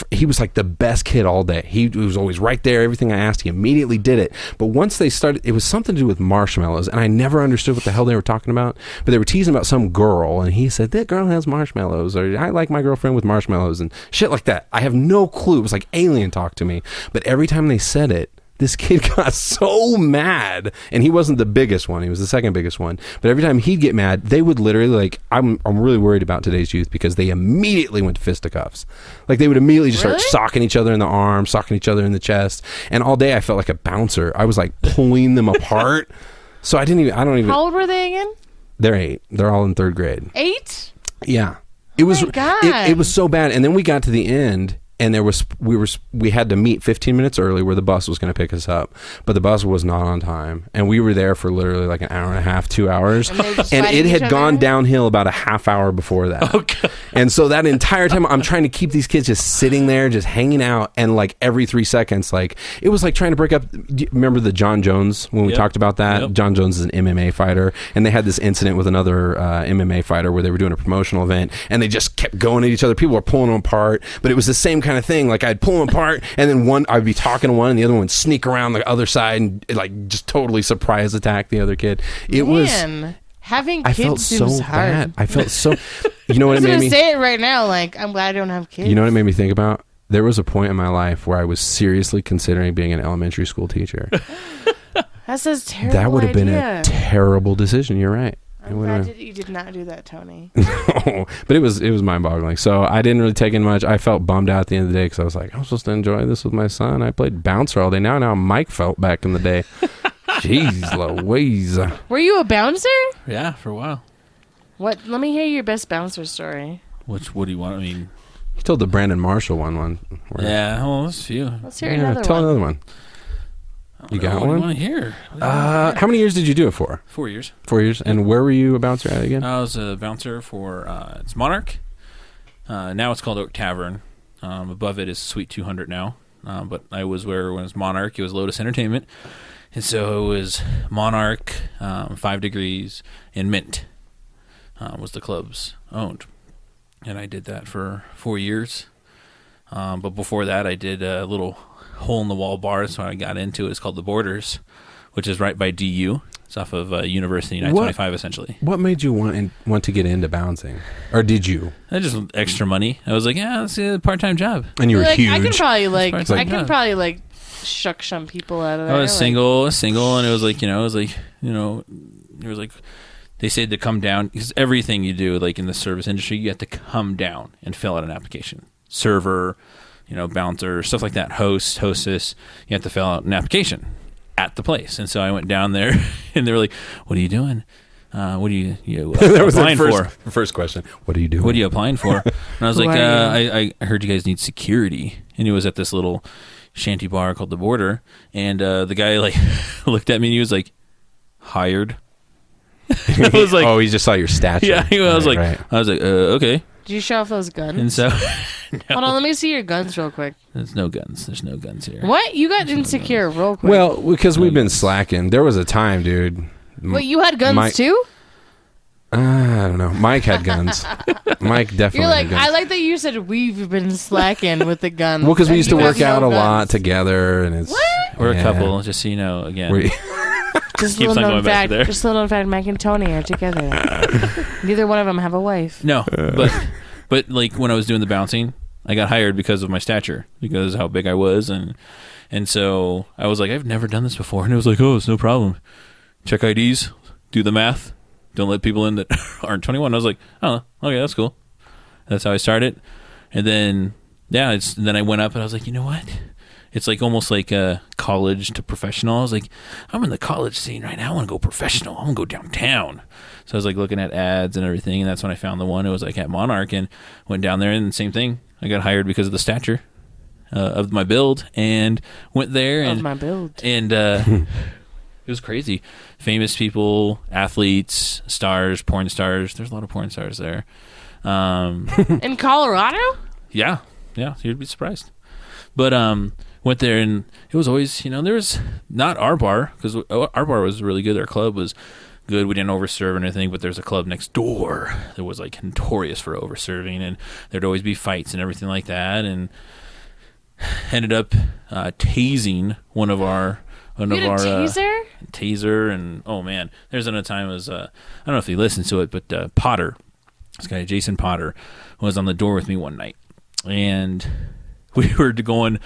Speaker 3: he was like the best kid all day. He was always right there. Everything I asked, he immediately did it. But once they started, it was something to do with marshmallows, and I never understood what the hell they were talking about. But they were teasing about some girl, and he said, that girl has marshmallows, or I like my girlfriend with marshmallows, and shit like that. I have no clue. It was like alien talk to me. But every time they said it, this kid got so mad, and he wasn't the biggest one. He was the second biggest one. But every time he'd get mad, they would literally, like, I'm really worried about today's youth because they immediately went to fisticuffs. Like, they would immediately just start socking each other in the arm, socking each other in the chest. And all day I felt like a bouncer. I was like pulling them apart. So I don't even.
Speaker 4: How old were they again?
Speaker 3: They're 8. They're all in 3rd grade.
Speaker 4: 8?
Speaker 3: Yeah. It was.
Speaker 4: Oh my God.
Speaker 3: It was so bad. And then we got to the end. And we had to meet 15 minutes early where the bus was going to pick us up, but the bus was not on time, and we were there for literally like an hour and a half, 2 hours, and it had gone downhill about a half hour before that. Okay. And so that entire time I'm trying to keep these kids just sitting there, just hanging out, and like every 3 seconds, like it was like trying to break up. Remember the John Jones when we talked about that? Yep. John Jones is an MMA fighter, and they had this incident with another MMA fighter where they were doing a promotional event, and they just kept going at each other. People were pulling them apart, but it was the same kind of thing. Like I'd pull them apart, and then I'd be talking to one, and the other one would sneak around the other side and like just totally surprise attack the other kid. It was
Speaker 4: having
Speaker 3: I
Speaker 4: kids
Speaker 3: felt so
Speaker 4: seems
Speaker 3: bad.
Speaker 4: hard.
Speaker 3: I felt so. You know what it
Speaker 4: I was
Speaker 3: made
Speaker 4: gonna
Speaker 3: me
Speaker 4: say it right now. Like I'm glad I don't have kids.
Speaker 3: You know what it made me think about? There was a point in my life where I was seriously considering being an elementary school teacher.
Speaker 4: That's a terrible.
Speaker 3: That would have been
Speaker 4: idea.
Speaker 3: a terrible decision. You're right.
Speaker 4: I'm glad you did not do that, Tony.
Speaker 3: No, but it was mind-boggling. So I didn't really take in much. I felt bummed out at the end of the day because I was like, I'm supposed to enjoy this with my son. I played bouncer all day. Now Mike felt back in the day. Jeez Louise.
Speaker 4: Were you a bouncer?
Speaker 1: Yeah, for a while.
Speaker 4: What? Let me hear your best bouncer story.
Speaker 1: What do you want? I mean,
Speaker 3: He told the Brandon Marshall one.
Speaker 1: Yeah, well, there's a few.
Speaker 4: Let's hear another
Speaker 3: tell
Speaker 4: one.
Speaker 3: another one. You got one?
Speaker 1: What do you want to hear?
Speaker 3: How many years did you do it for?
Speaker 1: 4 years.
Speaker 3: 4 years. And where were you a bouncer at again?
Speaker 1: I was a bouncer for it's Monarch. Now it's called Oak Tavern. Above it is Suite 200 now. But I was when it was Monarch, it was Lotus Entertainment. And so it was Monarch, 5 Degrees, and Mint was the clubs owned. And I did that for 4 years. But before that, I did a little hole-in-the-wall bar, so I got into it. It's called The Borders, which is right by DU. It's off of University 925, essentially.
Speaker 3: What made you want to get into bouncing? Or did you?
Speaker 1: I just extra money. I was like, yeah, let's see a part-time job.
Speaker 3: And you were
Speaker 4: like,
Speaker 3: huge.
Speaker 4: I can
Speaker 1: Part-time
Speaker 4: probably shuck some people out of there.
Speaker 1: I was single, and it was like, they said to come down, because everything you do, like in the service industry, you have to come down and fill out an application. Server, bouncer, stuff like that, host, hostess, you have to fill out an application at the place. And so I went down there, and they were like, what are you doing? What are you
Speaker 3: that was
Speaker 1: applying for?
Speaker 3: First question. What are you doing?
Speaker 1: What are you applying for? And I was like, I heard you guys need security. And it was at this little shanty bar called The Border. And the guy looked at me, and he was like, hired. I was like,
Speaker 3: oh, he just saw your stature.
Speaker 1: Yeah, I was like, okay.
Speaker 4: Did you show off those guns?
Speaker 1: And so,
Speaker 4: no. Hold on, let me see your guns real quick.
Speaker 1: There's no guns here.
Speaker 4: What? You got insecure real quick.
Speaker 3: Well, because we've been slacking. There was a time, dude.
Speaker 4: Wait, you had guns too?
Speaker 3: I don't know. Mike had guns. Mike definitely
Speaker 4: You're like,
Speaker 3: had guns.
Speaker 4: I like that you said we've been slacking with the guns.
Speaker 3: Well, because we used to work out a
Speaker 4: guns.
Speaker 3: lot together, and it's
Speaker 4: What?
Speaker 1: We're a couple, just so you know. Again,
Speaker 4: just
Speaker 1: keeps on going back to there.
Speaker 4: Just a little known fact, Mike and Tony are together. Neither one of them have a wife.
Speaker 1: No, but like when I was doing the bouncing, I got hired because of my stature, because of how big I was, and so I was like, I've never done this before, and it was like, oh, it's no problem. Check IDs, do the math, don't let people in that aren't 21. I was like, oh, okay, that's cool. That's how I started, and then then I went up, and I was like, you know what? It's like almost like a college to professional. I was like, I'm in the college scene right now. I want to go professional. I want to go downtown. So I was like looking at ads and everything, and that's when I found the one. It was like at Monarch, and went down there, and same thing. I got hired because of the stature of my build, and went there. And it was crazy. Famous people, athletes, stars, porn stars. There's a lot of porn stars there.
Speaker 4: In Colorado?
Speaker 1: Yeah, you'd be surprised. But went there, and it was always, there was not our bar, because our bar was really good. Our club was good. We didn't overserve or anything, but there's a club next door that was like notorious for overserving, and there'd always be fights and everything like that, and ended up tasing one of our taser, and oh man, there's another time it was I don't know if he listens to it, but Potter, this guy Jason Potter, was on the door with me one night, and we were going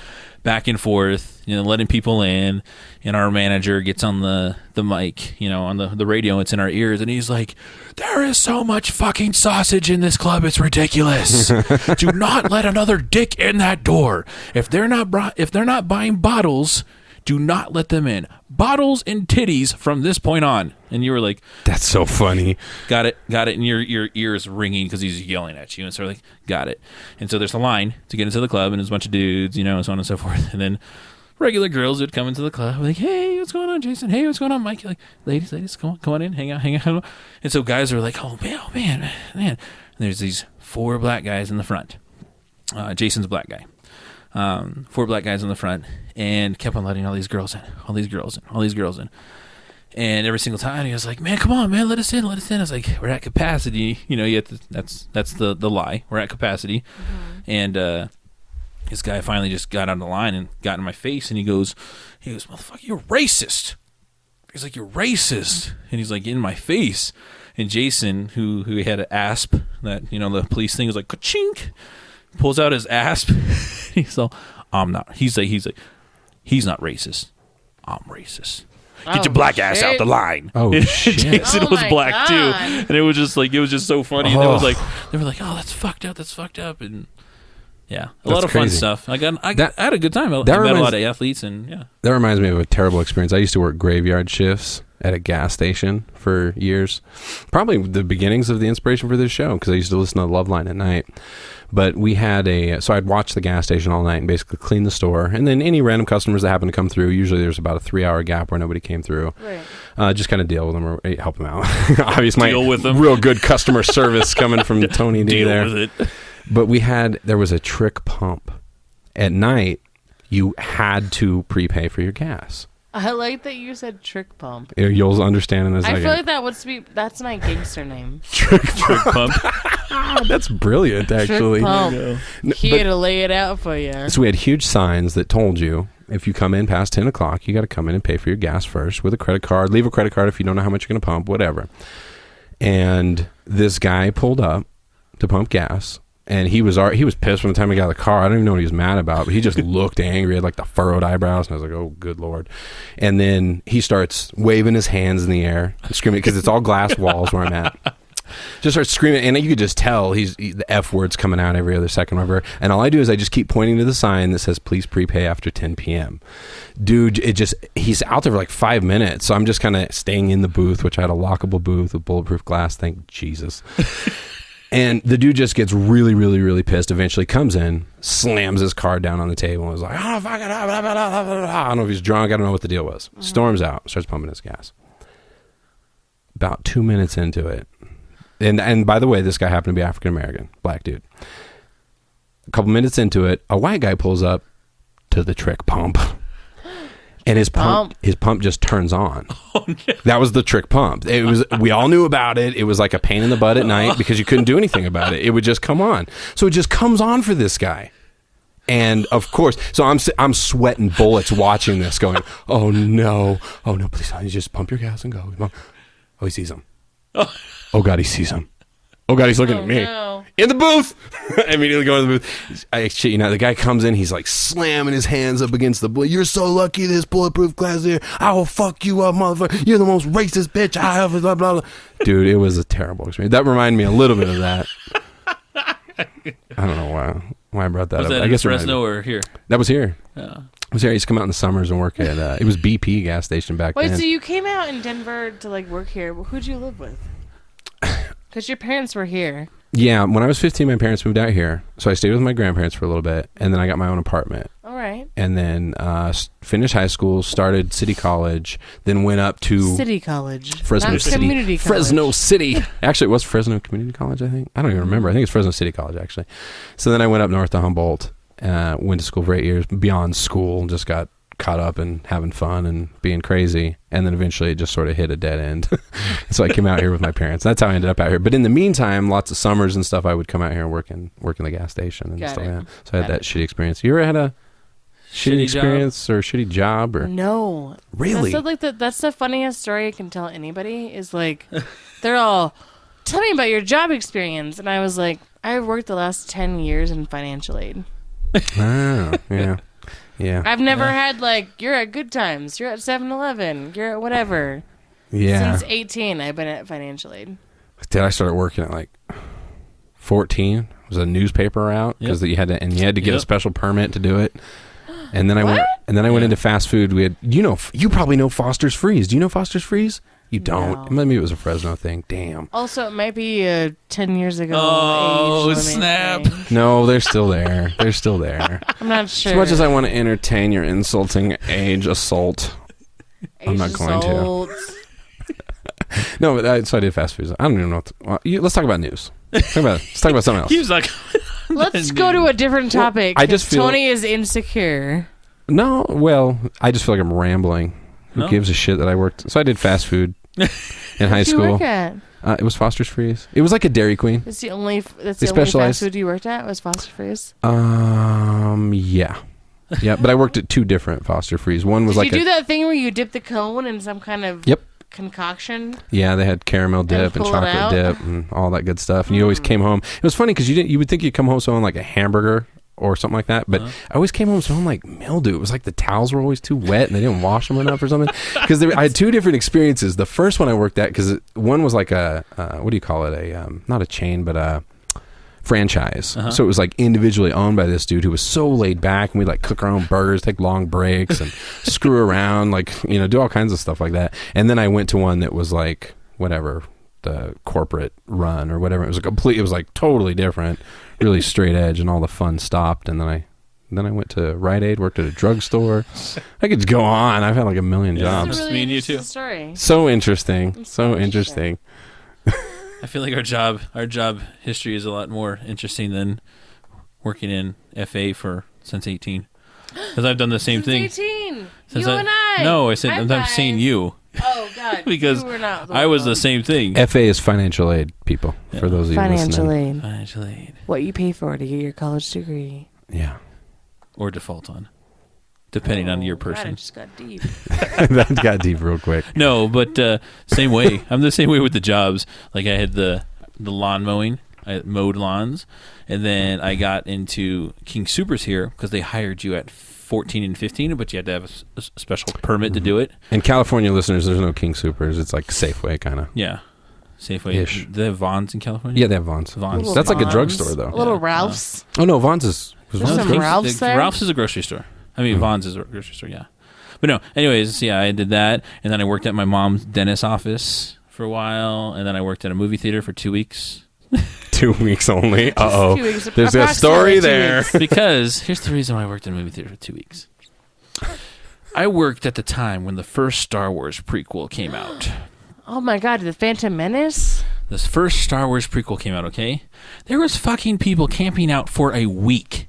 Speaker 1: back and forth, letting people in, and our manager gets on the mic, on the radio. It's in our ears, and he's like, "There is so much fucking sausage in this club, it's ridiculous. Do not let another dick in that door. If they're not buying bottles, do not let them in. Bottles and titties from this point on." And you were like,
Speaker 3: "That's so funny."
Speaker 1: Got it. And your ears ringing because he's yelling at you. And so we're like, got it. And so there's a line to get into the club, and there's a bunch of dudes, and so on and so forth. And then regular girls would come into the club, like, "Hey, what's going on, Jason? Hey, what's going on, Mike?" Like, ladies, come on in, hang out. And so guys are like, "Oh man. And there's these 4 black guys in the front. Jason's a black guy. 4 black guys in the front, and kept on letting all these girls in. And every single time he was like, "Man, come on, man, let us in." I was like, "We're at capacity." You have to, that's the lie. We're at capacity. Mm-hmm. And this guy finally just got on the line and got in my face, and he goes, "Motherfucker, you're racist." He's like, "You're racist," and he's like in my face. And Jason, who had an asp, that the police thing was like ka-chink, pulls out his asp. He's like, "I'm not." He's like, "He's not racist. I'm racist. Get your black ass out the line."
Speaker 3: Oh shit!
Speaker 1: Jason was black too, and it was just so funny. And they were like, "Oh, that's fucked up," and yeah, a lot of fun stuff. I had a good time. I met a lot of athletes, and yeah.
Speaker 3: That reminds me of a terrible experience. I used to work graveyard shifts at a gas station for years. Probably the beginnings of the inspiration for this show, because I used to listen to Loveline at night. But we had so I'd watch the gas station all night and basically clean the store. And then any random customers that happen to come through, usually there's about a 3-hour gap where nobody came through. Right. Just kind of deal with them or help them out. Obviously,
Speaker 1: deal with them.
Speaker 3: Real good customer service coming from Tony D there.
Speaker 1: Deal with it.
Speaker 3: But there was a trick pump. At night, you had to prepay for your gas.
Speaker 4: I like that you said trick pump.
Speaker 3: You'll understand in a second.
Speaker 4: I feel like that's my gangster name.
Speaker 3: Trick
Speaker 1: pump.
Speaker 3: That's brilliant, actually.
Speaker 4: Trick pump. Here to lay it out for you.
Speaker 3: So we had huge signs that told you, if you come in past 10 o'clock, you got to come in and pay for your gas first with a credit card. Leave a credit card if you don't know how much you're going to pump, whatever. And this guy pulled up to pump gas. And he was pissed from the time he got out of the car. I don't even know what he was mad about, but he just looked angry, had like the furrowed eyebrows, and I was like, "Oh, good Lord." And then he starts waving his hands in the air, screaming, because it's all glass walls where I'm at. Just starts screaming, and you could just tell the F word's coming out every other second, whatever. And all I do is I just keep pointing to the sign that says, "Please prepay after 10 p.m." Dude, he's out there for like 5 minutes, so I'm just kind of staying in the booth, which I had a lockable booth with bulletproof glass, thank Jesus. And the dude just gets really, really, really pissed. Eventually comes in, slams his card down on the table, and was like, "Oh, fuck it. I don't know if he's drunk. I don't know what the deal was." Mm-hmm. Storms out, starts pumping his gas. About 2 minutes into it, and by the way, this guy happened to be African American, black dude. A couple minutes into it, a white guy pulls up to the trick pump. And his pump just turns on. Oh, no. That was the trick pump. We all knew about it. It was like a pain in the butt at night because you couldn't do anything about it. It would just come on. So it just comes on for this guy. And of course, so I'm sweating bullets watching this, going, "Oh no, please, honey, just pump your gas and go." Oh, he sees him. Oh God, he sees him. Oh God, he's looking at me. No. In the booth. I immediately go in the booth. I shit you not, the guy comes in, he's like slamming his hands up against the "You're so lucky this bulletproof glass here. I will fuck you up, motherfucker. You're the most racist bitch I have." Blah, blah, blah. Dude, it was a terrible experience. That reminded me a little bit of that. I don't know why I brought that up.
Speaker 1: Was that
Speaker 3: I guess
Speaker 1: Fresno or here?
Speaker 3: That was here.
Speaker 1: Yeah.
Speaker 3: I was here. I used to come out in the summers and work at, it was BP gas station back then.
Speaker 4: Wait, so you came out in Denver to like work here. Who'd you live with? Because your parents were here.
Speaker 3: Yeah, when I was 15, my parents moved out here. So I stayed with my grandparents for a little bit, and then I got my own apartment.
Speaker 4: All right.
Speaker 3: And then finished high school, started City College, then went up to...
Speaker 4: City College.
Speaker 3: Fresno
Speaker 4: Not
Speaker 3: City.
Speaker 4: Community College.
Speaker 3: Fresno City. Actually, it was Fresno Community College, I think. I don't even remember. I think it's Fresno City College, actually. So then I went up north to Humboldt went to school for 8 years, beyond school, just got caught up in having fun and being crazy, and then eventually it just sort of hit a dead end. So I came out here with my parents. That's how I ended up out here. But in the meantime, lots of summers and stuff, I would come out here and work in the gas station and stuff. Yeah. So I had that shitty experience. You ever had a shitty experience or shitty job? Or
Speaker 4: no,
Speaker 3: really?
Speaker 4: That's the funniest story I can tell anybody. Is like they're all, tell me about your job experience, and I was like, I've worked the last 10 years in financial aid.
Speaker 3: Oh, yeah. Yeah.
Speaker 4: I've never had like, you're at Good Times, you're at 7-Eleven, you're at whatever.
Speaker 3: Yeah.
Speaker 4: Since 18, I've been at financial aid.
Speaker 3: Dude, I started working at like 14. Was a newspaper route because you had to get a special permit to do it. And then I went into fast food. We had you probably know Foster's Freeze. Do you know Foster's Freeze? You don't.
Speaker 4: No.
Speaker 3: Maybe it was a Fresno thing. Damn.
Speaker 4: Also, it might be 10 years ago.
Speaker 1: Oh,
Speaker 4: age
Speaker 1: snap.
Speaker 4: thing.
Speaker 3: No, they're still there. They're still there.
Speaker 4: I'm not sure.
Speaker 3: As much as I want to entertain your insulting age assault, I'm not going to. No, but so I did fast food. I don't even know what let's talk about news. Let's talk about something else.
Speaker 1: He was like,
Speaker 4: Let's go to a different topic.
Speaker 3: I just feel
Speaker 4: Tony is insecure.
Speaker 3: No, well, I just feel like I'm rambling. Who gives a shit that I worked? So I did fast food in high school.
Speaker 4: What'd you work at?
Speaker 3: It was Foster's Freeze. It was like a Dairy Queen.
Speaker 4: That's the only fast food you worked at was Foster's Freeze?
Speaker 3: Yeah. Yeah, but I worked at two different Foster Freeze. One was
Speaker 4: Did you do that thing where you dip the cone in some kind of concoction?
Speaker 3: Yeah, they had caramel dip and chocolate dip and all that good stuff. And you always came home. It was funny because you would think you'd come home smelling like a hamburger or something like that, but I always came home smelling like mildew. It was like the towels were always too wet and they didn't wash them enough or something. Because I had two different experiences. The first one I worked at, because one was like a what do you call it? Not a chain, but a franchise. So it was like individually owned by this dude who was so laid back, and we'd like cook our own burgers, take long breaks, and screw around, like, do all kinds of stuff like that. And then I went to one that was like whatever, the corporate run or whatever. It was like totally different, really straight edge, and all the fun stopped. And then I went to Rite Aid, worked at a drugstore. I could go on. I've had like a million jobs.
Speaker 4: That's a really
Speaker 1: Me and you too.
Speaker 4: Story.
Speaker 3: So interesting. So interesting.
Speaker 1: I feel like our job history is a lot more interesting than working in FA since 18. Because I've done the same thing.
Speaker 4: 18.
Speaker 1: Since
Speaker 4: You and I.
Speaker 1: No, I'm saying you.
Speaker 4: Oh, God.
Speaker 1: Because
Speaker 4: you were not
Speaker 1: I was the same thing.
Speaker 3: FA is financial aid, people, for those of you listening.
Speaker 1: Financial aid.
Speaker 4: What you pay for to get your college degree.
Speaker 3: Yeah.
Speaker 1: Or default on. Depending on your person.
Speaker 4: God, it just got deep.
Speaker 3: That got deep real quick.
Speaker 1: No, but same way. I'm the same way with the jobs. Like I had the lawn mowing. I mowed lawns. And then I got into King Soopers here because they hired you at 14 and 15, but you had to have a special permit to do it.
Speaker 3: And California listeners, there's no King Soopers. It's like Safeway kind of.
Speaker 1: Yeah. Safeway-ish. Do they have Vons in California?
Speaker 3: Yeah, they have Vons. That's like a drugstore, though.
Speaker 4: Little Ralph's.
Speaker 3: Oh, no, Vons is...
Speaker 4: There's some Ralph's there?
Speaker 1: Ralph's is a grocery store. I mean, Vons is a grocery store, yeah. But no, anyways, yeah, I did that. And then I worked at my mom's dentist office for a while. And then I worked at a movie theater for 2 weeks.
Speaker 3: 2 weeks only. Uh-oh.
Speaker 4: 2 weeks.
Speaker 3: There's a story there.
Speaker 1: Because here's the reason why I worked in a movie theater for 2 weeks. I worked at the time when the first Star Wars prequel came out.
Speaker 4: Oh, my God. The Phantom Menace?
Speaker 1: This first Star Wars prequel came out, okay? There was fucking people camping out for a week.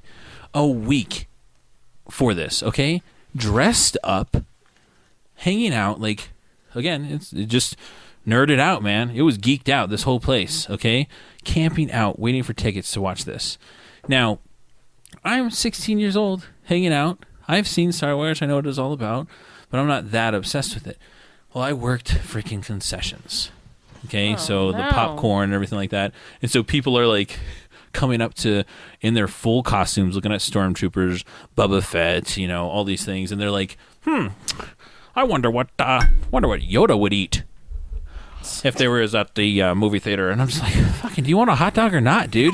Speaker 1: A week for this, okay? Dressed up, hanging out, like, again, it just nerded out, man. It was geeked out, this whole place, okay? Camping out, waiting for tickets to watch this. Now, I'm 16 years old, hanging out. I've seen Star Wars, I know what it's all about, but I'm not that obsessed with it. Well, I worked freaking concessions, okay? So the popcorn and everything like that. And so people are like coming up to in their full costumes, looking at stormtroopers, Boba Fett, all these things, and they're like, I wonder what Yoda would eat if they were at the movie theater. And I'm just like, fucking, do you want a hot dog or not, dude?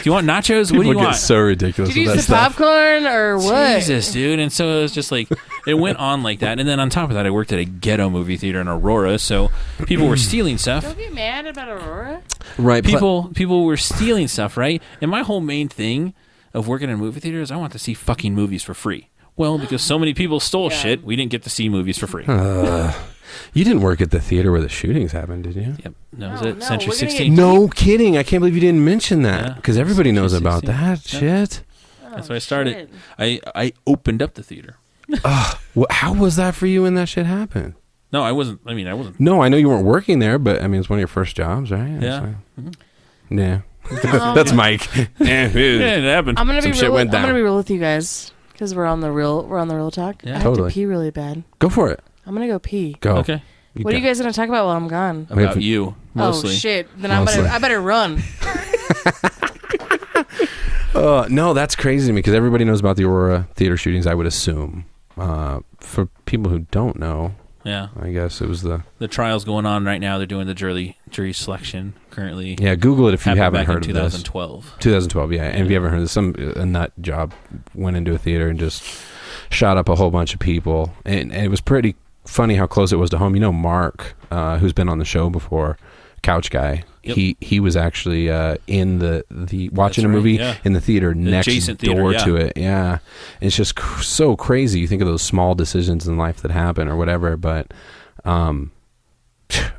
Speaker 1: Do you want nachos? What do you want?
Speaker 3: Get so ridiculous.
Speaker 4: Did you
Speaker 3: with
Speaker 4: use
Speaker 3: that
Speaker 4: the
Speaker 3: stuff.
Speaker 4: popcorn or what?
Speaker 1: Jesus, dude. And so it was just like, it went on like that. And then on top of that, I worked at a ghetto movie theater in Aurora, so people were stealing stuff.
Speaker 4: Don't get mad about Aurora.
Speaker 3: Right.
Speaker 1: People were stealing stuff, right? And my whole main thing of working in a movie theater is I want to see fucking movies for free. Well, because so many people stole shit, we didn't get to see movies for free.
Speaker 3: You didn't work at the theater where the shootings happened, did you?
Speaker 1: Yep. No, was
Speaker 4: No,
Speaker 1: it
Speaker 4: no,
Speaker 1: Century
Speaker 4: we're gonna
Speaker 1: 16?
Speaker 3: No kidding. I can't believe you didn't mention that.
Speaker 1: Yeah.
Speaker 3: Because everybody knows about
Speaker 1: Century
Speaker 3: that
Speaker 1: 16.
Speaker 3: shit.
Speaker 1: That's where I started.
Speaker 4: Shit.
Speaker 1: I opened up the theater.
Speaker 3: How was that for you when that shit happened?
Speaker 1: No, I wasn't. I mean, I wasn't.
Speaker 3: No, I know you weren't working there, but I mean, it's one of your first jobs, right?
Speaker 1: Yeah.
Speaker 3: Yeah. That's Mike.
Speaker 1: Yeah, it happened.
Speaker 4: I'm gonna be
Speaker 3: Some shit
Speaker 4: real.
Speaker 3: went
Speaker 4: I'm gonna
Speaker 3: down.
Speaker 4: be real with you guys because we're on the real talk.
Speaker 1: Yeah.
Speaker 4: I have
Speaker 3: Totally.
Speaker 4: to pee really bad.
Speaker 3: Go for it.
Speaker 4: I'm gonna go pee.
Speaker 3: Go.
Speaker 1: Okay.
Speaker 4: What are you guys gonna talk about while I'm gone?
Speaker 1: About you, mostly.
Speaker 4: Oh shit! Then
Speaker 3: Mostly.
Speaker 4: I better run.
Speaker 3: No, that's crazy to me because everybody knows about the Aurora theater shootings, I would assume. For people who don't know,
Speaker 1: Yeah.
Speaker 3: I guess it was the
Speaker 1: trial's going on right now. They're doing the jury selection currently.
Speaker 3: Yeah, Google it if you
Speaker 1: Happened
Speaker 3: haven't
Speaker 1: back
Speaker 3: heard
Speaker 1: in
Speaker 3: of this.
Speaker 1: 2012.
Speaker 3: 2012, yeah. And if you haven't heard of this, a nut job went into a theater and just shot up a whole bunch of people. And it was pretty funny how close it was to home. You know Mark, who's been on the show before, Couch Guy.
Speaker 1: Yep.
Speaker 3: He was actually in the watching a movie in the theater next
Speaker 1: adjacent
Speaker 3: door
Speaker 1: theater,
Speaker 3: to it. Yeah, it's just so crazy. You think of those small decisions in life that happen or whatever, but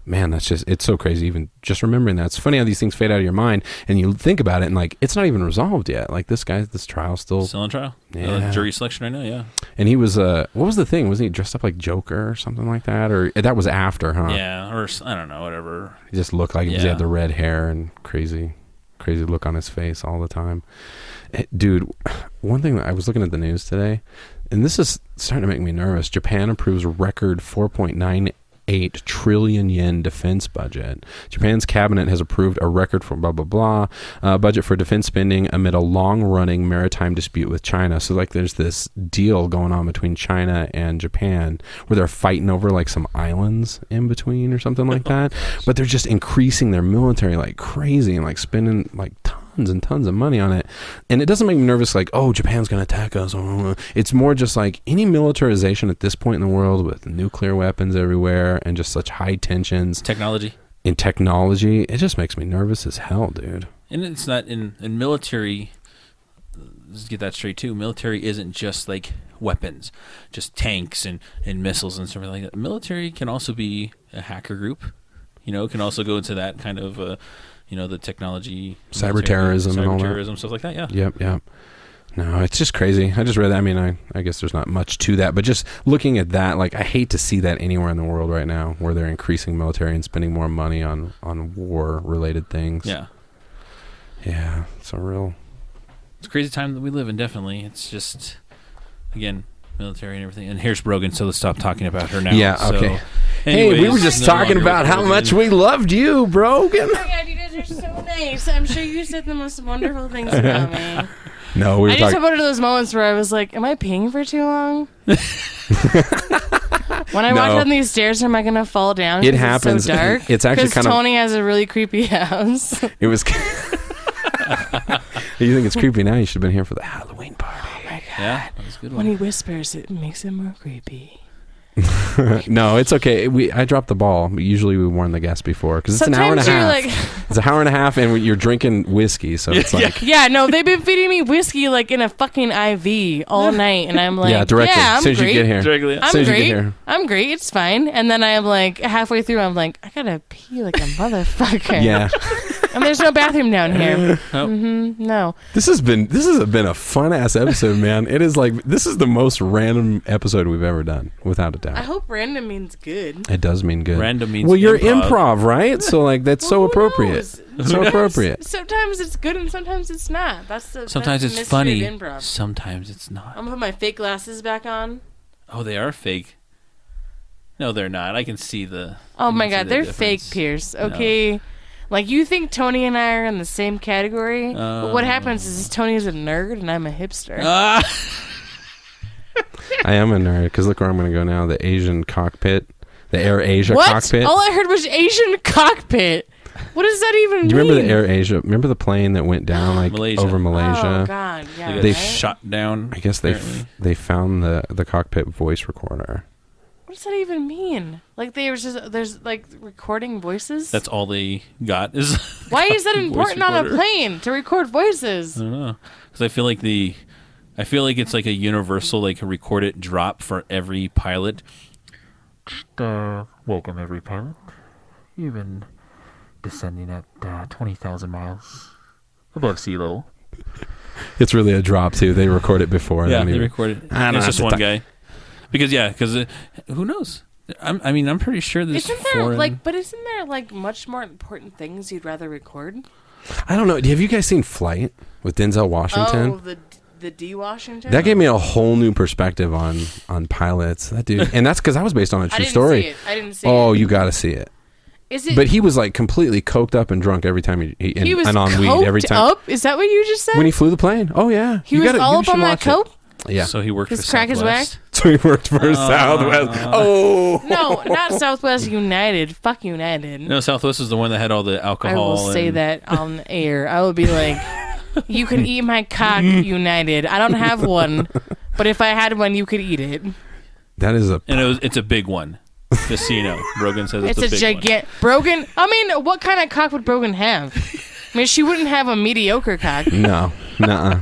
Speaker 3: man, it's so crazy. Even just remembering that, it's funny how these things fade out of your mind, and you think about it, and like it's not even resolved yet. Like this trial's still
Speaker 1: on trial.
Speaker 3: Yeah.
Speaker 1: Jury selection right now. Yeah.
Speaker 3: And he was what was the thing? Wasn't he dressed up like Joker or something like that? Or that was after, huh?
Speaker 1: Yeah, or I don't know, whatever.
Speaker 3: He just looked like him. He had the red hair and crazy look on his face all the time. Dude, one thing that I was looking at the news today, and this is starting to make me nervous. Japan approves record 4.98 trillion yen defense budget. Japan's cabinet has approved a record for budget for defense spending amid a long-running maritime dispute with China. So like there's this deal going on between China and Japan where they're fighting over like some islands in between or something like that. But they're just increasing their military like crazy and like spending like tons and tons of money on it. And it doesn't make me nervous like, oh, Japan's going to attack us. It's more just like any militarization at this point in the world with nuclear weapons everywhere and just such high tensions.
Speaker 1: Technology.
Speaker 3: In technology, it just makes me nervous as hell, dude.
Speaker 1: And it's not in military. Let's get that straight too. Military isn't just like weapons, just tanks and missiles and something like that. Military can also be a hacker group. It can also go into that kind of the technology,
Speaker 3: cyber terrorism and all that.
Speaker 1: Cyber-terrorism, stuff like that, yeah.
Speaker 3: Yep. No, it's just crazy. I just read that. I mean, I guess there's not much to that, but just looking at that, like, I hate to see that anywhere in the world right now where they're increasing military and spending more money on war-related things.
Speaker 1: Yeah.
Speaker 3: Yeah, it's a
Speaker 1: crazy time that we live in, definitely. It's just, again, military and everything. And here's Brogan, so let's stop talking about her now.
Speaker 3: Yeah, okay.
Speaker 1: So,
Speaker 3: hey, we were just talking about how much we loved you, Brogan.
Speaker 4: Oh my god, you guys are so nice. I'm sure you said the most wonderful things about me.
Speaker 3: No, we were
Speaker 4: I just have one of those moments where I was like, am I peeing for too long? When I walk down these stairs, am I going to fall down?
Speaker 3: It happens.
Speaker 4: It's so dark.
Speaker 3: It's actually kind of...
Speaker 4: Tony has a really creepy house.
Speaker 3: It was... You think it's creepy now? You should have been here for the Halloween party.
Speaker 4: Oh my god.
Speaker 1: Yeah, that was a good one.
Speaker 4: When he whispers, it makes it more creepy.
Speaker 3: No, it's okay. I dropped the ball. Usually we warn the guests before because it's an hour and a half. It's an hour and a half, and you're drinking whiskey, so it's like
Speaker 4: no, they've been feeding me whiskey like in a fucking IV all night, and I'm like,
Speaker 3: directly.
Speaker 4: I'm
Speaker 3: as soon as
Speaker 4: great.
Speaker 3: you get here,
Speaker 1: Directly.
Speaker 4: I'm great. I'm great. It's fine. And then I'm like halfway through, I'm like, I gotta pee like a motherfucker.
Speaker 3: Yeah.
Speaker 4: And there's no bathroom down here.
Speaker 1: Oh.
Speaker 4: No.
Speaker 3: This has been a fun ass episode, man. It is like this is the most random episode we've ever done, without a doubt.
Speaker 4: I hope random means good.
Speaker 3: It does mean good.
Speaker 1: Random means
Speaker 3: well, you're improv, right? So like that's so
Speaker 4: Who
Speaker 3: appropriate.
Speaker 4: knows?
Speaker 3: So appropriate.
Speaker 4: Sometimes it's good and sometimes it's not.
Speaker 1: Sometimes
Speaker 4: that's the
Speaker 1: it's
Speaker 4: mystery
Speaker 1: funny.
Speaker 4: of improv.
Speaker 1: Sometimes it's not.
Speaker 4: I'm gonna put my fake glasses back on.
Speaker 1: Oh, they are fake. No, they're not. I can see the.
Speaker 4: Oh my god, they're
Speaker 1: difference.
Speaker 4: fake, Pierce. Okay. No. Like, you think Tony and I are in the same category, but what happens is Tony's a nerd and I'm a hipster.
Speaker 3: I am a nerd, because look where I'm going to go now, the Asian cockpit, the Air Asia cockpit.
Speaker 4: All I heard was Asian cockpit. What does that even mean?
Speaker 3: Do you remember the Air Asia? Remember the plane that went down over Malaysia?
Speaker 4: Oh, God, yeah.
Speaker 1: They shot down.
Speaker 3: I guess they found the cockpit voice recorder.
Speaker 4: What does that even mean? Like there's like recording voices?
Speaker 1: That's all they got is.
Speaker 4: Why is that important on a plane to record voices?
Speaker 1: I don't know, because I feel like it's like a universal like record it drop for every pilot. Welcome every pilot. You've been descending at 20,000 miles above sea level.
Speaker 3: It's really a drop too. They record it before.
Speaker 1: Yeah, they record it.
Speaker 3: I don't
Speaker 1: It's
Speaker 3: have
Speaker 1: just
Speaker 3: to
Speaker 1: one
Speaker 3: talk-
Speaker 1: guy. Because who knows? I'm pretty sure there's
Speaker 4: Isn't there
Speaker 1: foreign...
Speaker 4: but isn't there like much more important things you'd rather record?
Speaker 3: I don't know. Have you guys seen Flight with Denzel Washington?
Speaker 4: Oh, the D Washington.
Speaker 3: That gave me a whole new perspective on pilots. That dude, and that's because that was based on a
Speaker 4: I
Speaker 3: true
Speaker 4: didn't
Speaker 3: story.
Speaker 4: see it. I didn't see it.
Speaker 3: Oh, you got to see it.
Speaker 4: Is it?
Speaker 3: But he was like completely coked up and drunk every time
Speaker 4: he was
Speaker 3: and on weed
Speaker 4: coked
Speaker 3: every time
Speaker 4: up. Is that what you just said?
Speaker 3: when he flew the plane. Oh yeah,
Speaker 4: he was all up on that coke.
Speaker 3: Yeah,
Speaker 1: So he worked
Speaker 4: His
Speaker 1: for
Speaker 4: crack is
Speaker 1: Southwest.
Speaker 3: so he worked for Southwest. Oh
Speaker 4: No, not Southwest United. Fuck United.
Speaker 1: No, Southwest is the one that had all the alcohol.
Speaker 4: I will say that on the air. I will be like, you can eat my cock, United. I don't have one, but if I had one, you could eat it.
Speaker 3: that is a
Speaker 1: And it's a big one. Just so you know. Brogan says it's
Speaker 4: It's a
Speaker 1: big one.
Speaker 4: gigantic. Brogan. I mean, what kind of cock would Brogan have? I mean, she wouldn't have a mediocre cock.
Speaker 3: no, nuh-uh.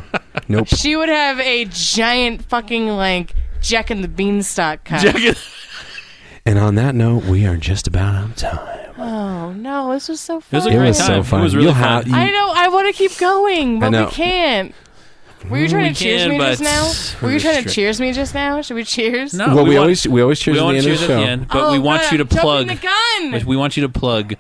Speaker 3: Nope.
Speaker 4: She would have a giant fucking like Jack and the Beanstalk cock.
Speaker 3: And on that note, we are just about out of time.
Speaker 4: Oh no, this was so
Speaker 1: It was
Speaker 4: fun.
Speaker 1: a
Speaker 3: It
Speaker 1: great
Speaker 3: was
Speaker 1: time.
Speaker 3: so fun.
Speaker 1: It was really
Speaker 3: You'll
Speaker 1: fun.
Speaker 3: have-
Speaker 4: I know. I want to keep going, but
Speaker 3: know.
Speaker 4: we can't. Were you trying
Speaker 1: We
Speaker 4: to cheers
Speaker 1: can,
Speaker 4: me just
Speaker 1: but
Speaker 4: now? Were
Speaker 1: we're
Speaker 4: you trying to
Speaker 1: strict.
Speaker 4: cheers me just now? Should we cheers?
Speaker 1: No,
Speaker 3: well, we
Speaker 1: want-
Speaker 3: always cheers
Speaker 1: we
Speaker 3: at
Speaker 1: want
Speaker 3: the end
Speaker 1: cheers
Speaker 3: of the
Speaker 1: at the
Speaker 3: show.
Speaker 1: end, but we want
Speaker 4: God,
Speaker 1: you to
Speaker 4: I'm jumping
Speaker 1: plug.
Speaker 4: the gun.
Speaker 1: We want you to plug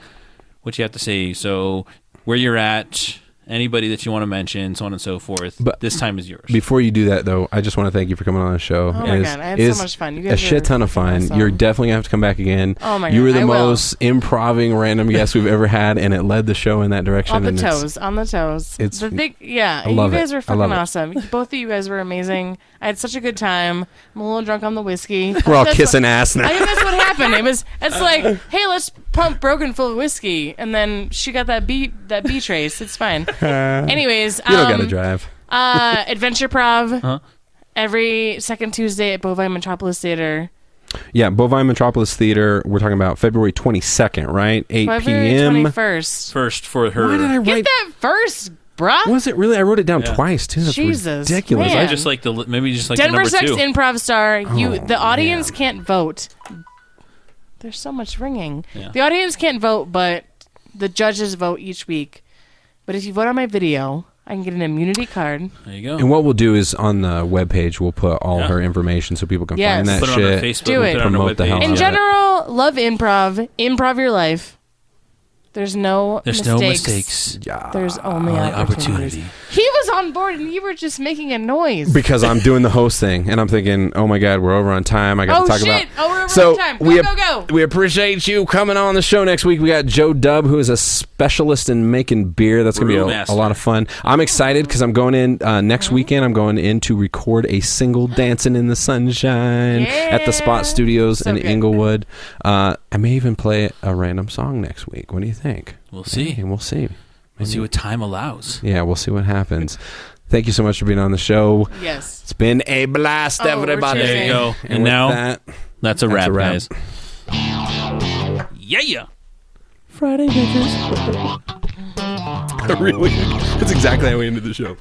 Speaker 1: what you have to say. So where you're at, anybody that you want to mention, so on and so forth.
Speaker 3: But
Speaker 1: this time is yours.
Speaker 3: Before you do that, though, I just want to thank you for coming on the show.
Speaker 4: Oh my
Speaker 3: It
Speaker 4: God, I had
Speaker 3: is
Speaker 4: so much fun. You
Speaker 3: a
Speaker 4: guys
Speaker 3: shit
Speaker 4: are
Speaker 3: ton of fun.
Speaker 4: awesome.
Speaker 3: You're definitely going to have to come back again.
Speaker 4: Oh my
Speaker 3: You
Speaker 4: God,
Speaker 3: were the
Speaker 4: I will.
Speaker 3: most improving random guest we've ever had, and it led the show in that direction.
Speaker 4: On the
Speaker 3: and it's-
Speaker 4: toes, on the toes.
Speaker 3: it's-
Speaker 4: The thing, yeah.
Speaker 3: I
Speaker 4: You
Speaker 3: love
Speaker 4: guys
Speaker 3: it.
Speaker 4: were
Speaker 3: I
Speaker 4: fucking
Speaker 3: love it.
Speaker 4: awesome. Both of you guys were amazing. I had such a good time. I'm a little drunk on the whiskey.
Speaker 3: We're all
Speaker 4: That's
Speaker 3: kissing
Speaker 4: what-
Speaker 3: ass now.
Speaker 4: I think that's what happened. It's like, hey, let's pump Brogan full of whiskey, and then she got that B trace. It's fine. Anyways,
Speaker 3: You don't got to drive.
Speaker 4: Adventure Prov
Speaker 1: Huh?
Speaker 4: every second Tuesday at Bovine Metropolis Theater.
Speaker 3: Yeah, Bovine Metropolis Theater. We're talking about February 22nd, right? 8
Speaker 4: February
Speaker 3: p.m.
Speaker 4: 21st.
Speaker 1: First for her.
Speaker 3: Why did I
Speaker 4: Get
Speaker 3: write?
Speaker 4: that first, bruh.
Speaker 3: Was it really? I wrote it down
Speaker 1: Yeah.
Speaker 3: twice too. That's
Speaker 4: Jesus,
Speaker 3: ridiculous.
Speaker 4: man.
Speaker 1: I just like the maybe just like
Speaker 4: Denver
Speaker 1: the number
Speaker 4: Sex
Speaker 1: 2.
Speaker 4: Improv Star. The audience
Speaker 3: man.
Speaker 4: can't vote. There's so much ringing.
Speaker 1: Yeah.
Speaker 4: The audience can't vote, but the judges vote each week. But if you vote on my video, I can get an immunity card.
Speaker 1: There you go.
Speaker 3: And what we'll do is on the webpage, we'll put all
Speaker 1: Yeah.
Speaker 3: her information so people can
Speaker 4: Yes.
Speaker 3: find that
Speaker 1: put it on our
Speaker 3: shit.
Speaker 1: Facebook.
Speaker 4: Do
Speaker 1: we'll
Speaker 4: it.
Speaker 1: Put it on our
Speaker 3: Promote the hell
Speaker 1: webpage.
Speaker 3: out
Speaker 4: In
Speaker 3: of it.
Speaker 4: general, love improv. Improv your life. There's no
Speaker 1: There's
Speaker 4: mistakes.
Speaker 1: no mistakes.
Speaker 4: There's only
Speaker 1: Only
Speaker 4: opportunities.
Speaker 1: opportunity.
Speaker 4: He was on board and you were just making a noise.
Speaker 3: Because I'm doing the host thing, and I'm thinking, oh my God, we're over on time. I got
Speaker 4: Oh
Speaker 3: to talk
Speaker 4: shit!
Speaker 3: about.
Speaker 4: Oh, we're over
Speaker 3: So
Speaker 4: time. Go,
Speaker 3: we
Speaker 4: go.
Speaker 3: we appreciate you coming on the show next week. We got Joe Dubb, who is a specialist in making beer. That's going to be a lot of fun. I'm excited because I'm going in next weekend. I'm going in to record a single "Dancing in the Sunshine" at the Spot Studios
Speaker 4: So
Speaker 3: in
Speaker 4: good.
Speaker 3: Inglewood. I may even play a random song next week. What do you think?
Speaker 1: We'll see.
Speaker 3: Hey, we'll see.
Speaker 1: We'll see what time allows.
Speaker 3: Yeah, we'll see what happens. Thank you so much for being on the show.
Speaker 4: Yes.
Speaker 3: It's been a blast,
Speaker 4: Oh, we're
Speaker 3: everybody.
Speaker 4: cheering.
Speaker 1: There you go. And
Speaker 3: with
Speaker 1: now
Speaker 3: that,
Speaker 1: that's a
Speaker 3: That's
Speaker 1: wrap,
Speaker 3: a wrap.
Speaker 1: guys. Yeah. Friday bitches.
Speaker 3: really, that's exactly how we ended the show.